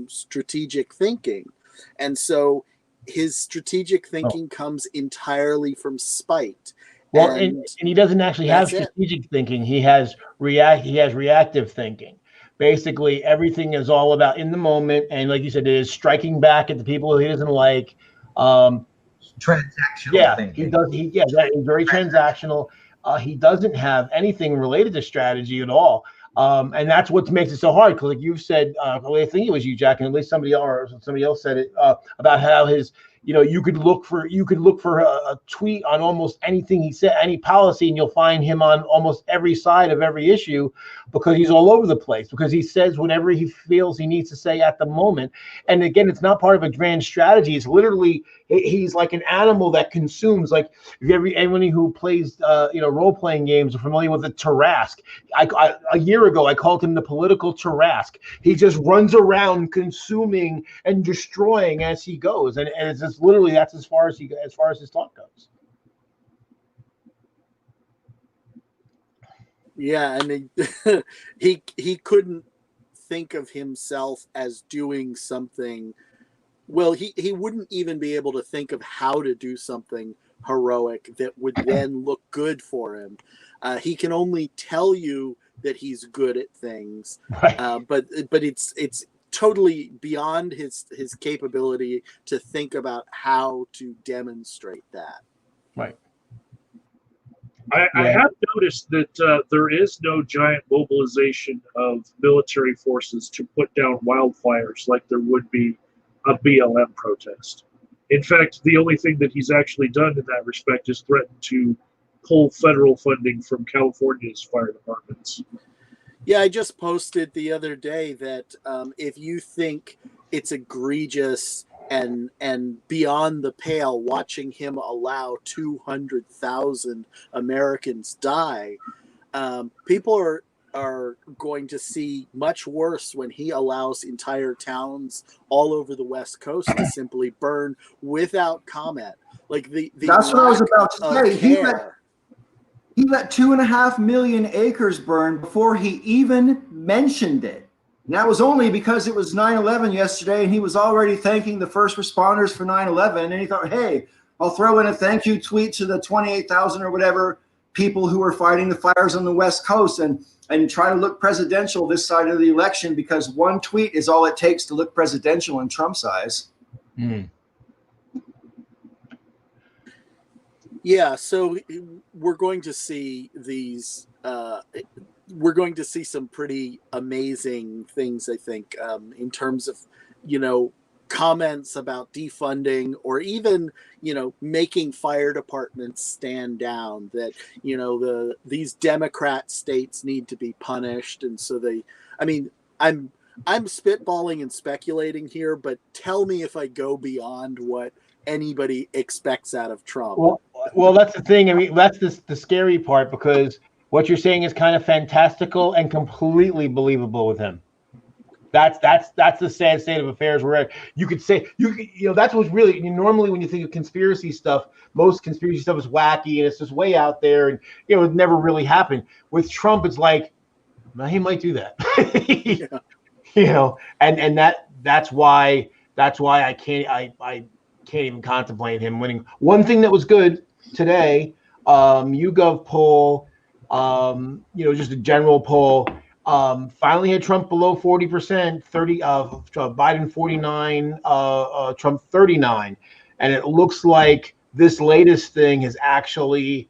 strategic thinking. And so his strategic thinking comes entirely from spite. Well, and he doesn't actually have strategic thinking. He has reactive thinking. Basically, everything is all about in the moment, and like you said, it is striking back at the people he doesn't like. Transactional thinking. That is very transactional. He doesn't have anything related to strategy at all. And that's what makes it so hard. Because like you've said, I think it was you, Jack, and at least somebody else said it about how his, you could look for a tweet on almost anything he said, any policy, and you'll find him on almost every side of every issue, because he's all over the place, because he says whatever he feels he needs to say at the moment. And again, it's not part of a grand strategy. It's literally, he's like an animal that consumes. Like anyone who plays role-playing games are familiar with the Tarrasque. A year ago I called him the political Tarrasque. He just runs around consuming and destroying as he goes, and it's just literally that's as far as his talk goes. Yeah, and he couldn't think of himself as doing something. Well, he wouldn't even be able to think of how to do something heroic that would then look good for him. He can only tell you that he's good at things, Right. but it's totally beyond his capability to think about how to demonstrate that. Right. I Yeah. have noticed that there is no giant mobilization of military forces to put down wildfires like there would be a BLM protest. In fact, the only thing that he's actually done in that respect is threatened to pull federal funding from California's fire departments. Yeah, I just posted the other day that if you think it's egregious and beyond the pale watching him allow 200,000 Americans die, people are going to see much worse when he allows entire towns all over the West Coast to simply burn without comment. Like the That's what I was about to say. He let 2.5 million acres burn before he even mentioned it. And that was only because it was 9/11 yesterday, and he was already thanking the first responders for 9/11. And he thought, hey, I'll throw in a thank you tweet to the 28,000 or whatever people who were fighting the fires on the West Coast, and try to look presidential this side of the election, because one tweet is all it takes to look presidential in Trump's eyes. Mm. Yeah, so we're going to see these. We're going to see some pretty amazing things, I think, in terms of, comments about defunding, or even, making fire departments stand down. That these Democrat states need to be punished, and so I'm spitballing and speculating here, but tell me if I go beyond what anybody expects out of Trump. Well, that's the thing. I mean, that's the scary part, because what you're saying is kind of fantastical and completely believable with him. That's the sad state of affairs we're at. You could say that's what's really, normally when you think of conspiracy stuff, most conspiracy stuff is wacky and it's just way out there, and it never really happened. With Trump, it's like, well, he might do that. Yeah. And that's why I can't even contemplate him winning. One thing that was good today, YouGov poll, just a general poll, finally had Trump below 40%, Biden 49, Trump 39. And it looks like this latest thing is actually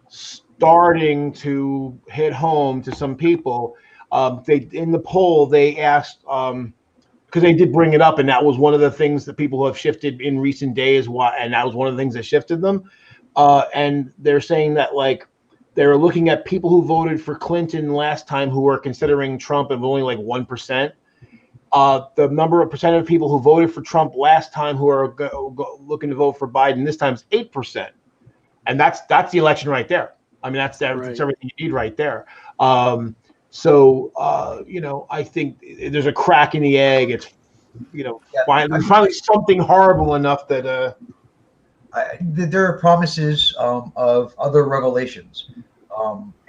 starting to hit home to some people. In the poll, they asked, because they did bring it up, and that was one of the things that people who have shifted in recent days, and that was one of the things that shifted them. And they're saying that, like, they're looking at people who voted for Clinton last time who are considering Trump, and only like 1%. The percent of people who voted for Trump last time who are looking to vote for Biden this time is 8%, and that's the election right there. I mean, that's everything you need right there. So I think there's a crack in the egg. It's finally something horrible enough that there are promises of other revelations,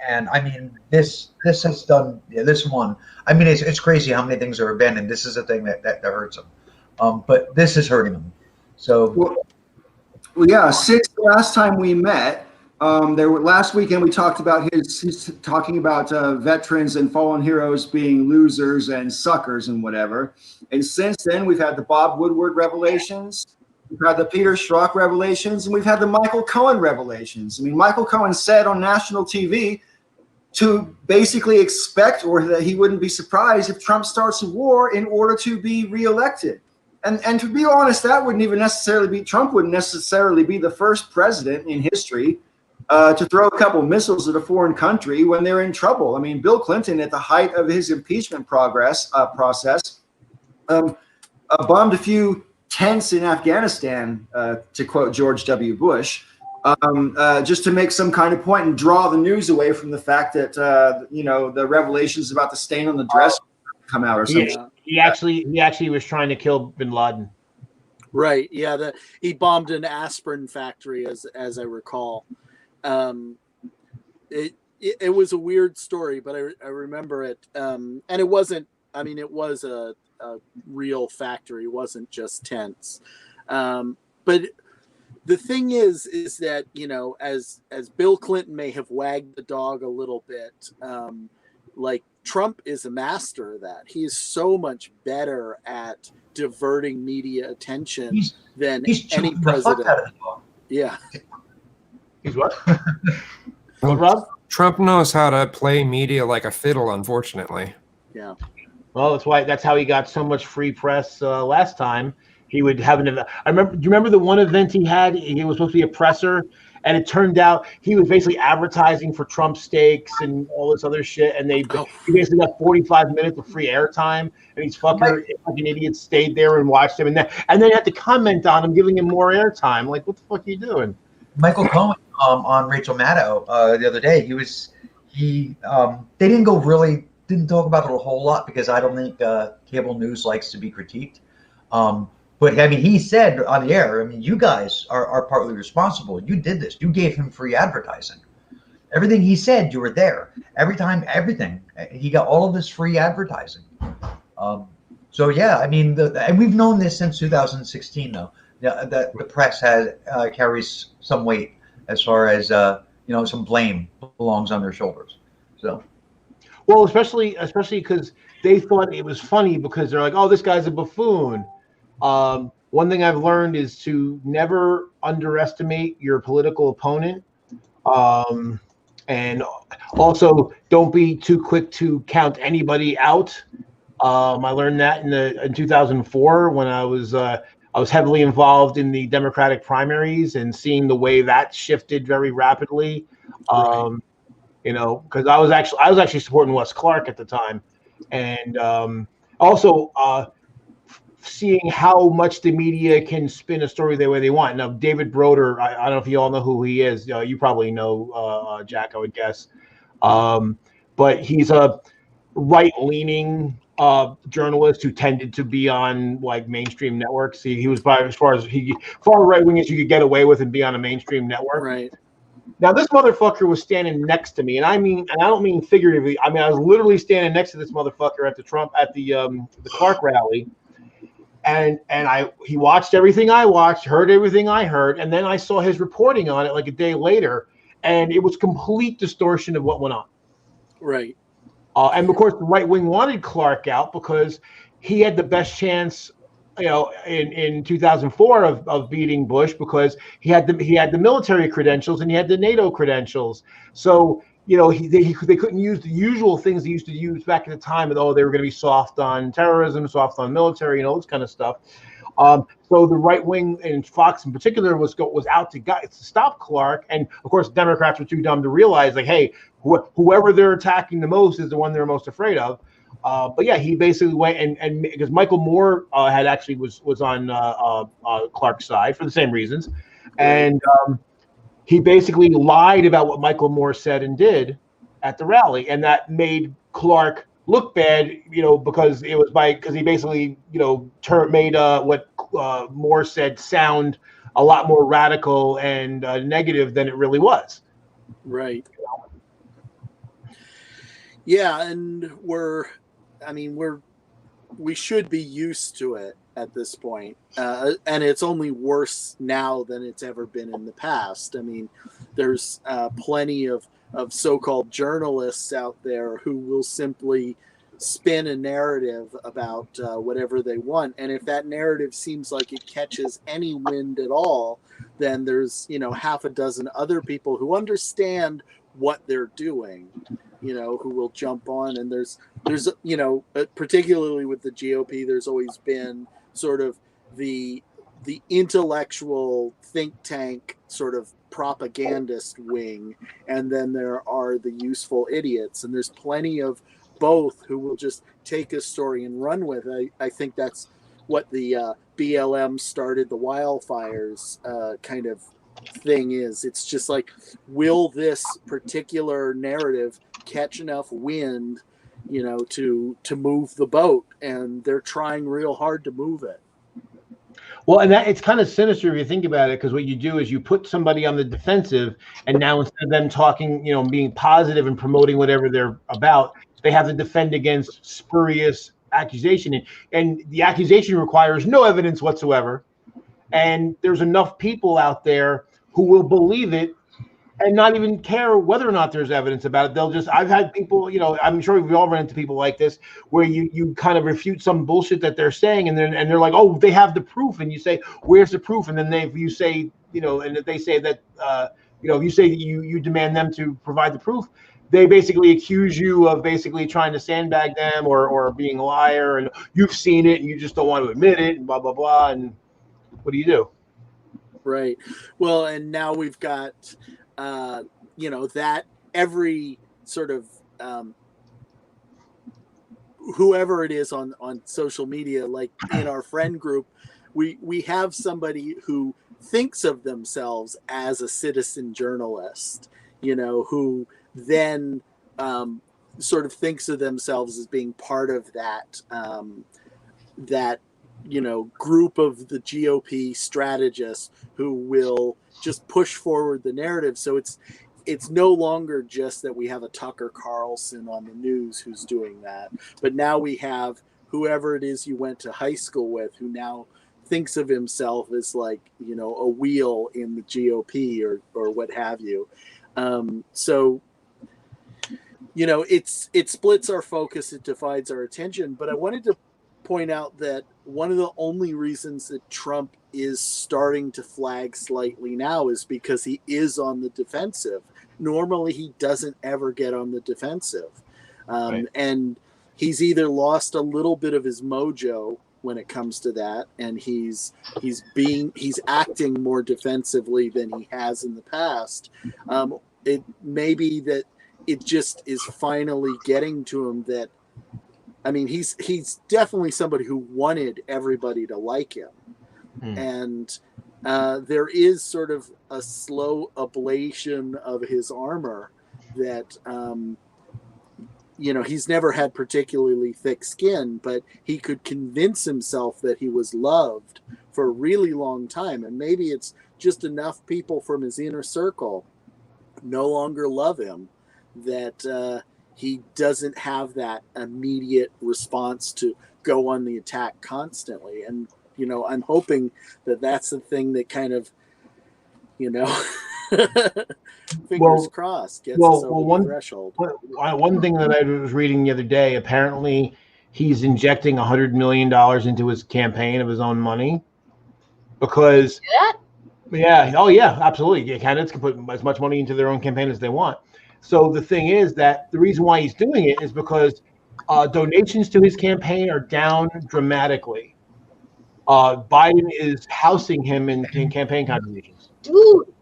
and I mean this has done this one. I mean, it's crazy how many things are abandoned. This is a thing that hurts them, but this is hurting them. So well, yeah. Since the last time we met, last weekend we talked about he's talking about veterans and fallen heroes being losers and suckers and whatever. And since then, we've had the Bob Woodward revelations. We've had the Peter Strzok revelations, and we've had the Michael Cohen revelations. I mean, Michael Cohen said on national TV to basically expect, or that he wouldn't be surprised if Trump starts a war in order to be reelected. And to be honest, that wouldn't even necessarily be, Trump wouldn't necessarily be the first president in history to throw a couple missiles at a foreign country when they're in trouble. I mean, Bill Clinton, at the height of his impeachment process, bombed a few tents in Afghanistan, to quote George W. Bush, just to make some kind of point and draw the news away from the fact that the revelations about the stain on the dress come out or something. He actually was trying to kill bin Laden. Right. Yeah. He bombed an aspirin factory, as I recall. it was a weird story, but I remember it. And it wasn't. I mean, it was a real factory. It wasn't just tents. But the thing is that, you know, as Bill Clinton may have wagged the dog a little bit, like Trump is a master of that. He is so much better at diverting media attention than any president. Yeah. He's what? What, Rob? Trump knows how to play media like a fiddle, unfortunately. Yeah. Well, that's how he got so much free press last time. He would have an event. Do you remember the one event he had? He was supposed to be a presser, and it turned out he was basically advertising for Trump steaks and all this other shit. And he basically got 45 minutes of free airtime, and these fucking like an idiot stayed there and watched him, and then had to comment on him, giving him more airtime. Like, what the fuck are you doing? Michael Cohen on Rachel Maddow the other day. They didn't talk about it a whole lot because I don't think cable news likes to be critiqued. But I mean, he said on the air, I mean, you guys are partly responsible. You did this. You gave him free advertising. Everything he said, you were there. Every time, everything. He got all of this free advertising. So yeah, I mean, and we've known this since 2016, though. That the press carries some weight as far as some blame belongs on their shoulders. So, well, especially because they thought it was funny because they're like, oh, this guy's a buffoon. One thing I've learned is to never underestimate your political opponent, and also don't be too quick to count anybody out. I learned that in 2004 when I was heavily involved in the Democratic primaries and seeing the way that shifted very rapidly. Right. Because I was actually supporting Wes Clark at the time, and also seeing how much the media can spin a story the way they want. Now, David Broder, I don't know if you all know who he is. You probably know, Jack, I would guess. But he's a right-leaning journalist who tended to be on like mainstream networks. He was by as far right-wing as you could get away with and be on a mainstream network. Right. Now, this motherfucker was standing next to me, and I don't mean figuratively. I mean, I was literally standing next to this motherfucker at the Clark rally. And he watched everything I watched, heard everything I heard, and then I saw his reporting on it like a day later, and it was complete distortion of what went on. Right. And of course, the right wing wanted Clark out because he had the best chance, in 2004 of beating Bush because he had the military credentials and he had the NATO credentials. So they couldn't use the usual things they used to use back at the time. And they were going to be soft on terrorism, soft on military, this kind of stuff. So the right wing and Fox in particular was out to stop Clark. And of course, Democrats were too dumb to realize, like, hey, whoever they're attacking the most is the one they're most afraid of. But yeah, he basically went and because Michael Moore had actually was on Clark's side for the same reasons, and he basically lied about what Michael Moore said and did at the rally, and that made Clark look bad, because he basically made what Moore said sound a lot more radical and negative than it really was. Right. Yeah, and we should be used to it at this point, and it's only worse now than it's ever been in the past. I mean, there's plenty of so-called journalists out there who will simply spin a narrative about whatever they want, and if that narrative seems like it catches any wind at all, then there's half a dozen other people who understand what they're doing, who will jump on. And there's particularly with the GOP, there's always been sort of the intellectual think tank sort of propagandist wing, and then there are the useful idiots, and there's plenty of both who will just take a story and run with it. I think that's what the BLM started the wildfires kind of thing is. It's just like, will this particular narrative catch enough wind, to move the boat? And they're trying real hard to move it. Well, and that it's kind of sinister if you think about it, because what you do is you put somebody on the defensive, and now instead of them talking, being positive and promoting whatever they're about, they have to defend against spurious accusation, and the accusation requires no evidence whatsoever. And there's enough people out there who will believe it and not even care whether or not there's evidence about it. They'll just, I've had people, I'm sure we've all run into people like this, where you kind of refute some bullshit that they're saying, and they're like, oh, they have the proof, and you say, where's the proof? And then you say, and if they say that, if you say that you demand them to provide the proof, they basically accuse you of basically trying to sandbag them or being a liar, and you've seen it and you just don't want to admit it, and blah blah blah. And what do you do? Right. Well, and now we've got that every sort of whoever it is on social media, like in our friend group, we have somebody who thinks of themselves as a citizen journalist, who then sort of thinks of themselves as being part of that group of the GOP strategists who will just push forward the narrative. So it's no longer just that we have a Tucker Carlson on the news who's doing that, but now we have whoever it is you went to high school with who now thinks of himself as like, a wheel in the GOP or what have you. So, it splits our focus, it divides our attention, but I wanted to point out that one of the only reasons that Trump is starting to flag slightly now is because he is on the defensive. Normally, he doesn't ever get on the defensive. Right. And he's either lost a little bit of his mojo when it comes to that, and he's acting more defensively than he has in the past. It may be that it just is finally getting to him that, I mean, he's definitely somebody who wanted everybody to like him. And there is sort of a slow ablation of his armor that, he's never had particularly thick skin, but he could convince himself that he was loved for a really long time. And maybe it's just enough people from his inner circle no longer love him that he doesn't have that immediate response to go on the attack constantly. And, I'm hoping that that's the thing that kind of, fingers crossed, gets us over the threshold. One thing that I was reading the other day, apparently he's injecting $100 million into his campaign of his own money because, absolutely. Candidates can put as much money into their own campaign as they want. So the thing is that the reason why he's doing it is because donations to his campaign are down dramatically. Biden is housing him in campaign contributions. Dude.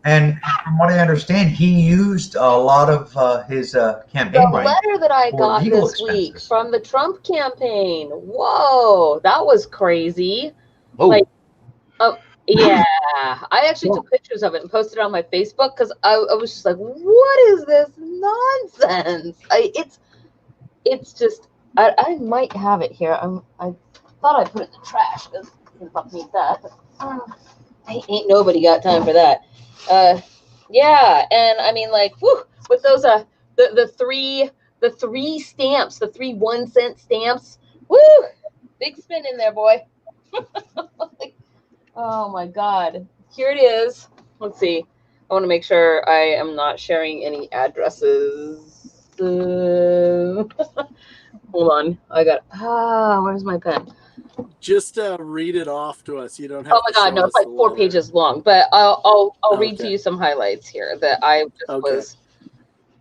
And from what I understand, he used a lot of his campaign The money letter that I for got legal this week expenses. from the Trump campaign. Whoa, that was crazy. Oh. Like, yeah, I actually took pictures of it and posted it on my Facebook because I was just like, what is this nonsense? It's just, I might have it here. I thought I put it in the trash because I didn't need that. But, ain't nobody got time for that. Yeah, and I mean, like, with those the three stamps, the 3 1-cent stamps, big spin in there, boy. Like, oh my God, here it is. Let's see. I want to make sure I am not sharing any addresses. Hold on, I got. Where's my pen? Just read it off to us. You don't have. Oh my God, no, it's like 4 pages long. But I'll read to you some highlights here that I just was,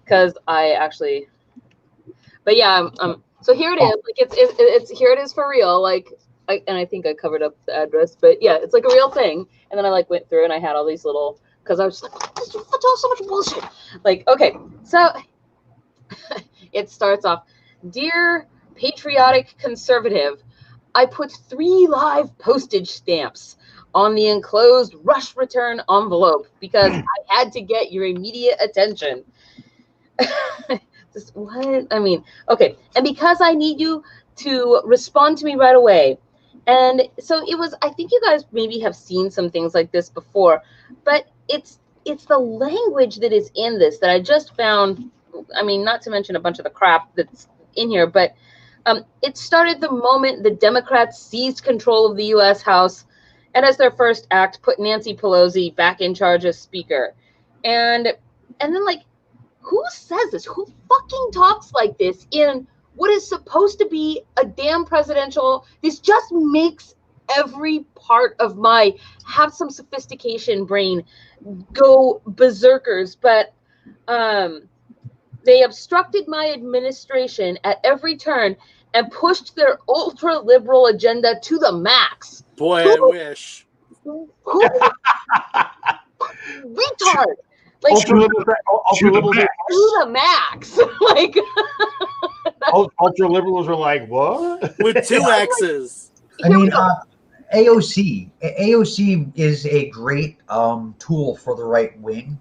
because I actually. But yeah, so here it is. Like it's here it is for real. Like, and I think I covered up the address, but yeah, it's like a real thing. And then I like went through and I had all these little, because I was just like, that's so much bullshit. Like, okay, so it starts off, dear patriotic conservative. I put 3 live postage stamps on the enclosed rush return envelope because I had to get your immediate attention. Just what? I mean, okay. And because I need you to respond to me right away, And so it was, I think you guys maybe have seen some things like this before, but it's the language that is in this that I just found, I mean, not to mention a bunch of the crap that's in here, but it started the moment the Democrats seized control of the U.S. House and as their first act put Nancy Pelosi back in charge as speaker. And then, like, who says this? Who fucking talks like this in what is supposed to be a damn presidential? This just makes every part of my have some sophistication brain go berserkers. But they obstructed my administration at every turn and pushed their ultra liberal agenda to the max. Boy, I wish. Who? Retard. Like, Ultra liberals to the max. Like, ultra liberals are like, what? With 2 X's. I mean, AOC is a great tool for the right wing,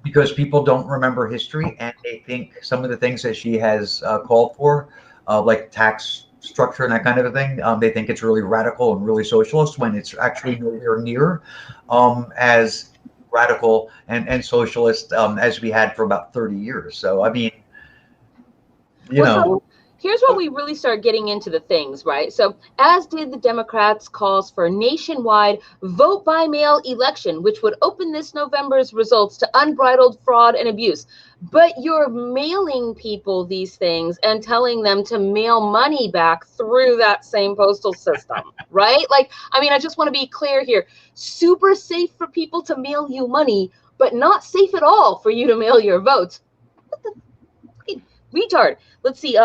because people don't remember history and they think some of the things that she has called for, like tax structure and that kind of a thing, they think it's really radical and really socialist when it's actually nowhere near as radical and socialist as we had for about 30 years. So, I mean, you know. So here's where we really start getting into the things, right? So, as did the Democrats' calls for a nationwide vote-by-mail election, which would open this November's results to unbridled fraud and abuse. But you're mailing people these things and telling them to mail money back through that same postal system, right? Like, I mean, I just want to be clear here. Super safe for people to mail you money, but not safe at all for you to mail your votes. What the fucking retard? Let's see.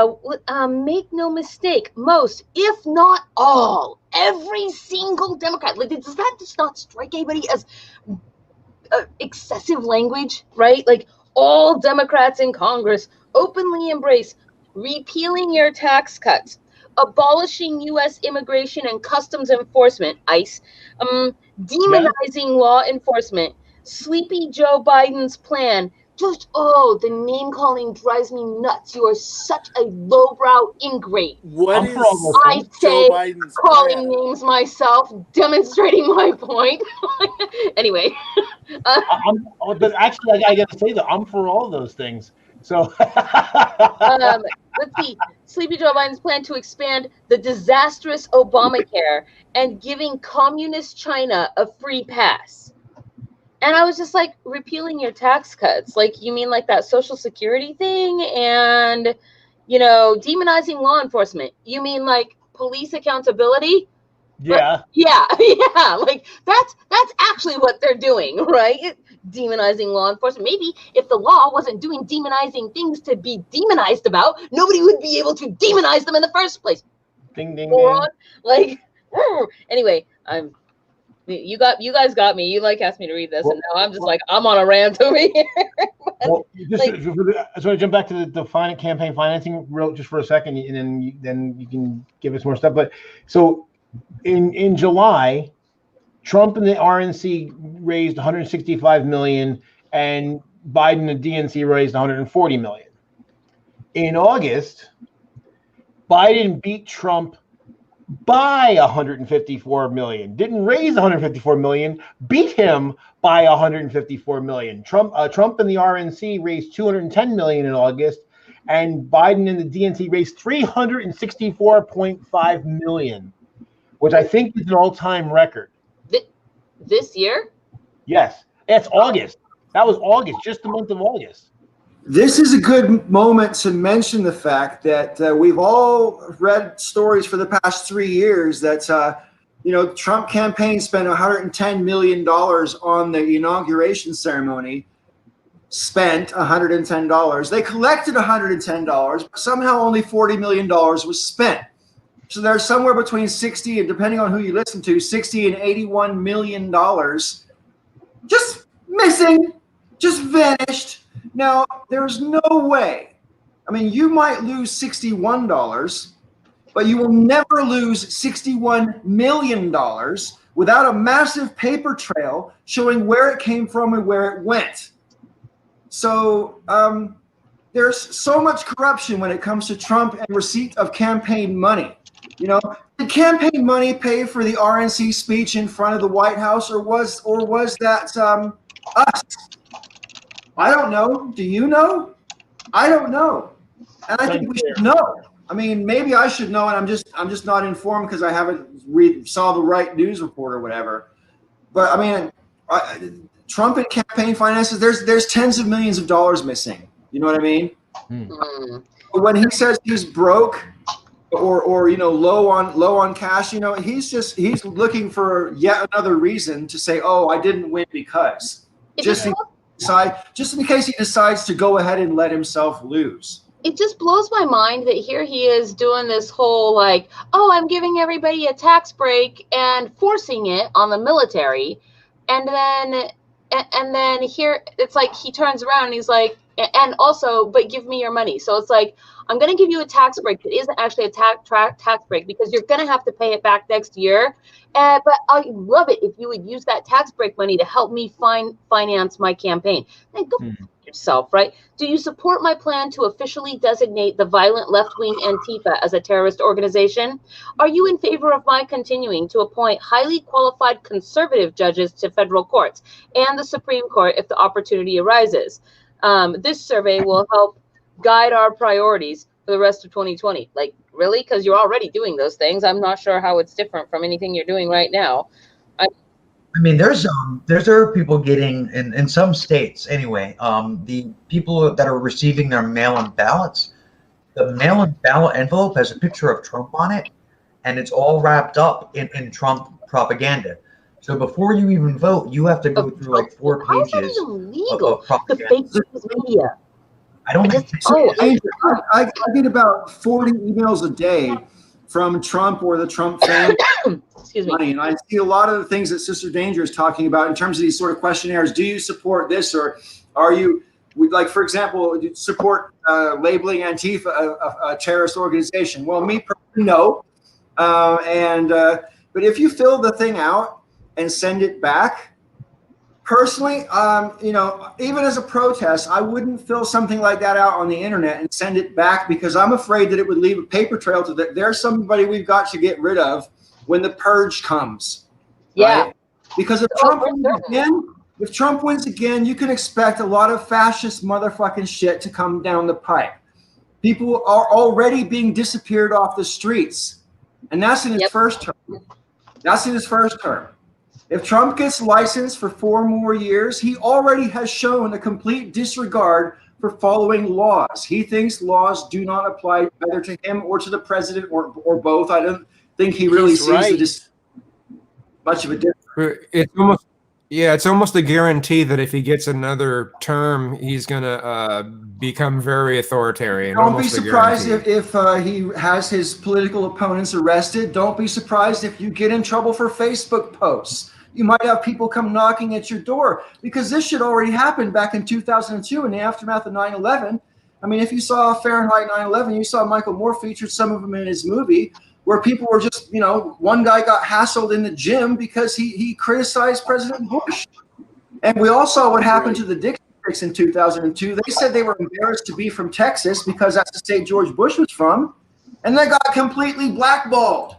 Make no mistake, most, if not all, every single Democrat. Like, does that just not strike anybody as excessive language, right? Like, all Democrats in Congress openly embrace repealing your tax cuts, abolishing U.S. immigration and customs enforcement, ICE, demonizing law enforcement, Sleepy Joe Biden's plan. Just, the name calling drives me nuts. You are such a lowbrow ingrate. What is I say Joe Biden's calling plan? names myself, demonstrating my point. Anyway. But actually, I got to say that I'm for all those things. So let's see. Sleepy Joe Biden's plan to expand the disastrous Obamacare and giving communist China a free pass. And I was just like, repealing your tax cuts. Like, you mean like that Social Security thing and, demonizing law enforcement. You mean like police accountability? yeah. Yeah. Like, that's actually what they're doing, right? Demonizing law enforcement. Maybe if the law wasn't doing demonizing things to be demonized about, nobody would be able to demonize them in the first place. Ding, ding, ding. Like, anyway, you guys got me. You asked me to read this, and now I'm just like, I'm on a rant over here. Well, I just want to jump back to the campaign financing just for a second, and then you can give us more stuff. But so in July, Trump and the RNC raised 165 million, and Biden and DNC raised 140 million. In August, Biden beat Trump by 154 million. Didn't raise 154 million, beat him by 154 million. Trump and the RNC raised 210 million in August, and Biden and the DNC raised 364.5 million, which I think is an all-time record. This year? Yes, it's August. That was August, just the month of August. This is a good moment to mention the fact that we've all read stories for the past 3 years that, Trump campaign spent $110 million on the inauguration ceremony, spent $110. They collected $110, but somehow only $40 million was spent. So there's somewhere between 60 and, depending on who you listen to, 60 and $81 million just missing, just vanished. Now, there's no way. I mean, you might lose $61, but you will never lose $61 million without a massive paper trail showing where it came from and where it went. So there's so much corruption when it comes to Trump and receipt of campaign money. You know, did campaign money pay for the RNC speech in front of the White House, or was that us? I don't know. Do you know? I don't know, and I think we should know. I mean, maybe I should know, and I'm just not informed because I haven't saw the right news report or whatever. But I mean, Trump and campaign finances. There's tens of millions of dollars missing. You know what I mean? When he says he's broke or low on cash, he's looking for yet another reason to say, oh, I didn't win because just in case he decides to go ahead and let himself lose. It just blows my mind that here he is doing this whole like, oh, I'm giving everybody a tax break and forcing it on the military, and then here it's like he turns around and he's like, and also, but give me your money. So it's like, I'm going to give you a tax break that isn't actually a tax break because you're going to have to pay it back next year. But I'd love it if you would use that tax break money to help me finance my campaign. Then go yourself, right? Do you support my plan to officially designate the violent left-wing Antifa as a terrorist organization? Are you in favor of my continuing to appoint highly qualified conservative judges to federal courts and the Supreme Court if the opportunity arises? This survey will help guide our priorities for the rest of 2020. Like, really? Because you're already doing those things. I'm not sure how it's different from anything you're doing right now. I mean, there are people getting in some states anyway. The people that are receiving their mail-in ballots, the mail-in ballot envelope has a picture of Trump on it, and it's all wrapped up in Trump propaganda. So before you even vote, you have to go through like 4 pages of propaganda. The fake news media. I don't think I get about 40 emails a day from Trump or the Trump family. Excuse me. Money, and I see a lot of the things that Sister Danger is talking about in terms of these sort of questionnaires. Do you support this, or are you, like, for example, support labeling Antifa a terrorist organization? Well, me personally, no. But if you fill the thing out and send it back, personally, even as a protest, I wouldn't fill something like that out on the internet and send it back because I'm afraid that it would leave a paper trail to that there's somebody we've got to get rid of when the purge comes. Yeah. Right? Because if Trump wins again, you can expect a lot of fascist motherfucking shit to come down the pipe. People are already being disappeared off the streets. And that's in his first term. That's in his first term. If Trump gets licensed for 4 more years, he already has shown a complete disregard for following laws. He thinks laws do not apply either to him or to the president or both. I don't think he really sees much of a difference. It's almost a guarantee that if he gets another term, he's going to become very authoritarian. Don't be surprised if he has his political opponents arrested. Don't be surprised if you get in trouble for Facebook posts. You might have people come knocking at your door because this shit already happened back in 2002 in the aftermath of 9/11. I mean, if you saw Fahrenheit 9/11, you saw Michael Moore featured some of them in his movie where people were just, one guy got hassled in the gym because he criticized President Bush. And we all saw what happened to the Dixie in 2002. They said they were embarrassed to be from Texas because that's the state George Bush was from. And they got completely blackballed.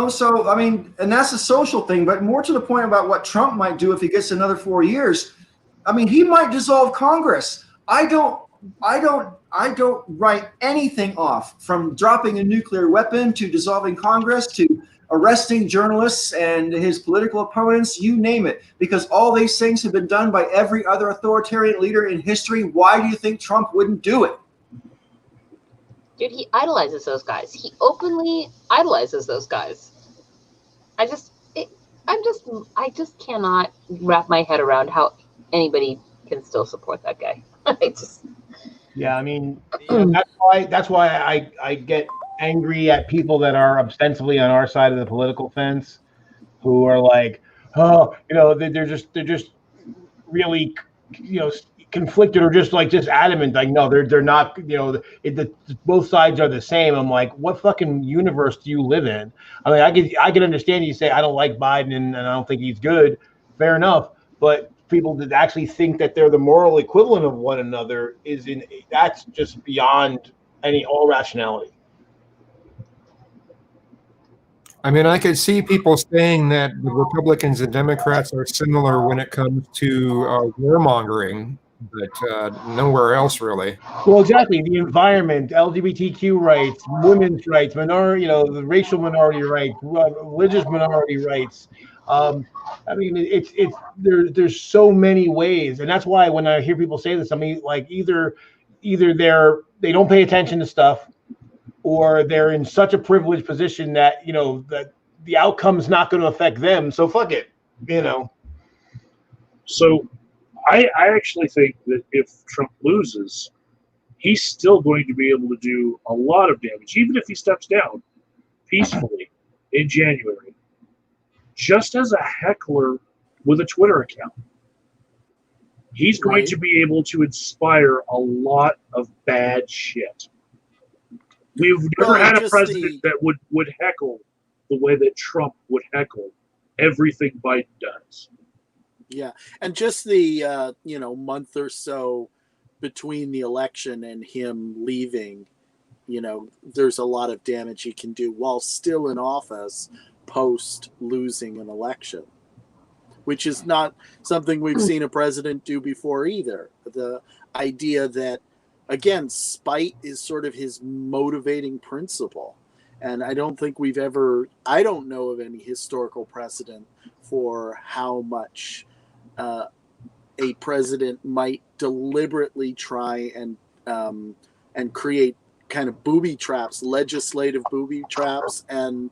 So, I mean, and that's a social thing, but more to the point about what Trump might do if he gets another 4 years. I mean, he might dissolve Congress. I don't write anything off, from dropping a nuclear weapon to dissolving Congress to arresting journalists and his political opponents, you name it, because all these things have been done by every other authoritarian leader in history. Why do you think Trump wouldn't do it? Dude, he idolizes those guys. He openly idolizes those guys. I just cannot wrap my head around how anybody can still support that guy. Yeah, I mean, that's why I get angry at people that are ostensibly on our side of the political fence, who are like, they're just really, conflicted or just adamant. Like, no, they're not. Both sides are the same. I'm like, what fucking universe do you live in? I mean, I can understand you say I don't like Biden and I don't think he's good. Fair enough, but people that actually think that they're the moral equivalent of one another that's just beyond all rationality. I mean, I could see people saying that the Republicans and Democrats are similar when it comes to warmongering, but nowhere else really. Well, exactly. The environment, LGBTQ rights, women's rights, minority, the racial minority rights, religious minority rights. I mean, it's there's so many ways, and that's why when I hear people say this, I mean, like either they don't pay attention to stuff, or they're in such a privileged position that that the outcome's not going to affect them. So fuck it, So I actually think that if Trump loses, he's still going to be able to do a lot of damage, even if he steps down peacefully in January, just as a heckler with a Twitter account. He's going to be able to inspire a lot of bad shit. We've never had a president that would heckle the way that Trump would heckle everything Biden does. Yeah, and just the month or so between the election and him leaving, there's a lot of damage he can do while still in office post losing an election, which is not something we've seen a president do before either. The idea that, again, spite is sort of his motivating principle. And I don't think I don't know of any historical precedent for how much a president might deliberately try and create kind of booby traps, legislative booby traps, and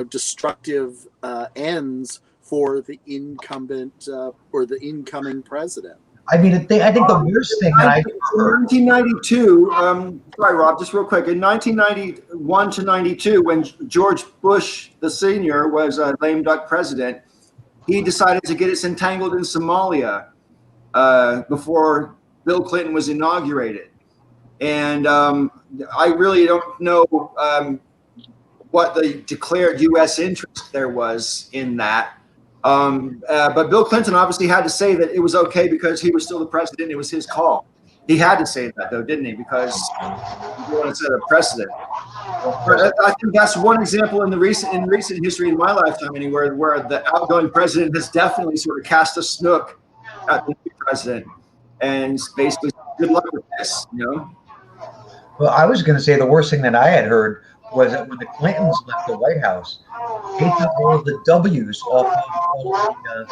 destructive ends for the incumbent or the incoming president. I mean, I think the worst thing that I heard. 1992, sorry, Rob, just real quick. In 1991 to 92, when George Bush, the senior, was a lame duck president, he decided to get us entangled in Somalia before Bill Clinton was inaugurated. And I really don't know what the declared U.S. interest there was in that. But Bill Clinton obviously had to say that it was okay because he was still the president. It was his call. He had to say that, though, didn't he? Because he wanted to set a precedent. But I think that's one example in recent history in my lifetime, anywhere, where the outgoing president has definitely sort of cast a snook at the new president, and basically, good luck with this, Well, I was going to say the worst thing that I had heard was that when the Clintons left the White House, they took all of the W's off of all the,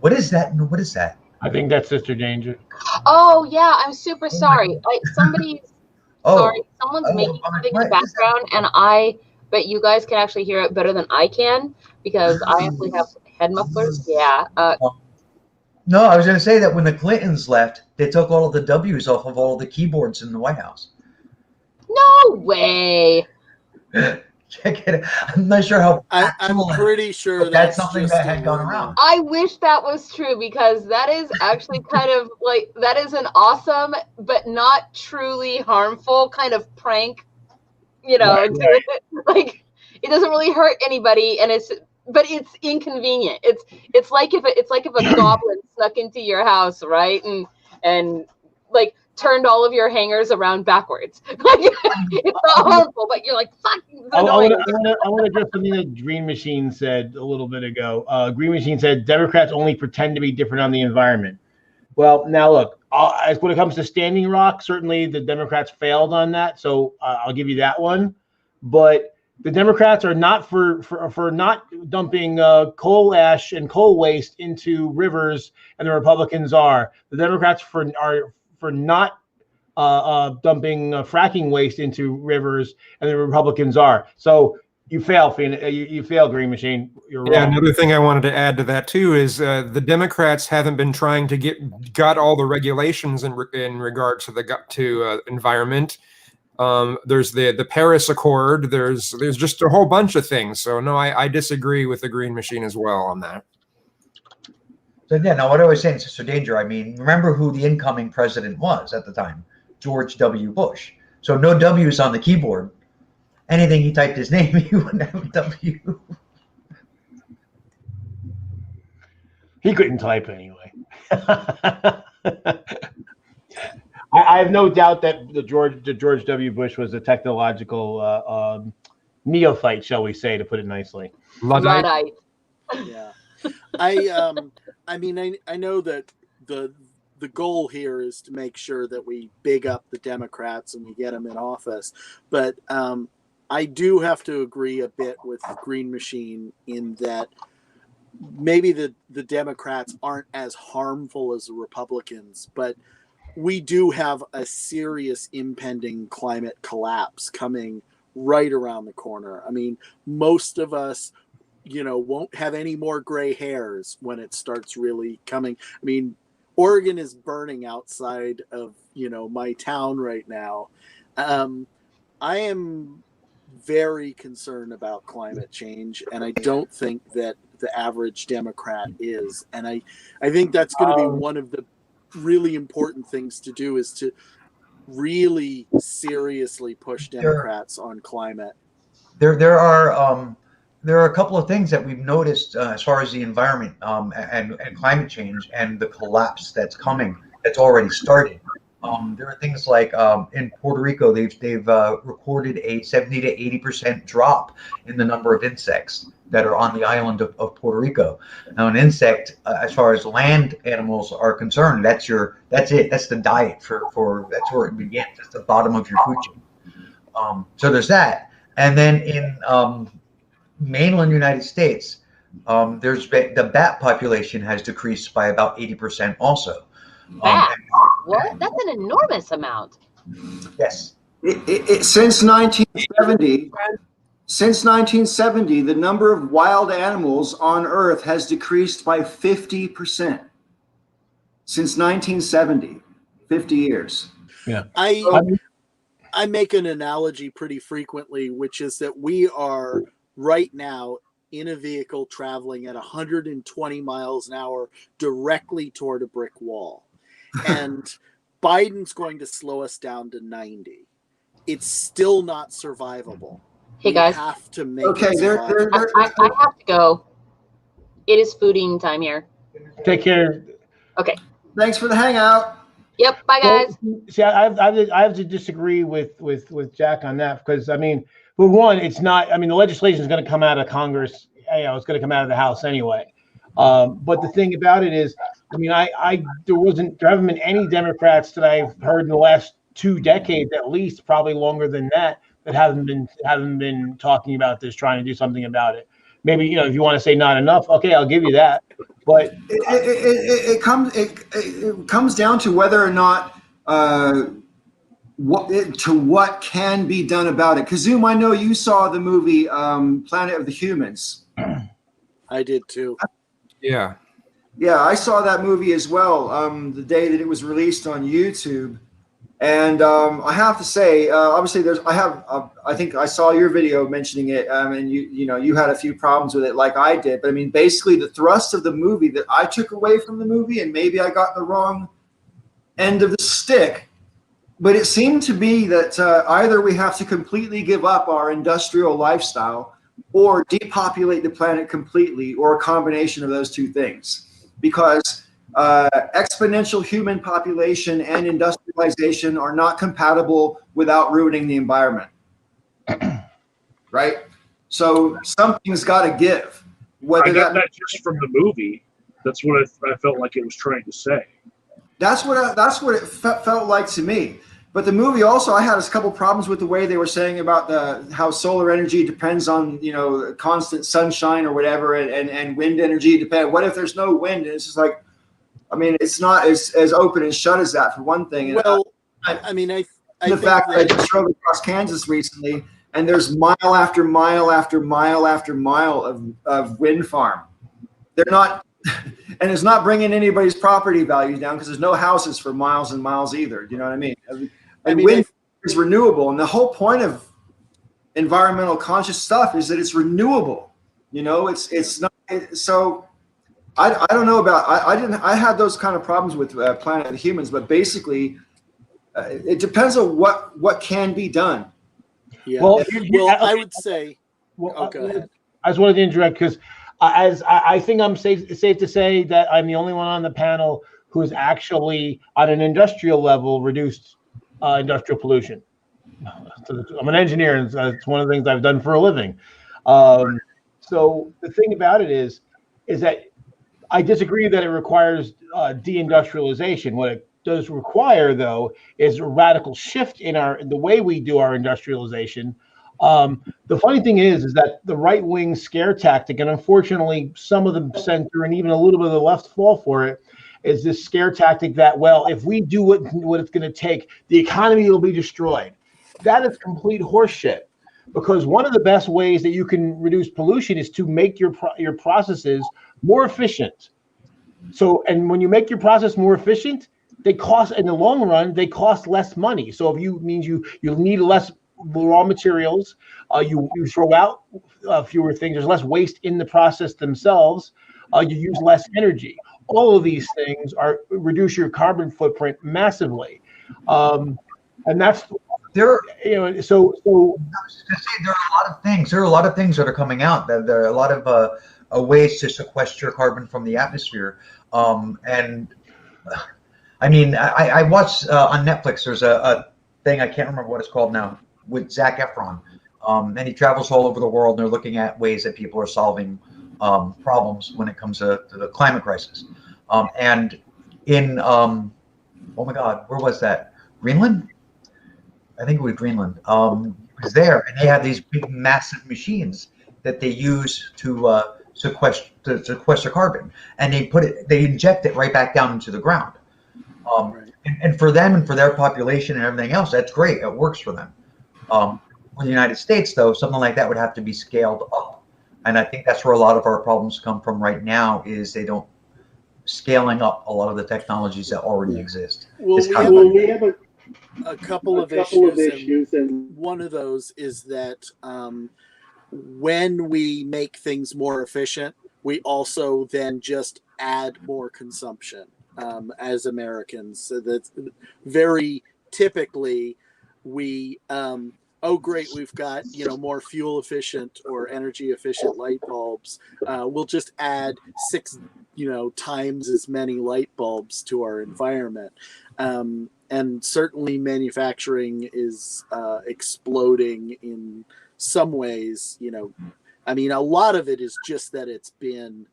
what is that? What is that? I think that's Sister Danger. Oh yeah, I'm super sorry. Someone's making something in the background, and I bet you guys can actually hear it better than I can because I actually have head mufflers. Yeah. No, I was going to say that when the Clintons left, they took all of the W's off of all the keyboards in the White House. No way. Check it out. I'm not sure how. I'm pretty sure that's something that had gone around. I wish that was true because that is actually kind of like, that is an awesome but not truly harmful kind of prank. Right. Like it doesn't really hurt anybody, but it's inconvenient. It's like if a goblin snuck into your house, right, and like turned all of your hangers around backwards. Like, it's not harmful, but you're like, fuck. I want to address something that Green Machine said a little bit ago. Green Machine said Democrats only pretend to be different on the environment. Well, now look, when it comes to Standing Rock, certainly the Democrats failed on that, so I'll give you that one. But the Democrats are not for not dumping coal ash and coal waste into rivers, and the Republicans are. The Democrats are for not dumping fracking waste into rivers, and the Republicans are. So you fail, you fail, Green Machine. You're wrong. Yeah, another thing I wanted to add to that too is the Democrats haven't been trying to got all the regulations in regard to environment. There's the Paris Accord. There's just a whole bunch of things. So no, I disagree with the Green Machine as well on that. So yeah, now what I was saying, Sister Danger, I mean, remember who the incoming president was at the time? George W. Bush. So no W's on the keyboard. Anything he typed his name, he wouldn't have a W. He couldn't type anyway. I have no doubt that the George W. Bush was a technological neophyte, shall we say, to put it nicely. Luddite. Luddite. Yeah. I mean, I know that the goal here is to make sure that we big up the Democrats and we get them in office, but I do have to agree a bit with Green Machine in that maybe the Democrats aren't as harmful as the Republicans, but we do have a serious impending climate collapse coming right around the corner. I mean, most of us, won't have any more gray hairs when it starts really coming. I mean, Oregon is burning outside of, my town right now. I am very concerned about climate change, and I don't think that the average Democrat is. And I think that's going to be one of the really important things to do, is to really seriously push Democrats on climate. There are a couple of things that we've noticed as far as the environment and climate change and the collapse that's coming, that's already started. There are things like in Puerto Rico, they've recorded a 70 to 80% drop in the number of insects that are on the island of Puerto Rico. Now, an insect, as far as land animals are concerned, that's it. That's the diet for that's where it begins. That's the bottom of your food chain. So there's that. And then in mainland United States, the bat population has decreased by about 80% also. Bat? What? That's an enormous amount. Yes. Since 1970, the number of wild animals on Earth has decreased by 50%. Since 1970, 50 years. Yeah. I make an analogy pretty frequently, which is that we are right now in a vehicle traveling at 120 miles an hour directly toward a brick wall. And Biden's going to slow us down to 90. It's still not survivable. Hey, guys. We have to make Okay, it survivable. I have to go. It is fooding time here. Take care. Okay. Thanks for the hangout. Yep. Bye, guys. See, I have to disagree with Jack on that, because I mean, for one, it's not. I mean, the legislation is going to come out of Congress. It's going to come out of the House anyway. But the thing about it is, I mean, there haven't been any Democrats that I've heard in the last 2 decades, at least, probably longer than that, that haven't been talking about this, trying to do something about it. Maybe, if you want to say not enough, okay, I'll give you that. But it comes down to whether or not what can be done about it. Kazum, I know you saw the movie Planet of the Humans. I did too. Yeah, I saw that movie as well the day that it was released on YouTube. And I have to say, obviously, I think I saw your video mentioning it, and you had a few problems with it, like I did. But I mean, basically, the thrust of the movie that I took away from the movie, and maybe I got the wrong end of the stick, but it seemed to be that either we have to completely give up our industrial lifestyle, or depopulate the planet completely, or a combination of those two things, because exponential human population and industrialization are not compatible without ruining the environment. Right? So something's got to give. I got that just from the movie. That's what I felt like it was trying to say. That's what it felt like to me. But the movie also, I had a couple problems with the way they were saying about how solar energy depends on constant sunshine or whatever, and wind energy depends. What if there's no wind? And it's just like, I mean, it's not as open and shut as that, for one thing. And well, I mean, I the fact that I just drove across Kansas recently, and there's mile after mile after mile after mile of wind farm. They're not, and it's not bringing anybody's property values down, because there's no houses for miles and miles either. Do you know what I mean? And wind is renewable, and the whole point of environmental conscious stuff is that it's renewable. It's not so. I don't know about. I had those kind of problems with Planet of the Humans, but basically, it depends on what can be done. Yeah. Well, I would say. Well, go ahead. I just wanted to interrupt, because I think I'm safe to say that I'm the only one on the panel who has actually, on an industrial level, reduced industrial pollution. I'm an engineer, and it's one of the things I've done for a living. So the thing about it is that I disagree that it requires deindustrialization. What it does require, though, is a radical shift in the way we do our industrialization. The funny thing is that the right wing scare tactic, and unfortunately, some of the center and even a little bit of the left fall for it, is this scare tactic that, well, if we do what it's going to take, the economy will be destroyed. That is complete horseshit. Because one of the best ways that you can reduce pollution is to make your processes more efficient. So, and when you make your process more efficient, they cost in the long run, they cost less money. So if you need less raw materials, you throw out fewer things. There's less waste in the process themselves. You use less energy. All of these things reduce your carbon footprint massively, and that's There, So I was just gonna say there are a lot of things. There are a lot of things that are coming out. There are a lot of ways to sequester carbon from the atmosphere. And I mean, I watched on Netflix. There's a thing I can't remember what it's called now with Zac Efron, and he travels all over the world. And they're looking at ways that people are solving problems when it comes to the climate crisis. And in oh my God, where was that? Greenland? I think it was Greenland. It was there, and they have these big, massive machines that they use to sequester carbon, and they inject it right back down into the ground. And for them and for their population and everything else, that's great. It works for them. In the United States, though, something like that would have to be scaled up, and I think that's where a lot of our problems come from right now. Is they don't scaling up a lot of the technologies that already exist. Well, we have a couple of issues, and one of those is that when we make things more efficient, we also then just add more consumption as Americans. So that's very typically we oh great, we've got more fuel efficient or energy efficient light bulbs. We'll just add 6 times as many light bulbs to our environment. And certainly manufacturing is exploding in some ways. I mean, a lot of it is just that it's been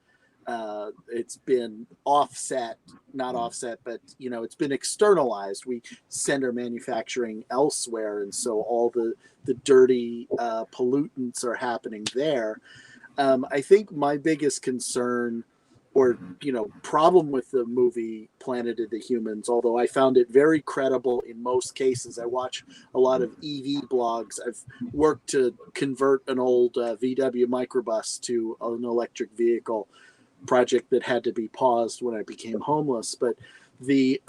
offset, not offset, but it's been externalized. We send our manufacturing elsewhere, and so all the dirty pollutants are happening there. I think my biggest concern or problem with the movie Planet of the Humans, although I found it very credible in most cases. I watch a lot of EV blogs. I've worked to convert an old VW microbus to an electric vehicle, project that had to be paused when I became homeless. But the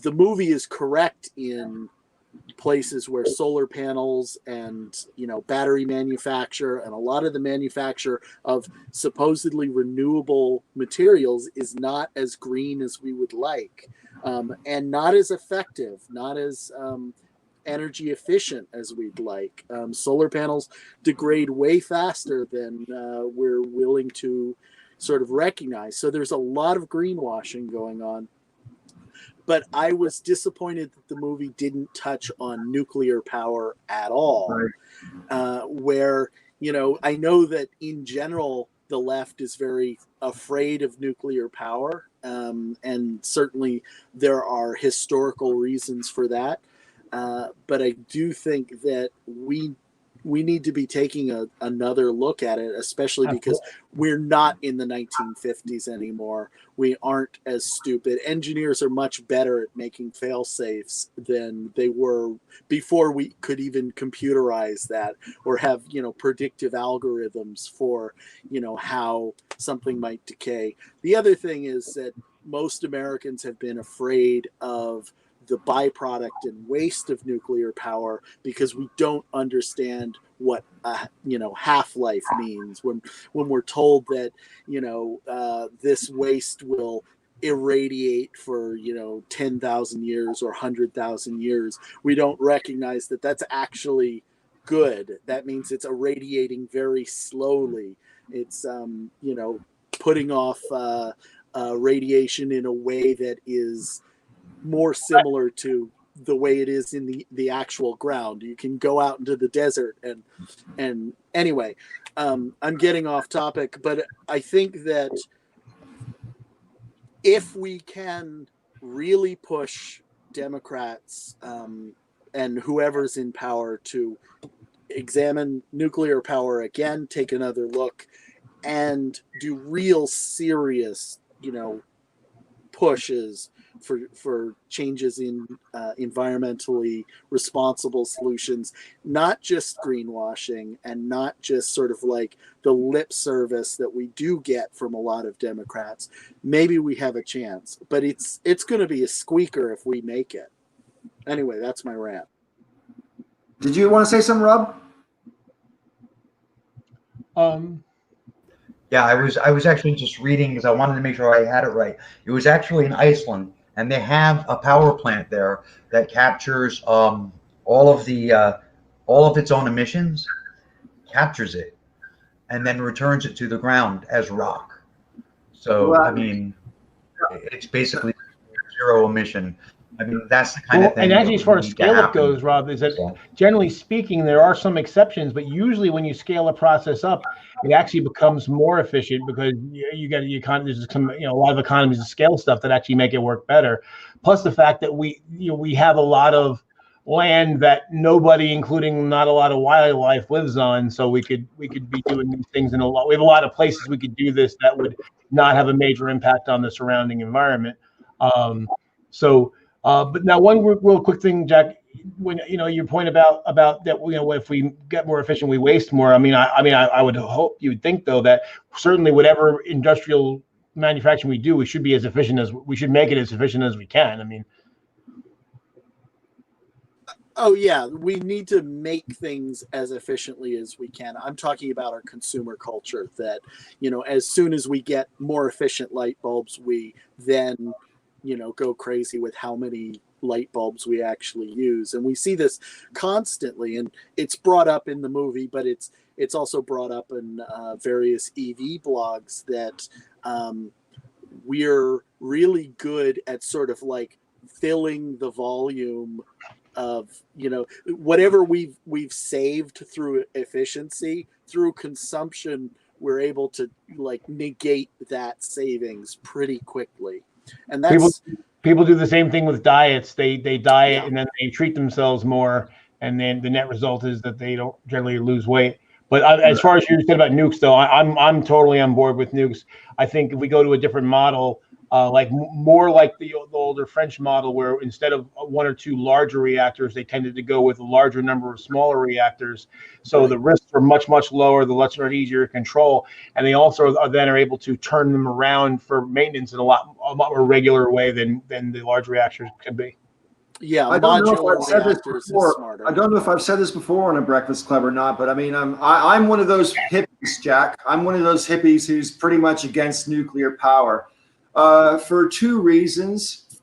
movie is correct in places where solar panels and battery manufacture and a lot of the manufacture of supposedly renewable materials is not as green as we would like, and not as effective, not as energy efficient as we'd like. Solar panels degrade way faster than we're willing to sort of recognize. So there's a lot of greenwashing going on. But I was disappointed that the movie didn't touch on nuclear power at all. Right. Where, I know that in general, the left is very afraid of nuclear power. And certainly there are historical reasons for that. But I do think that we need to be taking another look at it, especially because we're not in the 1950s anymore. We aren't as stupid. Engineers are much better at making fail safes than they were before we could even computerize that or have, predictive algorithms for, how something might decay. The other thing is that most Americans have been afraid of the byproduct and waste of nuclear power because we don't understand what half-life means when we're told that this waste will irradiate for 10,000 years or 100,000 years. We don't recognize that that's actually good. That means it's irradiating very slowly. It's putting off radiation in a way that is more similar to the way it is in the actual ground. You can go out into the desert and anyway, I'm getting off topic, but I think that if we can really push Democrats and whoever's in power to examine nuclear power again, take another look, and do real serious, pushes for changes in environmentally responsible solutions, not just greenwashing and not just sort of like the lip service that we do get from a lot of Democrats, maybe we have a chance. But it's going to be a squeaker if we make it. Anyway, that's my rant. Did you want to say something, Rob? Yeah, I was actually just reading because I wanted to make sure I had it right. It was actually in Iceland, and they have a power plant there that captures all of its own emissions, captures it, and then returns it to the ground as rock. So Well, I mean, it's basically zero emission. I mean, that's the kind of thing. And actually, as far as that scale needs to up goes, Rob, is that So- generally speaking, there are some exceptions, but usually when you scale a process up, it actually becomes more efficient because there's some, a lot of economies of scale stuff that actually make it work better. Plus the fact that we have a lot of land that nobody, including not a lot of wildlife, lives on. So we could be doing these things we have a lot of places we could do this that would not have a major impact on the surrounding environment. But now one real quick thing, Jack, when your point about that, if we get more efficient, we waste more. I would hope you would think though that certainly whatever industrial manufacturing we do, we should make it as efficient as we can. Oh yeah, we need to make things as efficiently as we can. I'm talking about our consumer culture that, as soon as we get more efficient light bulbs, we then go crazy with how many light bulbs we actually use. And we see this constantly, and it's brought up in the movie, but it's also brought up in various EV blogs that we're really good at sort of like filling the volume of whatever we've saved through efficiency, through consumption, we're able to like negate that savings pretty quickly. And that's people do the same thing with diets. They diet and then they treat themselves more, and then the net result is that they don't generally lose weight. But as far as you said about nukes, though, I'm totally on board with nukes. I think if we go to a different model, more like the older French model, where instead of one or two larger reactors, they tended to go with a larger number of smaller reactors. So the risks are much, much lower, the less are easier to control. And they also are able to turn them around for maintenance in a lot more regular way than the large reactors can be. Yeah, I don't know if I've said this reactors is before. smarter. I don't know if I've said this before on a Breakfast Club or not, but I'm one of those hippies, Jack. I'm one of those hippies who's pretty much against nuclear power. For two reasons.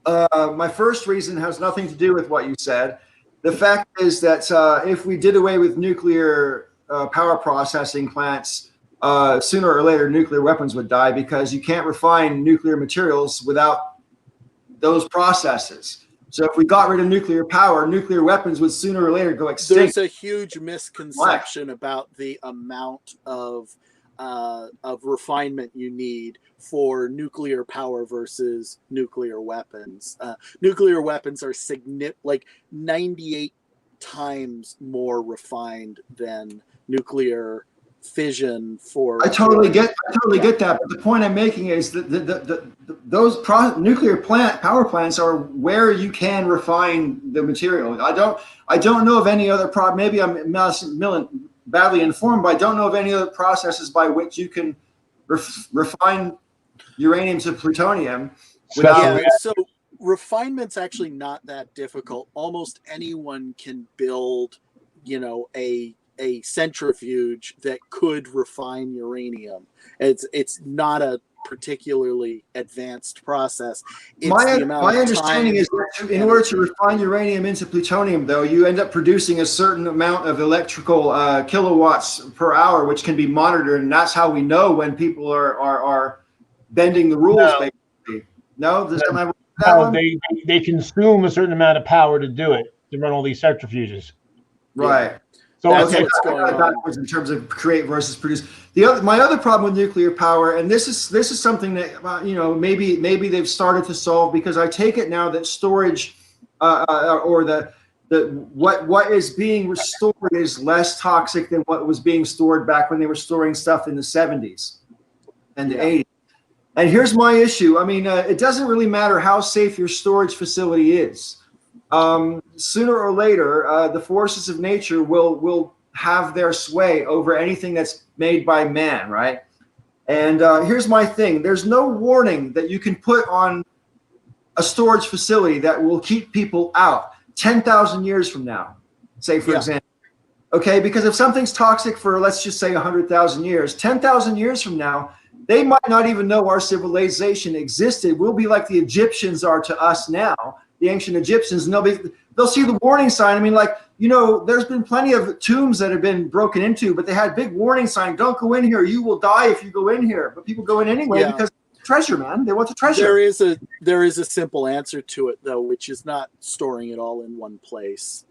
My first reason has nothing to do with what you said. The fact is that if we did away with nuclear power processing plants, sooner or later nuclear weapons would die because you can't refine nuclear materials without those processes. So if we got rid of nuclear power, nuclear weapons would sooner or later go extinct. There's a huge misconception about the amount of refinement you need for nuclear power versus nuclear weapons. Nuclear weapons are 98 times more refined than nuclear fission for. I totally get that. But the point I'm making is that those nuclear power plants are where you can refine the material. I don't know of any other maybe I'm badly informed, but I don't know of any other processes by which you can refine uranium to plutonium. So refinement's actually not that difficult. Almost anyone can build, a centrifuge that could refine uranium. It's not a particularly advanced process. My understanding is that in order to refine uranium into plutonium, though, you end up producing a certain amount of electrical kilowatts per hour, which can be monitored, and that's how we know when people are bending the rules. No. Basically, no, that one? They consume a certain amount of power to do it, to run all these centrifuges. Right. So That's okay, what's going on. Backwards in terms of create versus produce. My other problem with nuclear power, and this is something that maybe they've started to solve, because I take it now that storage or what is being restored is less toxic than what was being stored back when they were storing stuff in the 70s and the 80s. And here's my issue. I mean, it doesn't really matter how safe your storage facility is. Sooner or later, the forces of nature will have their sway over anything that's made by man, right? And here's my thing. There's no warning that you can put on a storage facility that will keep people out 10,000 years from now, say, for example. Okay, because if something's toxic for, let's just say, 100,000 years, 10,000 years from now, they might not even know our civilization existed. We'll be like the Egyptians are to us now, the ancient Egyptians, and they'll see the warning sign. I mean, there's been plenty of tombs that have been broken into, but they had big warning sign: don't go in here, you will die if you go in here. But people go in anyway because treasure, man. They want the treasure. There is a simple answer to it, though, which is not storing it all in one place.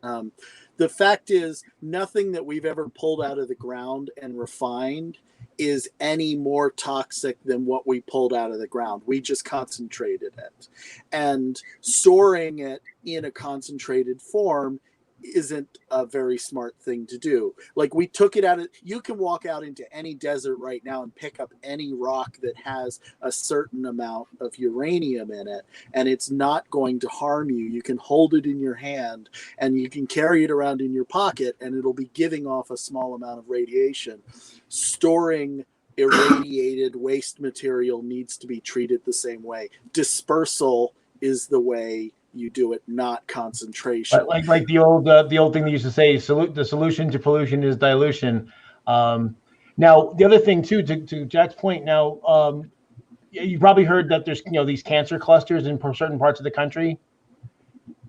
The fact is, nothing that we've ever pulled out of the ground and refined is any more toxic than what we pulled out of the ground. We just concentrated it. And storing it in a concentrated form isn't a very smart thing to do. Like, we took it out of, you can walk out into any desert right now and pick up any rock that has a certain amount of uranium in it, and it's not going to harm you. You can hold it in your hand and you can carry it around in your pocket, and it'll be giving off a small amount of radiation. Storing irradiated waste material needs to be treated the same way. Dispersal is the way you do it, not concentration. But like the old thing they used to say, the solution to pollution is dilution. Now the other thing too, to Jack's point, now you probably heard that there's these cancer clusters in certain parts of the country.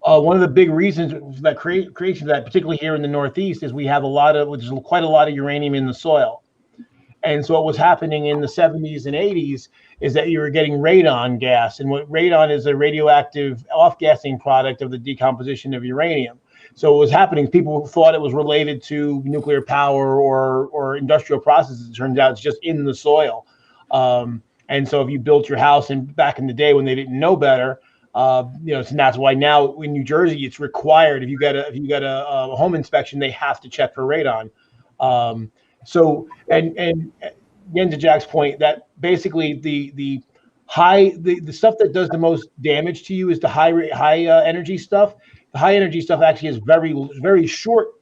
One of the big reasons that creation of that, particularly here in the Northeast, is we have there's quite a lot of uranium in the soil. And so what was happening in the 70s and 80s is that you were getting radon gas. And what radon is a radioactive off-gassing product of the decomposition of uranium. So what was happening, people thought it was related to nuclear power or industrial processes. It turns out it's just in the soil. And so if you built your house back in the day when they didn't know better, so that's why now in New Jersey, it's required. If you got a home inspection, they have to check for radon. So, and again, to Jack's point, that basically the stuff that does the most damage to you is the high energy stuff. The high energy stuff actually has very, very short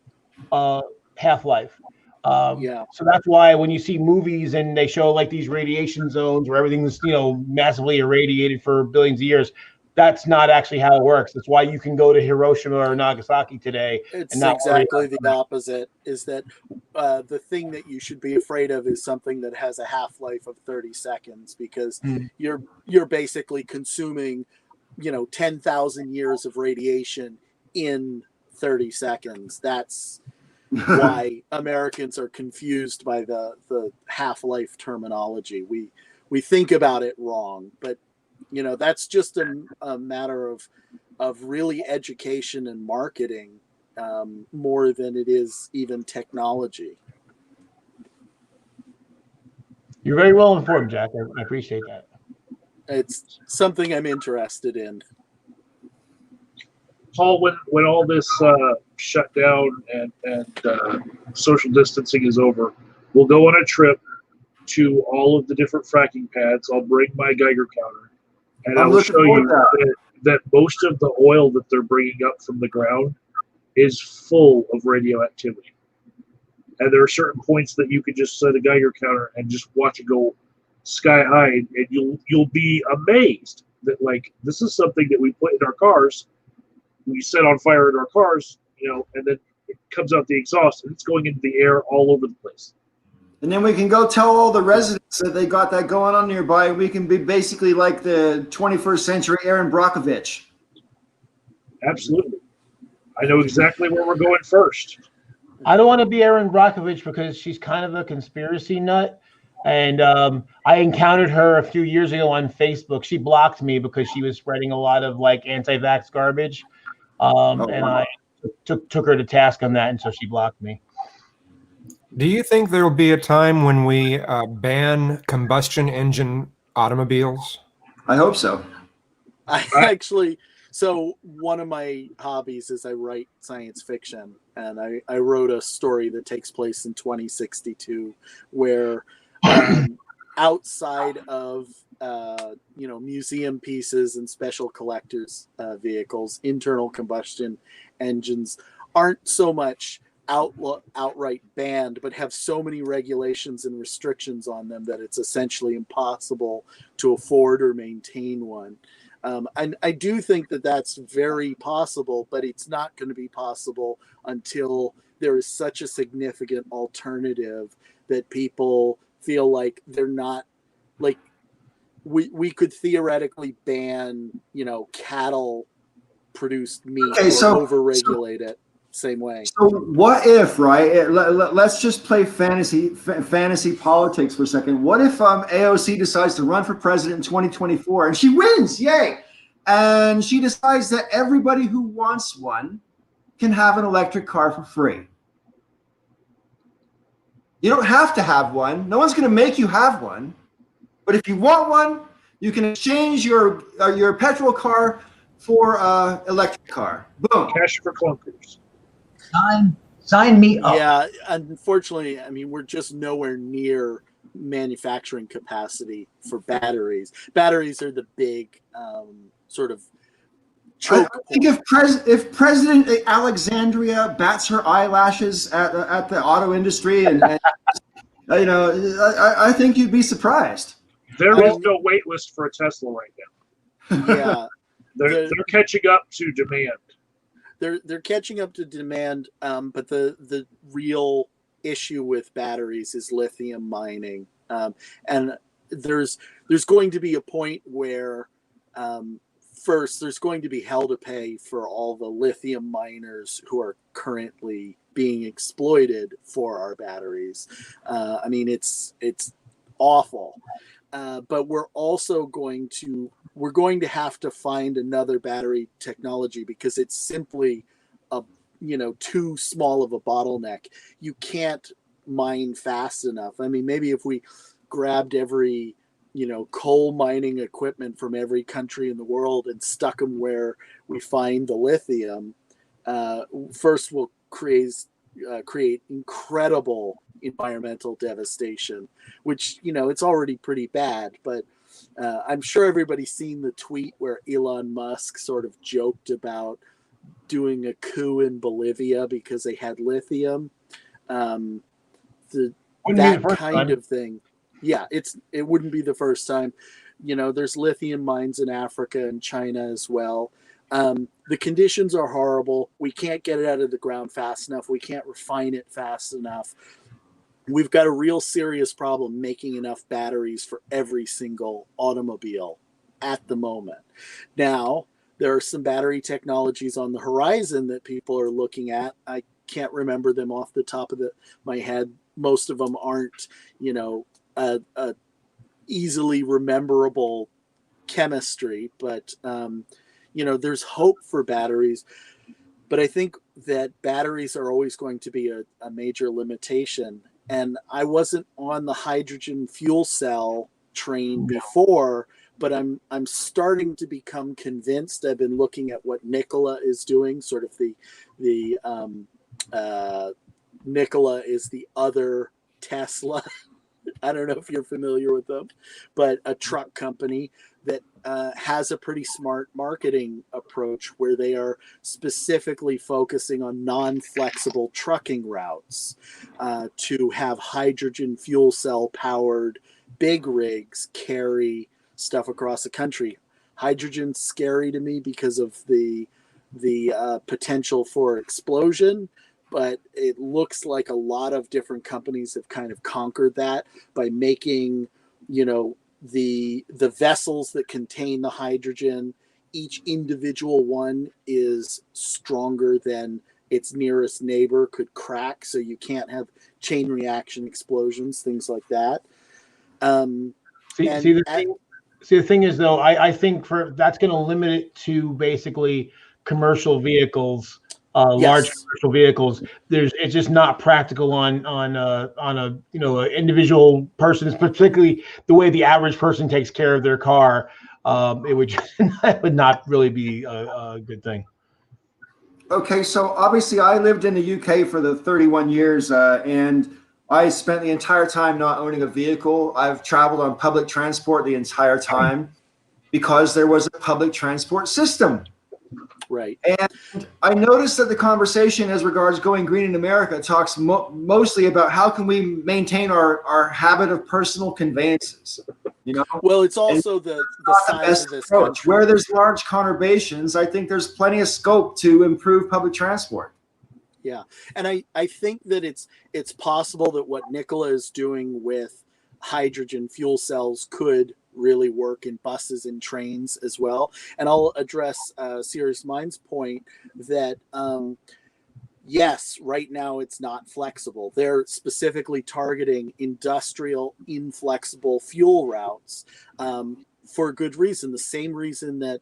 half-life. So that's why when you see movies and they show like these radiation zones where everything's massively irradiated for billions of years, that's not actually how it works. That's why you can go to Hiroshima or Nagasaki today. It's exactly the opposite. Is that the thing that you should be afraid of is something that has a half-life of 30 seconds, because you're basically consuming 10,000 years of radiation in 30 seconds. That's why Americans are confused by the half-life terminology. We think about it wrong, but that's just a matter of really education and marketing more than it is even technology. You're very well informed, Jack. I appreciate that. It's something I'm interested in. Paul, when all this shutdown and social distancing is over, we'll go on a trip to all of the different fracking pads. I'll bring my Geiger counter. And I'll show you that most of the oil that they're bringing up from the ground is full of radioactivity. And there are certain points that you can just set a Geiger counter and just watch it go sky high, and you'll be amazed that this is something that we put in our cars. We set on fire in our cars, and then it comes out the exhaust and it's going into the air all over the place. And then we can go tell all the residents that they got that going on nearby. We can be basically like the 21st century Aaron Brockovich. Absolutely. I know exactly where we're going first. I don't want to be Aaron Brockovich because she's kind of a conspiracy nut. And I encountered her a few years ago on Facebook. She blocked me because she was spreading a lot of like anti-vax garbage, Oh, and wow. I took her to task on that, and so she blocked me. Do you think there will be a time when we ban combustion engine automobiles? I hope so. I I- actually, so one of my hobbies is I write science fiction, and I wrote a story that takes place in 2062 where outside of museum pieces and special collectors vehicles, internal combustion engines aren't so much outright banned, but have so many regulations and restrictions on them that it's essentially impossible to afford or maintain one. And I do think that that's very possible, but it's not going to be possible until there is such a significant alternative that people feel like they're not like we could theoretically ban, cattle produced meat Okay, or so overregulate it same way. so what if, right? Let's just play fantasy politics for a second. What if AOC decides to run for president in 2024 and she wins? Yay! And she decides that everybody who wants one can have an electric car for free. You don't have to have one. No one's going to make you have one. But if you want one, you can exchange your petrol car for an electric car. Boom. Cash for clunkers. Sign me up. Yeah, unfortunately, I mean, we're just nowhere near manufacturing capacity for batteries. Batteries are the big sort of I choke think point. if President Alexandria bats her eyelashes at the auto industry, and I think you'd be surprised. There is no wait list for a Tesla right now. Yeah, They're catching up to demand. they're catching up to demand, but the real issue with batteries is lithium mining, and there's going to be a point where first there's going to be hell to pay for all the lithium miners who are currently being exploited for our batteries. I mean, it's awful, but we're going to have to find another battery technology because it's simply too small of a bottleneck. You can't mine fast enough. I mean, maybe if we grabbed every coal mining equipment from every country in the world and stuck them where we find the lithium, first we'll create incredible environmental devastation, which it's already pretty bad. But I'm sure everybody's seen the tweet where Elon Musk sort of joked about doing a coup in Bolivia because they had lithium. That kind of thing. Yeah, it wouldn't be the first time. There's lithium mines in Africa and China as well. The conditions are horrible. We can't get it out of the ground fast enough. We can't refine it fast enough. We've got a real serious problem making enough batteries for every single automobile at the moment. Now, there are some battery technologies on the horizon that people are looking at. I can't remember them off the top of my head. Most of them aren't, a easily rememberable chemistry, but there's hope for batteries. But I think that batteries are always going to be a major limitation. And I wasn't on the hydrogen fuel cell train before, but I'm starting to become convinced. I've been looking at what Nikola is doing, sort of the Nikola is the other Tesla. I don't know if you're familiar with them, but a truck company that has a pretty smart marketing approach where they are specifically focusing on non-flexible trucking routes to have hydrogen fuel cell powered big rigs carry stuff across the country. Hydrogen's scary to me because of the potential for explosion, but it looks like a lot of different companies have kind of conquered that by making, the vessels that contain the hydrogen. Each individual one is stronger than its nearest neighbor, could crack, so you can't have chain reaction explosions, things like that. See, And see, the thing is, though, I think that's going to limit it to basically commercial vehicles, large Yes. commercial vehicles. It's just not practical on a an individual person, particularly the way the average person takes care of their car. It would that would not really be a good thing. Okay, so obviously I lived in the UK for the 31 years, and I spent the entire time not owning a vehicle. I've traveled on public transport the entire time because there was a public transport system. Right. And I noticed that the conversation as regards going green in America talks mostly about how can we maintain our habit of personal conveyances, you know? Well, it's also the size of this country. Where there's large conurbations, I think there's plenty of scope to improve public transport. Yeah, and I think that it's possible that what Nicola is doing with hydrogen fuel cells could really work in buses and trains as well. And I'll address Serious Mind's point that yes, right now it's not flexible. They're specifically targeting industrial inflexible fuel routes for a good reason. The same reason that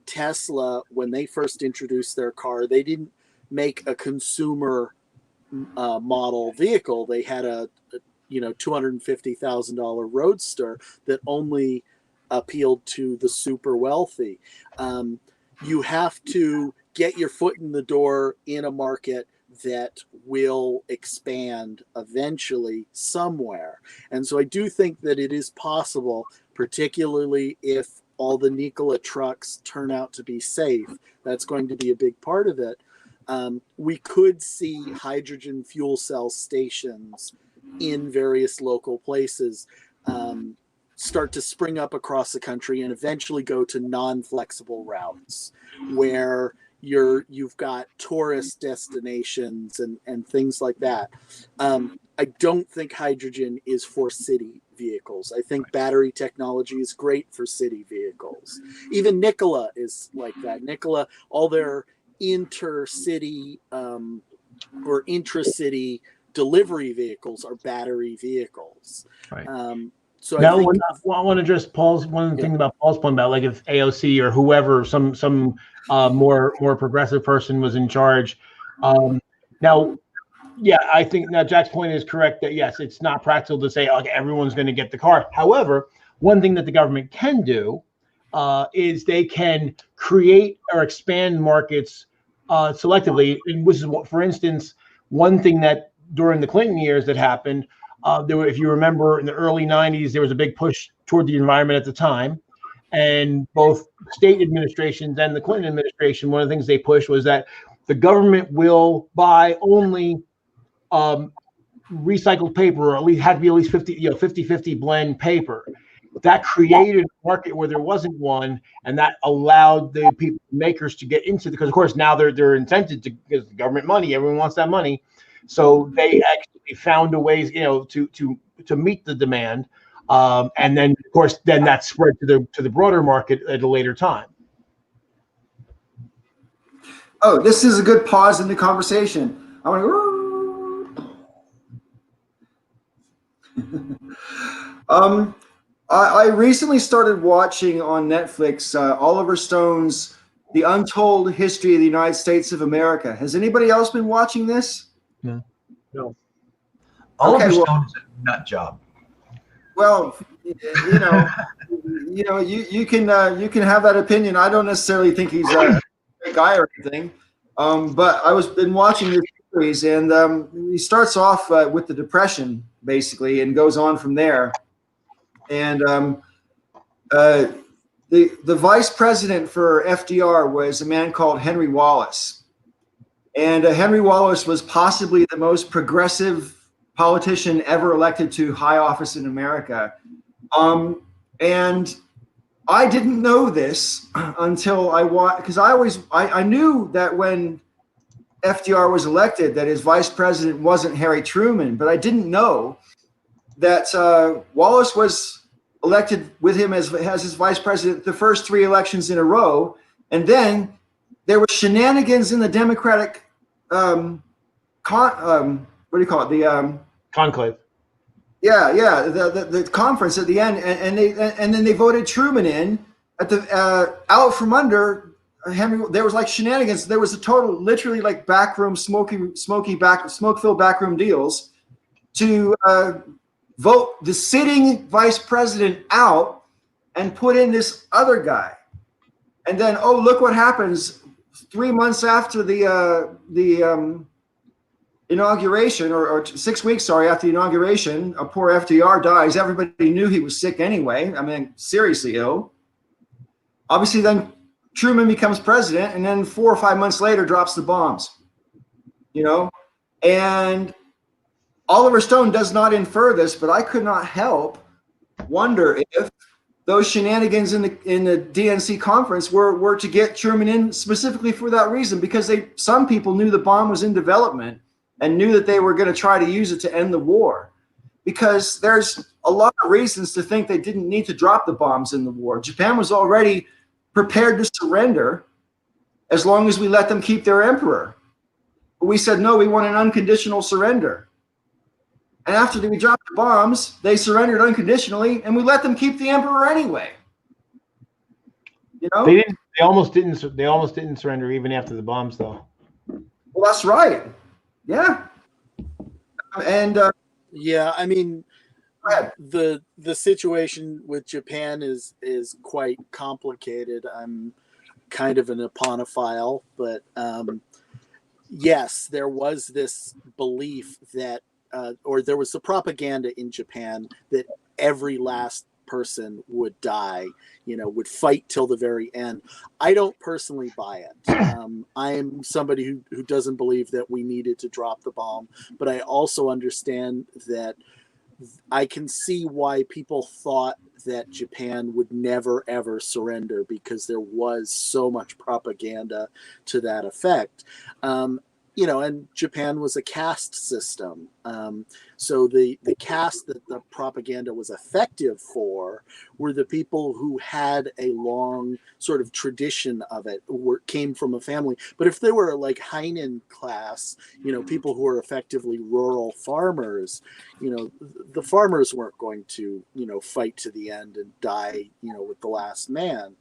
Tesla, when they first introduced their car, they didn't make a consumer model vehicle. They had a $250,000 roadster that only appealed to the super wealthy. You have to get your foot in the door in a market that will expand eventually somewhere. And so I do think that it is possible, particularly if all the Nikola trucks turn out to be safe. That's going to be a big part of it. We could see hydrogen fuel cell stations in various local places start to spring up across the country and eventually go to non-flexible routes where you've got tourist destinations and things like that. I don't think hydrogen is for city vehicles. I think battery technology is great for city vehicles. Even Nikola is like that. Nikola, all their intercity or intracity delivery vehicles are battery vehicles. Right. So now, I want to address Paul's thing about Paul's point about like if AOC or whoever, some more progressive person was in charge. Now, yeah, I think now Jack's point is correct that yes, it's not practical to say okay, everyone's going to get the car. However, one thing that the government can do is they can create or expand markets selectively. And which is what, for instance, one thing that during the Clinton years that happened. If you remember, in the early 90s, there was a big push toward the environment at the time. And both state administrations and the Clinton administration, one of the things they pushed was that the government will buy only recycled paper, or at least had to be at least 50-50 blend paper. That created a market where there wasn't one, and that allowed the people makers to get into it, because of course now they're incented to, because the government money, everyone wants that money. So they actually found a ways, to meet the demand, and then of course then that spread to the broader market at a later time. Oh, this is a good pause in the conversation. I want to. I recently started watching on Netflix Oliver Stone's The Untold History of the United States of America. Has anybody else been watching this? No. Oliver Stone is a nut job. Well, you can have that opinion. I don't necessarily think he's a great guy or anything, but I been watching this series, and he starts off with the Depression basically, and goes on from there. And the vice president for FDR was a man called Henry Wallace. And Henry Wallace was possibly the most progressive politician ever elected to high office in America. And I didn't know this until I watched, because I knew that when FDR was elected that his vice president wasn't Harry Truman, but I didn't know that Wallace was elected with him as his vice president the first 3 elections in a row. And then there were shenanigans in the Democratic what do you call it? The conclave. the conference at the end, and then they voted Truman in at the out from under Henry. There was like shenanigans. There was a total, literally like backroom smoke-filled backroom deals to vote the sitting vice president out and put in this other guy. And then, oh, look what happens 3 months after the inauguration, or 6 weeks, sorry, after the inauguration, a poor FDR dies. Everybody knew he was sick anyway. I mean, seriously ill. Obviously, then Truman becomes president, and then 4 or 5 months later drops the bombs. And Oliver Stone does not infer this, but I could not help wonder if those shenanigans in the DNC conference were to get Truman in specifically for that reason, because some people knew the bomb was in development and knew that they were going to try to use it to end the war, because there's a lot of reasons to think they didn't need to drop the bombs in the war. Japan was already prepared to surrender as long as we let them keep their emperor. But we said, no, we want an unconditional surrender. And after we dropped the bombs, they surrendered unconditionally, and we let them keep the emperor anyway. They almost didn't surrender even after the bombs, though. Well, that's right. Yeah. And yeah, I mean, the situation with Japan is quite complicated. I'm kind of an Japonophile, but yes, there was this belief that, or there was the propaganda in Japan that every last person would die, would fight till the very end. I don't personally buy it. I'm somebody who doesn't believe that we needed to drop the bomb, but I also understand that I can see why people thought that Japan would never, ever surrender, because there was so much propaganda to that effect. And Japan was a caste system. So the caste that the propaganda was effective for were the people who had a long sort of tradition of it, came from a family. But if they were like Heinen class, people who were effectively rural farmers, the farmers weren't going to, fight to the end and die, with the last man.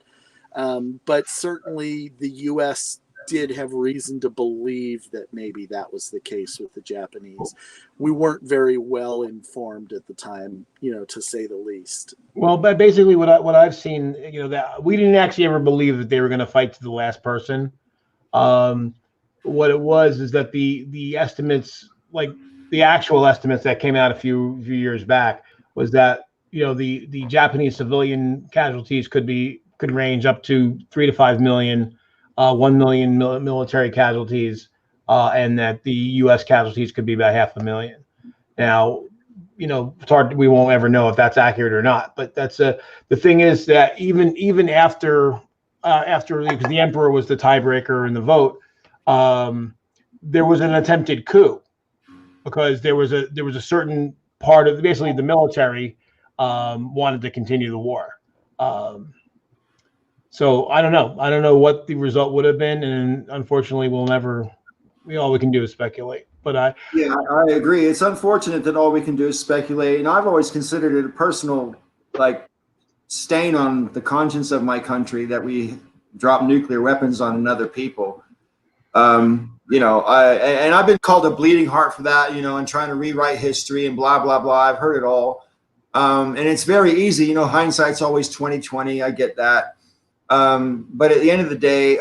But certainly the U.S. did have reason to believe that maybe that was the case with the Japanese. We weren't very well informed at the time, to say the least. Well, but basically what I've seen, that we didn't actually ever believe that they were going to fight to the last person. What it was is that the estimates, like the actual estimates that came out a few years back, was that the Japanese civilian casualties could range up to 3 to 5 million. 1 million military casualties, and that the U.S. casualties could be about 500,000. Now, it's hard. We won't ever know if that's accurate or not. But that's the thing is that even after because the emperor was the tiebreaker in the vote, there was an attempted coup, because there was a certain part of basically the military wanted to continue the war. So I don't know. I don't know what the result would have been, and unfortunately, all we can do is speculate. But I agree. It's unfortunate that all we can do is speculate, and I've always considered it a personal, stain on the conscience of my country that we drop nuclear weapons on another people. And I've been called a bleeding heart for that, and trying to rewrite history and blah blah blah. I've heard it all, and it's very easy. Hindsight's always 20/20. I get that. But at the end of the day,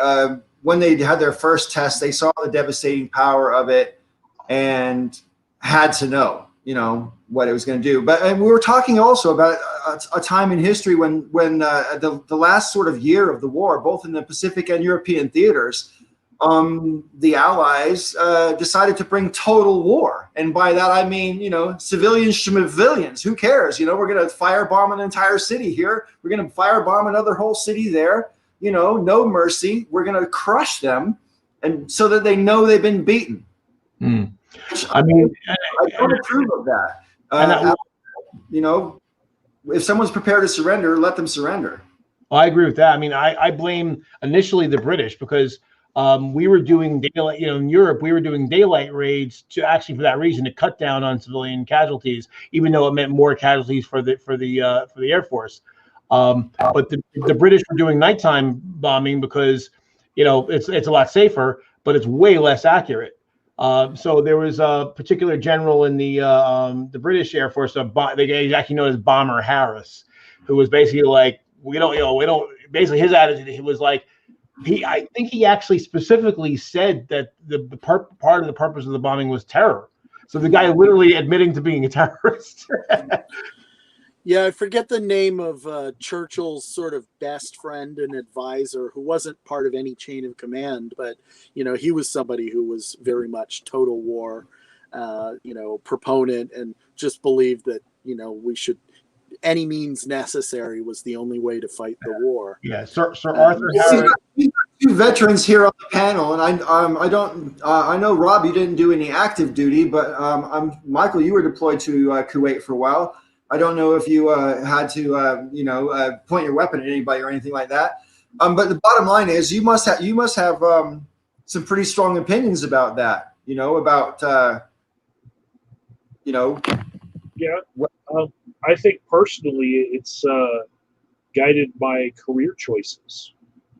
when they had their first test, they saw the devastating power of it and had to know, what it was going to do. But we were talking also about a time in history when the last sort of year of the war, both in the Pacific and European theaters, the Allies decided to bring total war. And by that, I mean, civilians, schmivilians, who cares? We're going to firebomb an entire city here. We're going to firebomb another whole city there. No mercy. We're going to crush them, and so that they know they've been beaten. I don't approve of that. If someone's prepared to surrender, let them surrender. I agree with that. I mean, I blame initially the British, because We were doing daylight, in Europe, we were doing daylight raids to actually for that reason to cut down on civilian casualties, even though it meant more casualties for the Air Force. But the British were doing nighttime bombing because it's a lot safer, but it's way less accurate. So there was a particular general in the British Air Force, they actually known as Bomber Harris, who was basically like, we don't. Basically, his attitude was like, I think he actually specifically said that the part of the purpose of the bombing was terror. So the guy literally admitting to being a terrorist. Yeah, I forget the name of Churchill's sort of best friend and advisor, who wasn't part of any chain of command, but he was somebody who was very much total war, proponent, and just believed that we should, any means necessary was the only way to fight the war. Yeah, Sir Arthur Harris. We've got two veterans here on the panel, and I know Rob, you didn't do any active duty, but Michael, you were deployed to Kuwait for a while. I don't know if you had to point your weapon at anybody or anything like that. But the bottom line is you must have some pretty strong opinions about that. Yeah. I think personally it's guided by career choices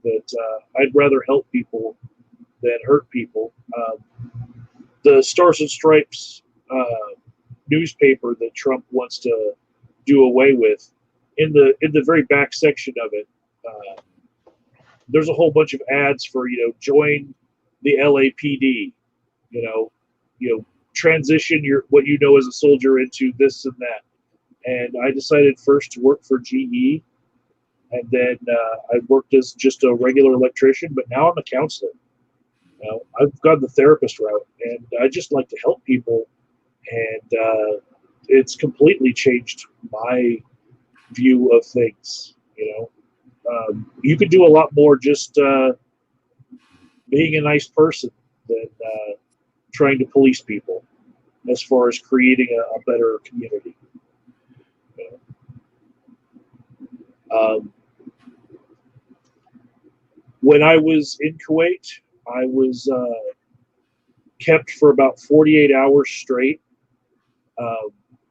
that I'd rather help people than hurt people. The Stars and Stripes newspaper that Trump wants to do away with, in the very back section of it, there's a whole bunch of ads for join the LAPD, transition what you know as a soldier into this and that. And I decided first to work for GE, and then I worked as just a regular electrician, but now I'm a counselor. I've gone the therapist route, and I just like to help people, and it's completely changed my view of things. You could do a lot more just being a nice person than trying to police people as far as creating a better community. When I was in Kuwait, I was kept for about 48 hours straight.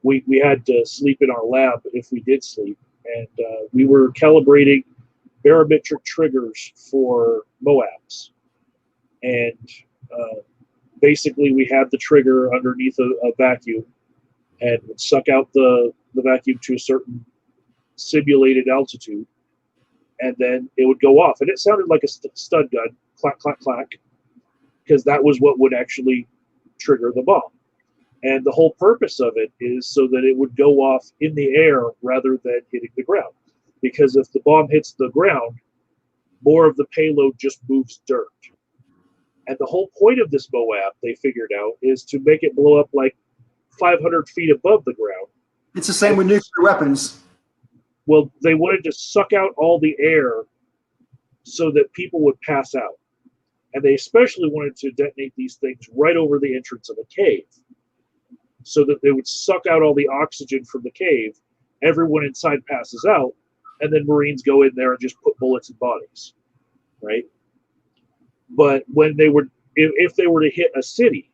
We had to sleep in our lab if we did sleep, and we were calibrating barometric triggers for MOABs. And basically, we had the trigger underneath a vacuum and would suck out the vacuum to a certain simulated altitude, and then it would go off. And it sounded like a stud gun, clack, clack, clack, because that was what would actually trigger the bomb. And the whole purpose of it is so that it would go off in the air rather than hitting the ground. Because if the bomb hits the ground, more of the payload just moves dirt. And the whole point of this MOAB, they figured out, is to make it blow up like 500 feet above the ground. It's the same with nuclear weapons. Well, they wanted to suck out all the air so that people would pass out. And they especially wanted to detonate these things right over the entrance of a cave so that they would suck out all the oxygen from the cave. Everyone inside passes out, and then Marines go in there and just put bullets in bodies, right? But when they were, if they were to hit a city,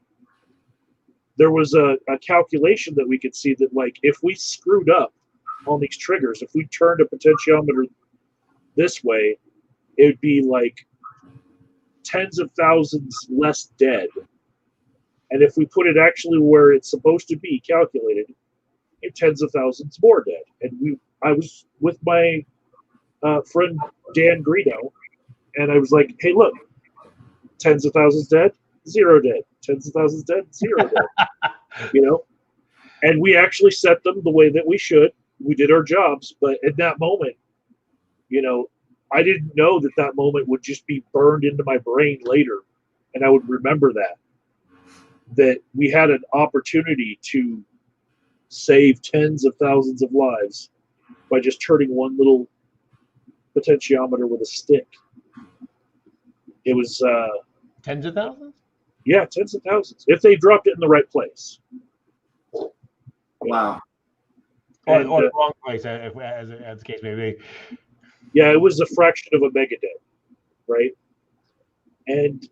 there was a calculation that we could see that, like, if we screwed up on these triggers, if we turned a potentiometer this way, it would be like tens of thousands less dead. And if we put it actually where it's supposed to be calculated, tens of thousands more dead. And I was with my friend Dan Greeno, and I was like, hey, look, tens of thousands dead, 0 dead. Tens of thousands dead, 0 dead. And we actually set them the way that we should. We did our jobs, but in that moment, I didn't know that moment would just be burned into my brain later, and I would remember that we had an opportunity to save tens of thousands of lives by just turning one little potentiometer with a stick. It was tens of thousands? Yeah, tens of thousands. If they dropped it in the right place. Wow. Or the wrong place, as the case may be. Yeah, it was a fraction of a megadet, right? And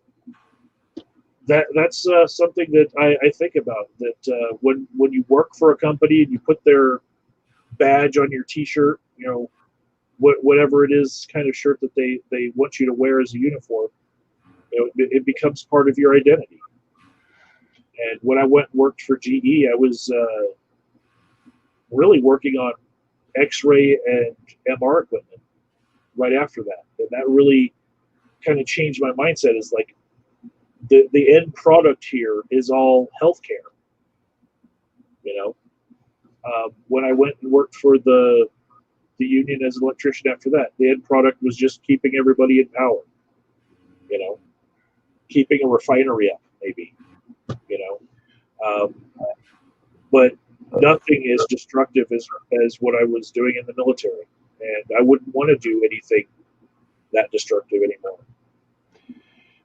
that's something that I think about. That when you work for a company and you put their badge on your T-shirt, you know, whatever it is, kind of shirt that they want you to wear as a uniform, you know, it becomes part of your identity. And when I went and worked for GE, I was really working on X-ray and MR equipment right after that, and that really kind of changed my mindset. Is like the end product here is all healthcare. You know, when I went and worked for the union as an electrician after that, the end product was just keeping everybody in power. You know, keeping a refinery up, maybe. You know, but nothing as destructive as what I was doing in the military, and I wouldn't want to do anything that destructive anymore.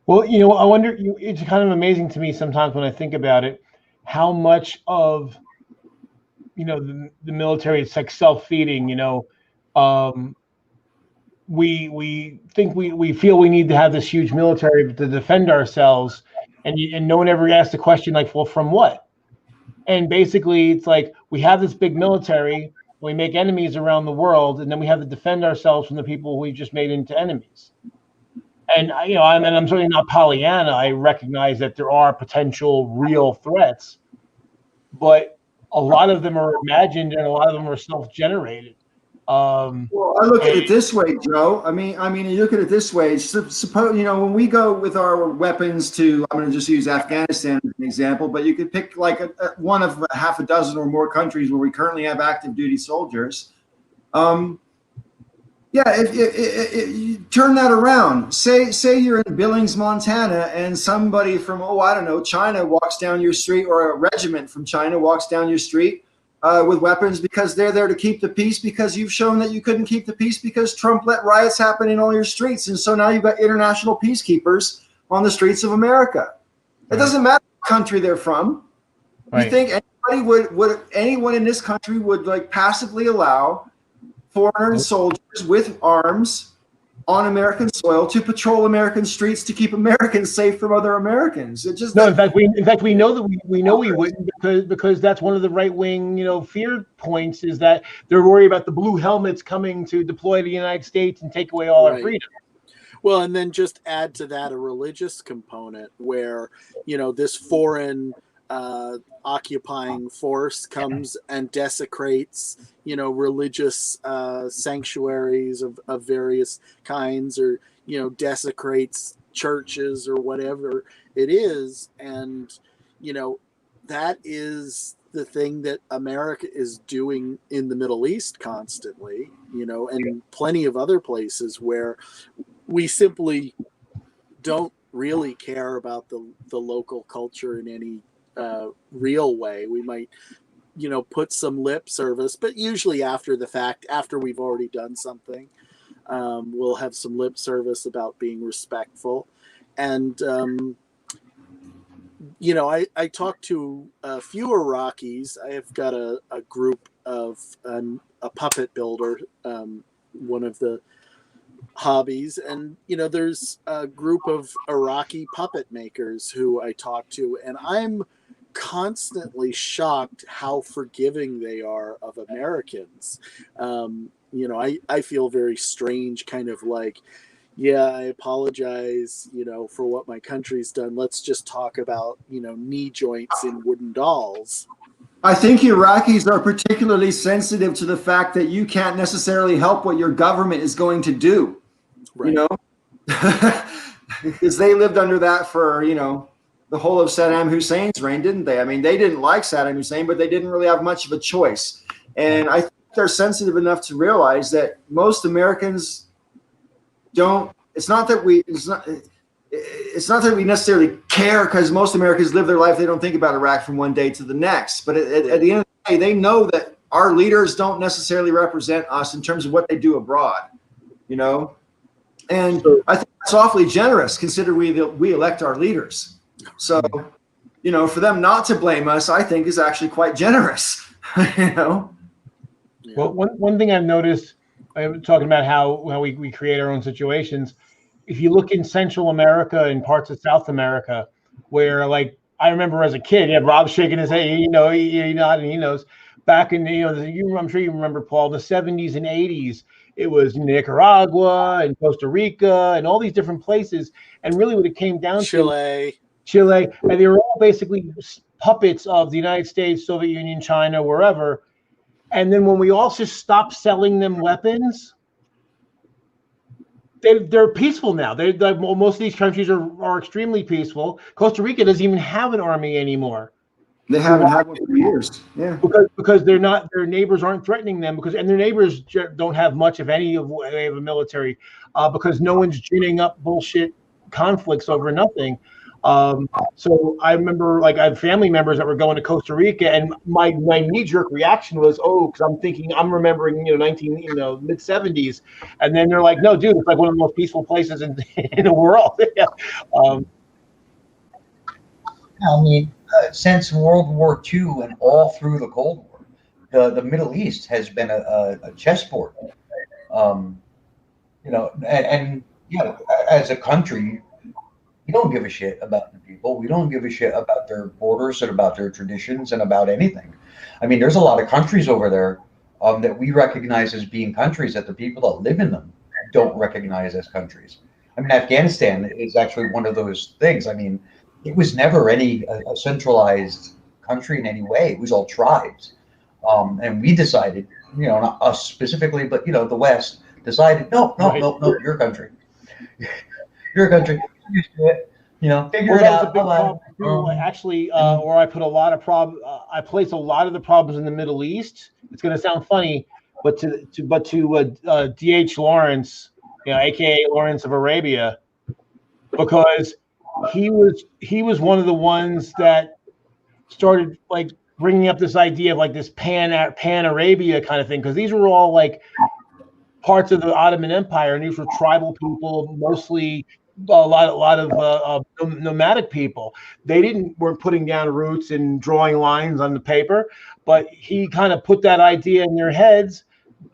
Well, you know, I wonder. It's kind of amazing to me sometimes when I think about it, how much of, you know, the military, it's like self-feeding. You know, we think we feel we need to have this huge military to defend ourselves, and no one ever asks the question like, well, from what? And basically, it's like we have this big military, we make enemies around the world, and then we have to defend ourselves from the people we just made into enemies. And you know, I'm certainly not Pollyanna. I recognize that there are potential real threats, but a lot of them are imagined and a lot of them are self-generated. Well, I look at it this way, Joe. I mean, you look at it this way. Suppose, you know, when we go with our weapons to, I'm going to just use Afghanistan as an example, but you could pick like one of half a dozen or more countries where we currently have active duty soldiers. Yeah, if you turn that around, say you're in Billings, Montana, and somebody from, I don't know, China walks down your street, or a regiment from China walks down your street with weapons because they're there to keep the peace, because you've shown that you couldn't keep the peace because Trump let riots happen in all your streets. And so now you've got international peacekeepers on the streets of America. It doesn't matter what country they're from. Right. You think anyone in this country would like passively allow foreign soldiers with arms on American soil to patrol American streets to keep Americans safe from other Americans? It just no. In fact, we know that we know we wouldn't, because that's one of the right wing, you know, fear points, is that they're worried about the blue helmets coming to deploy to the United States and take away all our freedom. Well, and then just add to that a religious component where, you know, this foreign occupying force comes and desecrates, you know, religious sanctuaries of various kinds, or, you know, desecrates churches or whatever it is. And, you know, that is the thing that America is doing in the Middle East constantly, you know, and plenty of other places where we simply don't really care about the local culture in any real way. We might, you know, put some lip service, but usually after the fact, after we've already done something, we'll have some lip service about being respectful. And, you know, I talked to a few Iraqis. I have got a group of a puppet builder, one of the hobbies, and, you know, there's a group of Iraqi puppet makers who I talk to, and I'm constantly shocked how forgiving they are of Americans. You know, I feel very strange, kind of like, yeah, I apologize, you know, for what my country's done. Let's just talk about, you know, knee joints in wooden dolls. I think Iraqis are particularly sensitive to the fact that you can't necessarily help what your government is going to do, you know, because they lived under that for, you know, the whole of Saddam Hussein's reign, didn't they? I mean, they didn't like Saddam Hussein, but they didn't really have much of a choice. And I think they're sensitive enough to realize that most Americans don't. It's not that we necessarily care, because most Americans live their life. They don't think about Iraq from one day to the next. But at the end of the day, they know that our leaders don't necessarily represent us in terms of what they do abroad, you know. And I think it's awfully generous, considering we elect our leaders. So, you know, for them not to blame us, I think, is actually quite generous, you know. Well, one thing I've noticed, I'm talking about how we create our own situations. if you look in Central America and parts of South America, where like I remember as a kid, you had Rob shaking his head, he nodded, he knows. Back in I'm sure you remember, Paul, the 70s and 80s. It was Nicaragua and Costa Rica and all these different places, and really what it came down to, Chile, and they were all basically puppets of the United States, Soviet Union, China, wherever. And then when we all just stopped selling them weapons, they're peaceful now. Most of these countries are extremely peaceful. Costa Rica doesn't even have an army anymore. They haven't had one for years. Yeah, because they're not, their neighbors aren't threatening them, and their neighbors don't have much of any of they have a military, because no one's ginning up bullshit conflicts over nothing. So I remember, like, I have family members that were going to Costa Rica, and my knee-jerk reaction was, because I'm remembering, mid 70s, and then they're like, no, dude, it's like one of the most peaceful places in the world. I mean, since World War II and all through the Cold War, the Middle East has been a chessboard. As a country, we don't give a shit about the people. We don't give a shit about their borders and about their traditions and about anything. I mean, there's a lot of countries over there that we recognize as being countries that the people that live in them don't recognize as countries. I mean, Afghanistan is actually one of those things. I mean, it was never a centralized country in any way. It was all tribes. And we decided, not us specifically, but, the West decided, no, your country. Your country. Figure it out. Actually, where I put a lot of I place a lot of the problems in the Middle East. It's going to sound funny, but to D.H. Lawrence, aka Lawrence of Arabia, because he was one of the ones that started like bringing up this idea of like this pan Arabia kind of thing, because these were all like parts of the Ottoman Empire, and these were tribal people, mostly a lot of nomadic people. They weren't putting down roots and drawing lines on the paper, but he kind of put that idea in their heads.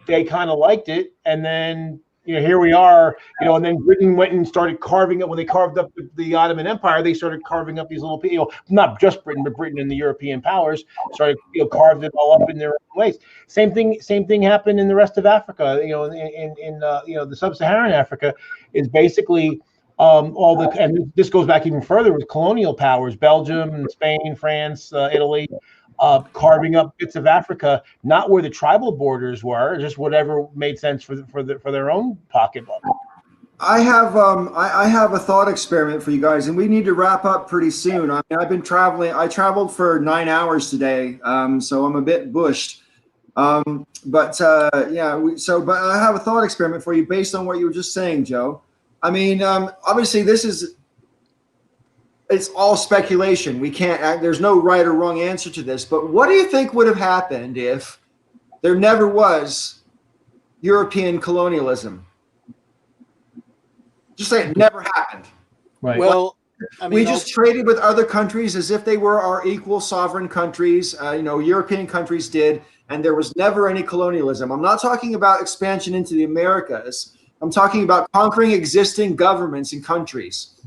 They kind of liked it, and then here we are, and then Britain went and started carving up. When they carved up the Ottoman Empire, they started carving up these little people, not just Britain, but Britain and the European powers started, carved it all up in their own ways. Same thing happened in the rest of Africa. In the sub-Saharan Africa is basically and this goes back even further with colonial powers, Belgium, Spain, France, Italy. Carving up bits of Africa, not where the tribal borders were, just whatever made sense for their own pocketbook. I have a thought experiment for you guys, and we need to wrap up pretty soon. I mean, I've been traveling. I traveled for 9 hours today, so I'm a bit bushed. But I have a thought experiment for you based on what you were just saying, Joe. I mean, obviously it's all speculation. We can't, there's no right or wrong answer to this, but what do you think would have happened if there never was European colonialism? Just say it never happened. Right. Well, we just traded with other countries as if they were our equal sovereign countries. European countries did, and there was never any colonialism. I'm not talking about expansion into the Americas. I'm talking about conquering existing governments and countries.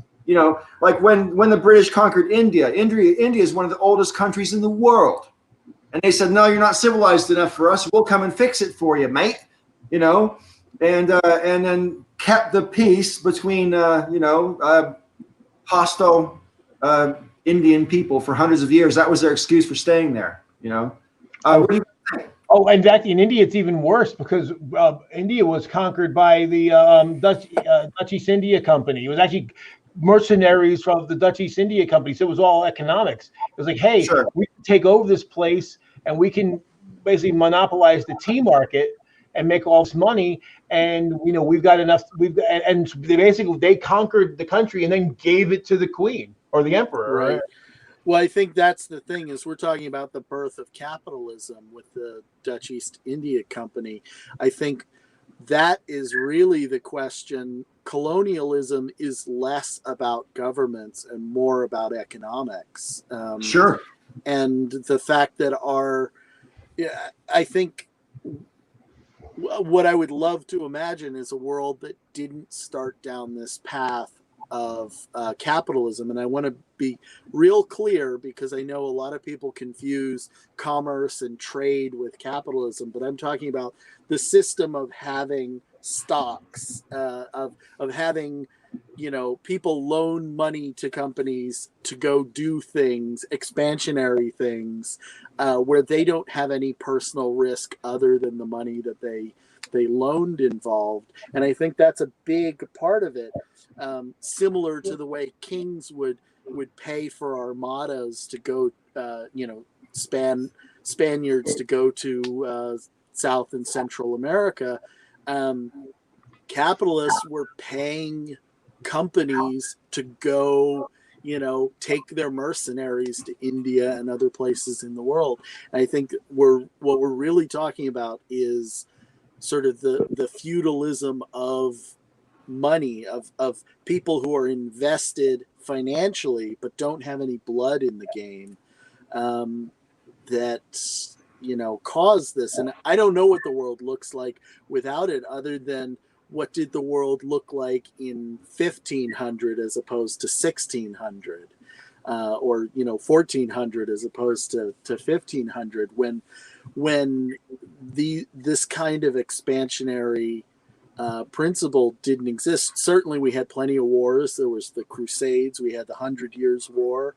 Like when the British conquered India is one of the oldest countries in the world. And they said, no, you're not civilized enough for us. We'll come and fix it for you, mate. And then kept the peace between, hostile Indian people for hundreds of years. That was their excuse for staying there, What do you think? Oh, in fact, in India, it's even worse because India was conquered by the Dutch East India Company. It was actually mercenaries from the Dutch East India Company. So it was all economics. It was like, hey, sure, we can take over this place and we can basically monopolize the tea market and make all this money. And, we've got enough. And they conquered the country and then gave it to the queen or the emperor. Right. Well, I think that's the thing is we're talking about the birth of capitalism with the Dutch East India Company. I think that is really the question. Colonialism is less about governments and more about economics. Sure. And the fact that I think what I would love to imagine is a world that didn't start down this path of capitalism. And I want to be real clear, because I know a lot of people confuse commerce and trade with capitalism, but I'm talking about the system of having stocks, of having, you know, people loan money to companies to go do things, expansionary things, where they don't have any personal risk other than the money that they loaned involved. And I think that's a big part of it. Similar to the way kings would pay for armadas to go, you know, Spaniards to go to South and Central America. Capitalists were paying companies to go, you know, take their mercenaries to India and other places in the world. And I think what we're really talking about is sort of the feudalism of money, of people who are invested financially but don't have any blood in the game, that, you know, caused this. And I don't know what the world looks like without it, other than what did the world look like in 1500 as opposed to 1600, or, you know, 1400 as opposed to 1500, when this kind of expansionary principle didn't exist. Certainly we had plenty of wars. There was the Crusades, we had the 100 Years' War,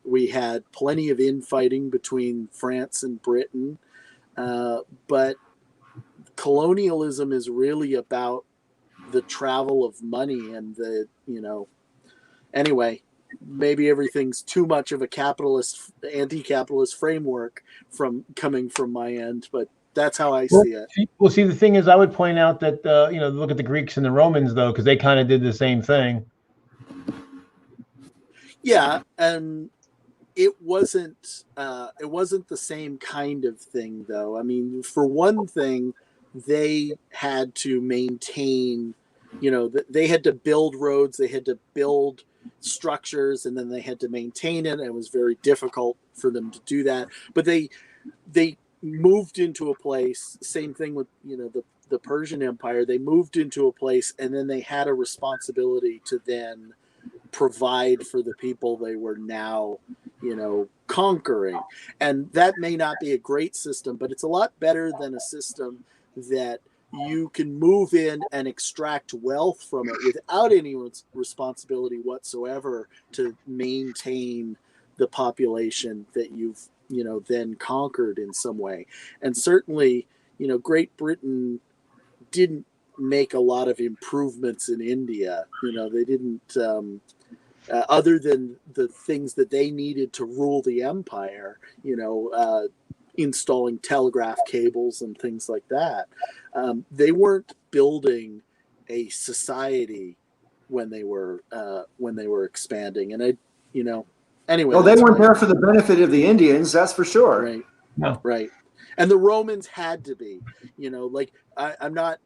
we had plenty of infighting between France and Britain, but colonialism is really about the travel of money and the, you know, anyway, maybe everything's too much of a capitalist, anti-capitalist framework coming from my end, but that's how I see it. Well, see, the thing is, I would point out that, you know, look at the Greeks and the Romans, though, because they kind of did the same thing. Yeah, and it wasn't the same kind of thing, though. I mean, for one thing, they had to maintain, you know, they had to build roads, they had to build structures, and then they had to maintain it. It was very difficult for them to do that. But they moved into a place, same thing with, you know, the Persian Empire. They moved into a place, and then they had a responsibility to then provide for the people they were now, you know, conquering. And that may not be a great system, but it's a lot better than a system that you can move in and extract wealth from it without any responsibility whatsoever to maintain the population that you've, you know, then conquered in some way. And certainly, you know, Great Britain didn't make a lot of improvements in India. You know, they didn't, other than the things that they needed to rule the empire, you know, installing telegraph cables and things like that. They weren't building a society when they were expanding. And you know, anyway. Well, they weren't there for the benefit of the Indians, that's for sure. Right. No. Right. And the Romans had to be, you know, like I'm not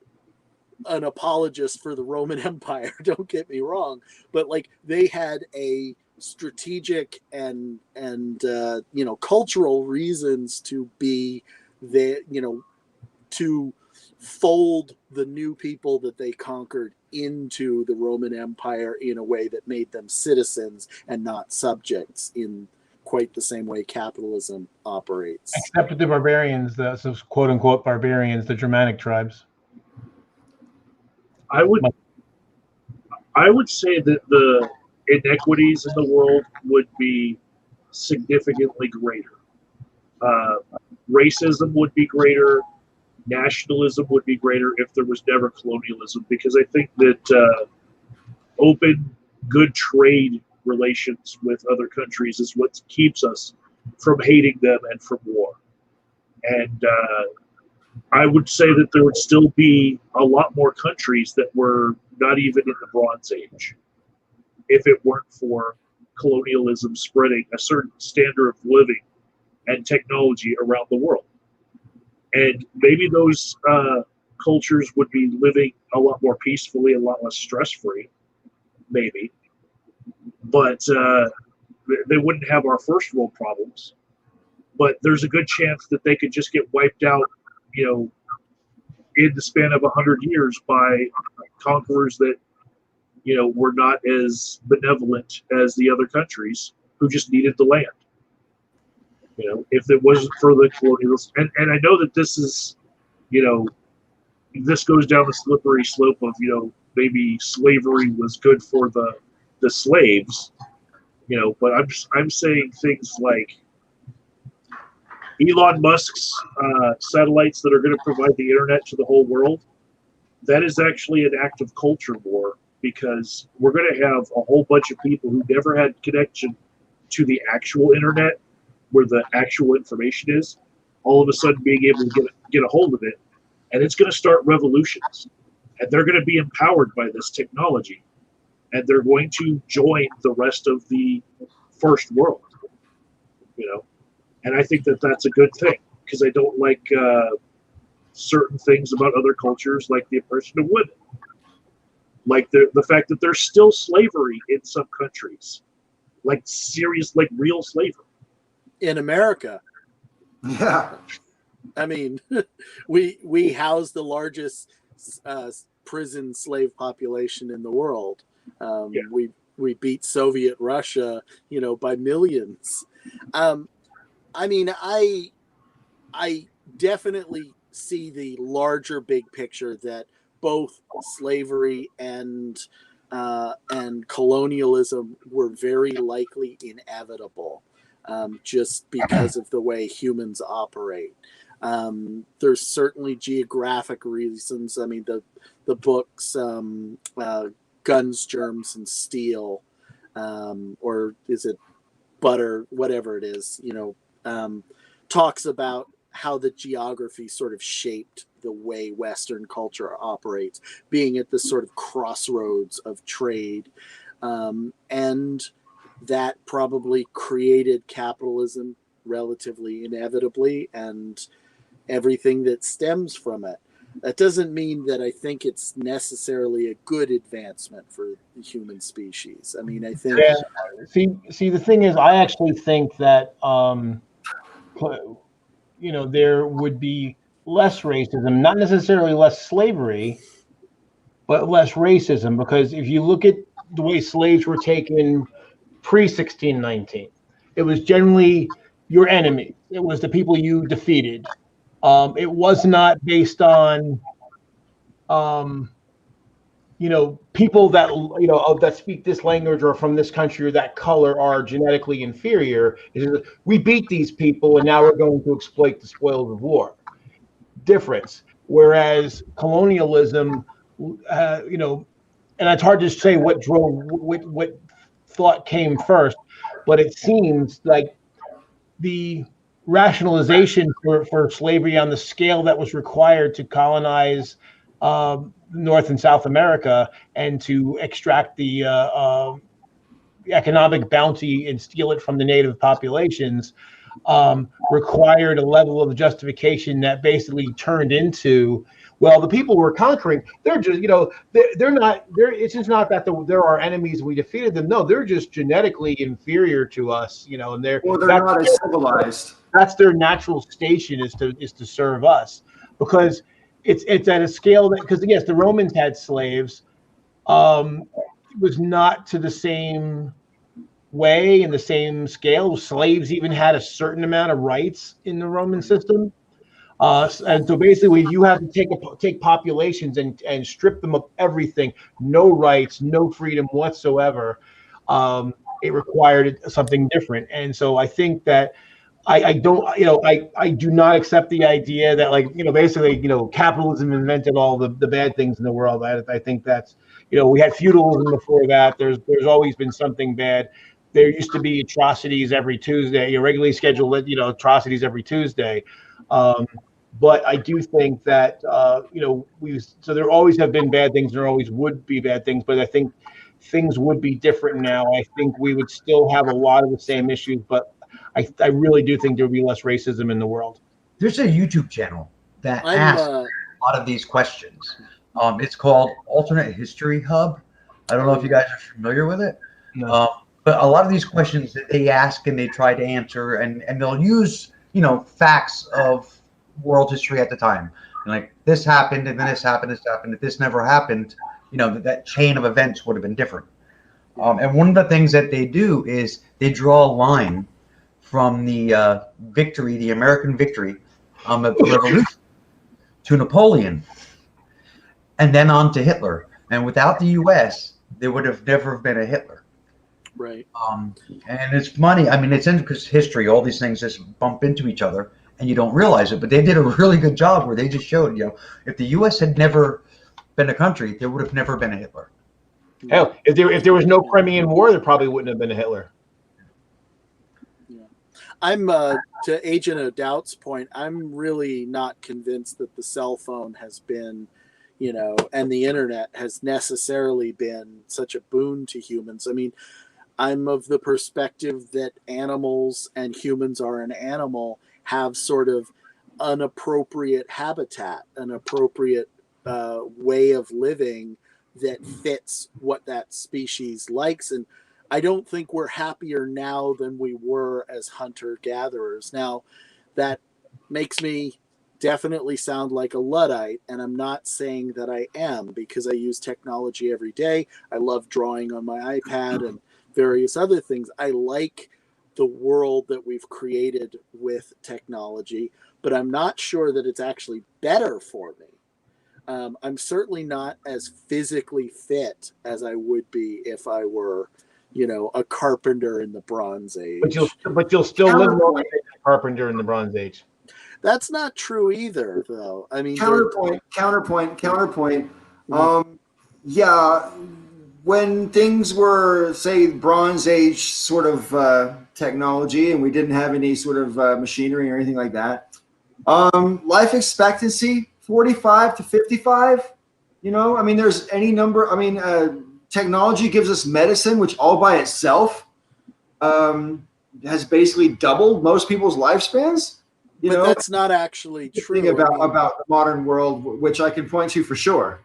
an apologist for the Roman Empire, don't get me wrong, but like they had a strategic and you know, cultural reasons to be there, you know, to fold the new people that they conquered into the Roman Empire in a way that made them citizens and not subjects, in quite the same way capitalism operates. Except with the barbarians, so quote unquote barbarians, the Germanic tribes. I would say that the inequities in the world would be significantly greater. Racism would be greater. Nationalism would be greater if there was never colonialism, because I think that open, good trade relations with other countries is what keeps us from hating them and from war. And I would say that there would still be a lot more countries that were not even in the Bronze Age if it weren't for colonialism spreading a certain standard of living and technology around the world. And maybe those cultures would be living a lot more peacefully, a lot less stress-free, maybe. But they wouldn't have our first world problems. But there's a good chance that they could just get wiped out, you know, in the span of 100 years by conquerors that, were not as benevolent as the other countries who just needed the land. If it wasn't for the colonialists, and I know that this is, this goes down the slippery slope of, maybe slavery was good for the slaves, but I'm saying things like Elon Musk's satellites that are going to provide the internet to the whole world. That is actually an act of culture war, because we're going to have a whole bunch of people who never had connection to the actual internet, where the actual information is, all of a sudden being able to get a hold of it, and it's going to start revolutions, and they're going to be empowered by this technology, and they're going to join the rest of the first world, and I think that that's a good thing, because I don't like certain things about other cultures, like the oppression of women, like the fact that there's still slavery in some countries, like serious, like real slavery. In America. Yeah. I mean, we house the largest prison slave population in the world. We beat Soviet Russia, by millions. I mean, I definitely see the larger big picture that both slavery and colonialism were very likely inevitable. Just because of the way humans operate. There's certainly geographic reasons. I mean, the books, Guns, Germs, and Steel, or is it Butter, whatever it is, talks about how the geography sort of shaped the way Western culture operates, being at this sort of crossroads of trade. And that probably created capitalism relatively inevitably, and everything that stems from it. That doesn't mean that I think it's necessarily a good advancement for the human species. I mean, I think... Yeah. See, the thing is, I actually think that, there would be less racism, not necessarily less slavery, but less racism, because if you look at the way slaves were taken pre-1619, it was generally your enemy. It was the people you defeated. It was not based on, people that, that speak this language or from this country or that color are genetically inferior. We beat these people and now we're going to exploit the spoils of war. Difference. Whereas colonialism, and it's hard to say what thought came first, but it seems like the rationalization for slavery on the scale that was required to colonize North and South America and to extract the economic bounty and steal it from the native populations required a level of justification that basically turned into, well, the people we're conquering, they're just, it's just not that they're our enemies, we defeated them. No, they're just genetically inferior to us, and they're not as civilized. That's their natural station, is to serve us, because it's at a scale that, because yes, the Romans had slaves, it was not to the same way in the same scale. Slaves even had a certain amount of rights in the Roman system. And so basically you have to take populations and strip them of everything, no rights, no freedom whatsoever. It required something different. And so I think that I do not accept the idea that basically, capitalism invented all the bad things in the world. I think that's, we had feudalism before that. There's always been something bad. There used to be atrocities every Tuesday, regularly scheduled, atrocities every Tuesday. But I do think that, so there always have been bad things, and there always would be bad things, but I think things would be different now. I think we would still have a lot of the same issues, but I really do think there would be less racism in the world. There's a YouTube channel that asks a lot of these questions. It's called Alternate History Hub. I don't know if you guys are familiar with it. No. But a lot of these questions that they ask and they try to answer, and they'll use, facts of world history at the time. And like this happened, and then this happened, if this never happened, that chain of events would have been different. And one of the things that they do is they draw a line from the victory, the American victory of the revolution, to Napoleon, and then on to Hitler. And without the U.S., there would have never been a Hitler. Right. And it's funny. I mean, it's in history. All these things just bump into each other, and you don't realize it. But they did a really good job where they just showed, if the U.S. had never been a country, there would have never been a Hitler. Hell, if there was no Crimean War, there probably wouldn't have been a Hitler. Yeah. I'm to Agent O'Doubt's point. I'm really not convinced that the cell phone has been, and the internet has necessarily been such a boon to humans. I mean, I'm of the perspective that animals, and humans are an animal, have sort of an appropriate habitat, an appropriate way of living that fits what that species likes. And I don't think we're happier now than we were as hunter-gatherers. Now, that makes me definitely sound like a Luddite, and I'm not saying that I am, because I use technology every day. I love drawing on my iPad and various other things. I like the world that we've created with technology, but I'm not sure that it's actually better for me. I'm certainly not as physically fit as I would be if I were, a carpenter in the Bronze Age. But you'll still live longer than a carpenter in the Bronze Age. That's not true either, though. I mean, counterpoint. Yeah, when things were, say, Bronze Age sort of technology, and we didn't have any sort of machinery or anything like that, life expectancy 45 to 55. I mean, there's any number. I mean, technology gives us medicine, which all by itself has basically doubled most people's lifespans. But that's not actually true. Thing about the modern world, which I can point to for sure.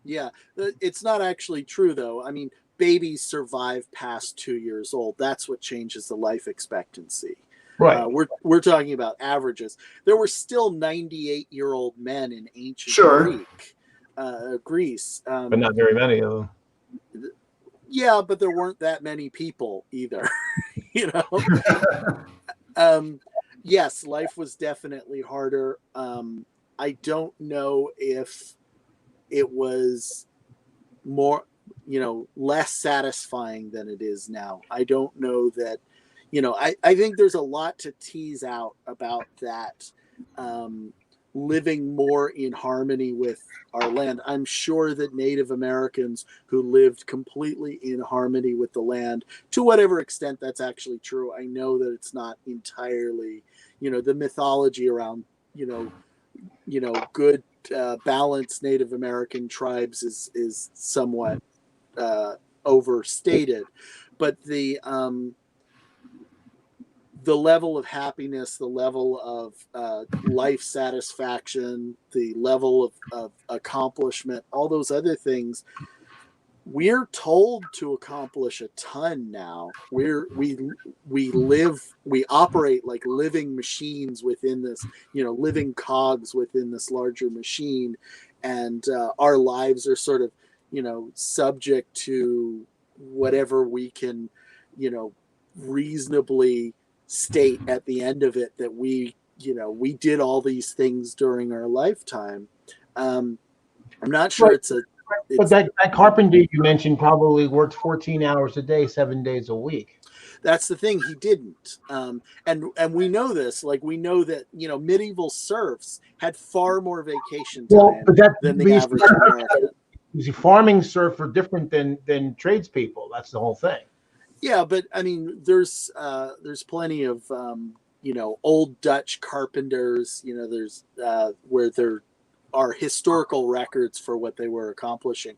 Yeah, it's not actually true, though. I mean, babies survive past 2 years old. That's what changes the life expectancy. Right. We're talking about averages. There were still 98-year-old men in ancient Greece. But not very many of them. Yeah, but there weren't that many people either. Yes, life was definitely harder. I don't know if it was more, less satisfying than it is now. I don't know that, I think there's a lot to tease out about that, living more in harmony with our land. I'm sure that Native Americans who lived completely in harmony with the land, to whatever extent that's actually true, I know that it's not entirely, the mythology around, good, balanced Native American tribes is somewhat overstated, but the level of happiness, the level of life satisfaction, the level of accomplishment, all those other things, we're told to accomplish a ton now. We operate like living machines within this, living cogs within this larger machine, and our lives are sort of, subject to whatever we can, reasonably state at the end of it that we did all these things during our lifetime. I'm not sure but that carpenter you mentioned probably worked 14 hours a day, 7 days a week. That's the thing, he didn't. And we know this, like we know that, medieval serfs had far more vacation time than the average American. Farming serfs are different than tradespeople. That's the whole thing. Yeah, but I mean, there's plenty of old Dutch carpenters. There's where there are historical records for what they were accomplishing.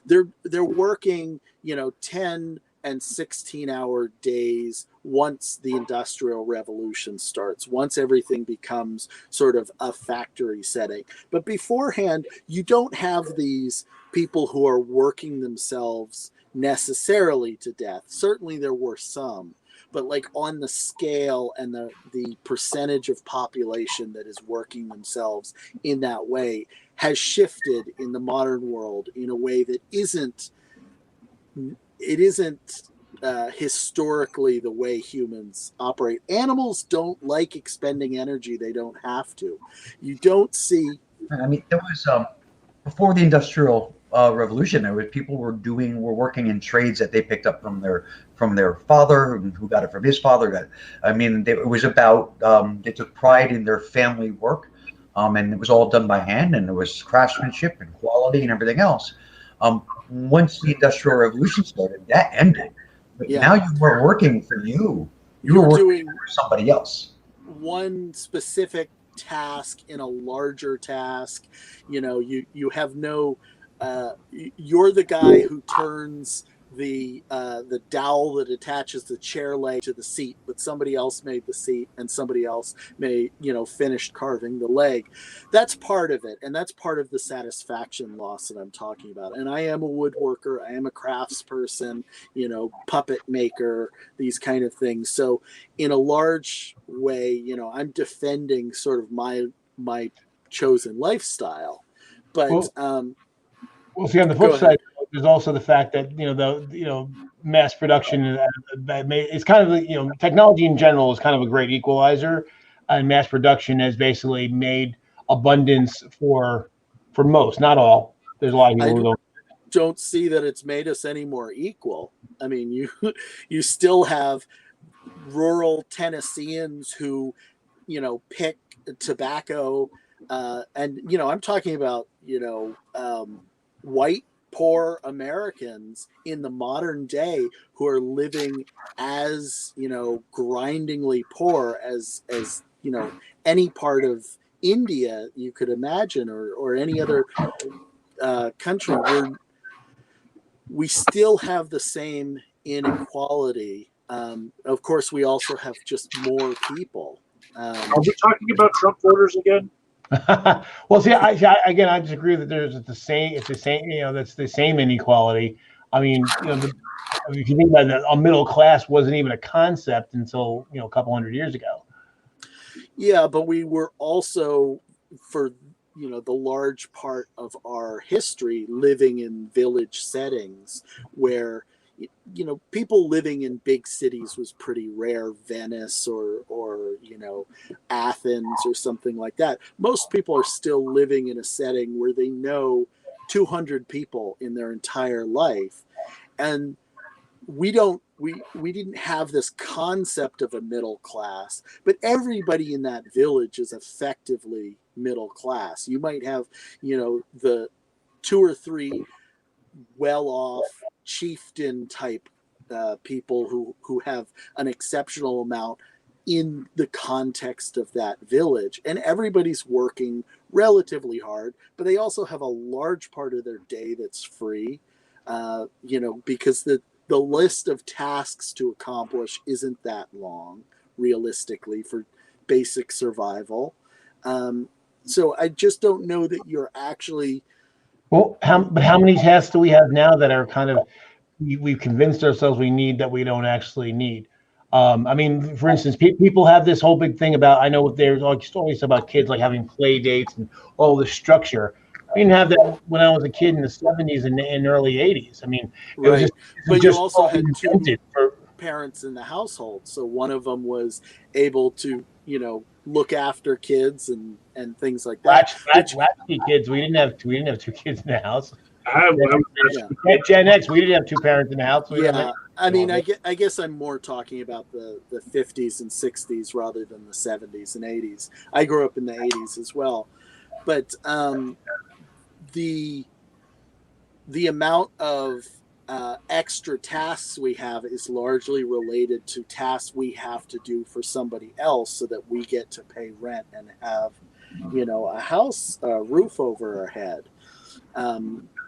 They're working 10 and 16-hour days once the Industrial Revolution starts. Once everything becomes sort of a factory setting, but beforehand, you don't have these people who are working themselves necessarily to death. Certainly there were some, but like on the scale and the percentage of population that is working themselves in that way has shifted in the modern world in a way that isn't historically the way humans operate. Animals don't like expending energy they don't have to. You don't see. I mean, there was before the Industrial Revolution, there was people were working in trades that they picked up from their father, who got it from his father. It was about they took pride in their family work, and it was all done by hand, and there was craftsmanship and quality and everything else. Once the Industrial Revolution started, that ended. But Yeah. now you were working for you. You You're were working doing for somebody else. one specific task in a larger task. You have no. You're the guy who turns the dowel that attaches the chair leg to the seat, but somebody else made the seat and somebody else finished carving the leg. That's part of it, and that's part of the satisfaction loss that I'm talking about. And I am a woodworker, I am a craftsperson, puppet maker, these kind of things. So in a large way, I'm defending sort of my chosen lifestyle. But well, see, on the flip side, there's also the fact that mass production it's kind of technology in general is kind of a great equalizer, and mass production has basically made abundance for most, not all. There's a lot of people who don't see that it's made us any more equal. I mean, you still have rural Tennesseans who pick tobacco, and I'm talking about white poor Americans in the modern day who are living as grindingly poor as any part of India you could imagine, or any other country. We still have the same inequality. Of course, we also have just more people. Are we talking about Trump voters again? Well, see, I disagree that it's the same. That's the same inequality. I mean, if you think about it, a middle class wasn't even a concept until a couple hundred years ago. Yeah, but we were also, for the large part of our history, living in village settings where people living in big cities was pretty rare. Venice or Athens or something like that. Most people are still living in a setting where they know 200 people in their entire life, and we didn't have this concept of a middle class, but everybody in that village is effectively middle class. You might have the 2 or 3 well-off chieftain type people who have an exceptional amount in the context of that village, and everybody's working relatively hard, but they also have a large part of their day that's free, because the list of tasks to accomplish isn't that long realistically for basic survival. So I just don't know that you're actually. Well, how many tasks do we have now that are kind of we've convinced ourselves we need that we don't actually need? I mean, for instance, people have this whole big thing about. I know there's always about kids like having play dates and all the structure. We didn't have that when I was a kid in the 70s and early 80s. I mean, it was Right. But just you also had 2 for parents in the household, so one of them was able to look after kids and things like that. latchkey kids. We didn't have 2 kids in the house. Yeah. Gen X, we didn't have 2 parents in the house. Yeah, I mean, I guess I'm more talking about the 50s and 60s rather than the 70s and 80s. I grew up in the 80s as well, but the amount of extra tasks we have is largely related to tasks we have to do for somebody else so that we get to pay rent and have a house, a roof over our head,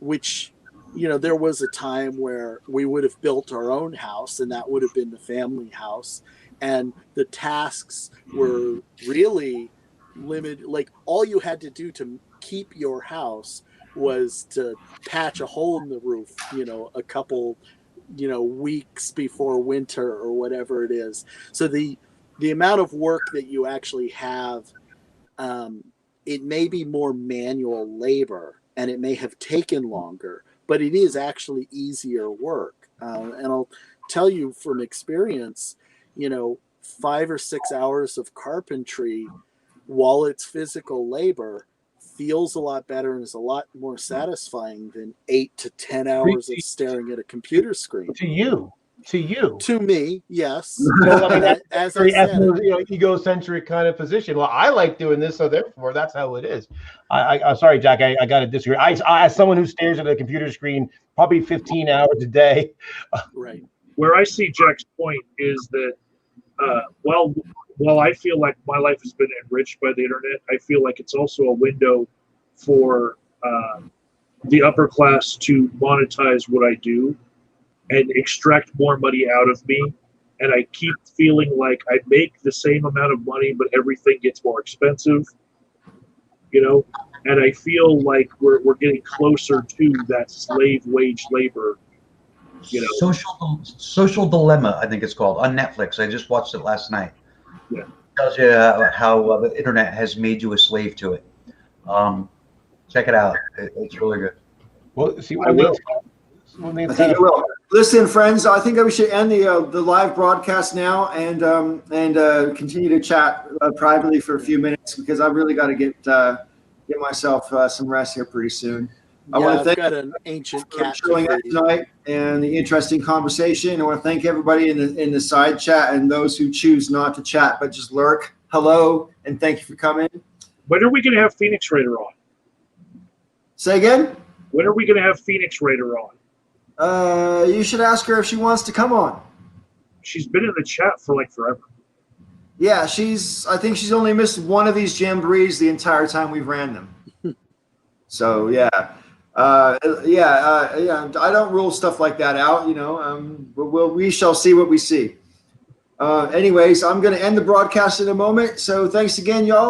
which there was a time where we would have built our own house and that would have been the family house, and the tasks were really limited. Like, all you had to do to keep your house was to patch a hole in the roof, a couple weeks before winter or whatever it is. So the amount of work that you actually have, it may be more manual labor and it may have taken longer, but it is actually easier work. And I'll tell you from experience, 5 or 6 hours of carpentry, while it's physical labor, feels a lot better and is a lot more satisfying than 8 to 10 hours of staring at a computer screen. To you. To me, yes. So, I mean, that's As I very said, egocentric kind of position. Well, I like doing this, so therefore that's how it is. I'm sorry, Jack. I got to disagree. I, as someone who stares at a computer screen probably 15 hours a day. right. Where I see Jack's point is that while I feel like my life has been enriched by the internet, I feel like it's also a window for the upper class to monetize what I do and extract more money out of me. And I keep feeling like I make the same amount of money, but everything gets more expensive, and I feel like we're getting closer to that slave wage labor. Social Dilemma, I think it's called, on Netflix. I just watched it last night. Yeah. It tells you how the internet has made you a slave to it. Check it out. It's really good. Well, see, I think I will. Listen, friends, I think we should end the live broadcast now and continue to chat privately for a few minutes because I've really got to get myself some rest here pretty soon. I want to thank got an ancient cat for showing up tonight and the interesting conversation. I want to thank everybody in the side chat and those who choose not to chat but just lurk. Hello, and thank you for coming. When are we going to have Phoenix Raider on? Say again? When are we going to have Phoenix Raider on? You should ask her if she wants to come on. She's been in the chat for like forever. Yeah, I think she's only missed one of these jamborees the entire time we've ran them. So yeah. I don't rule stuff like that out, but we shall see what we see. Anyways, I'm going to end the broadcast in a moment. So thanks again, y'all.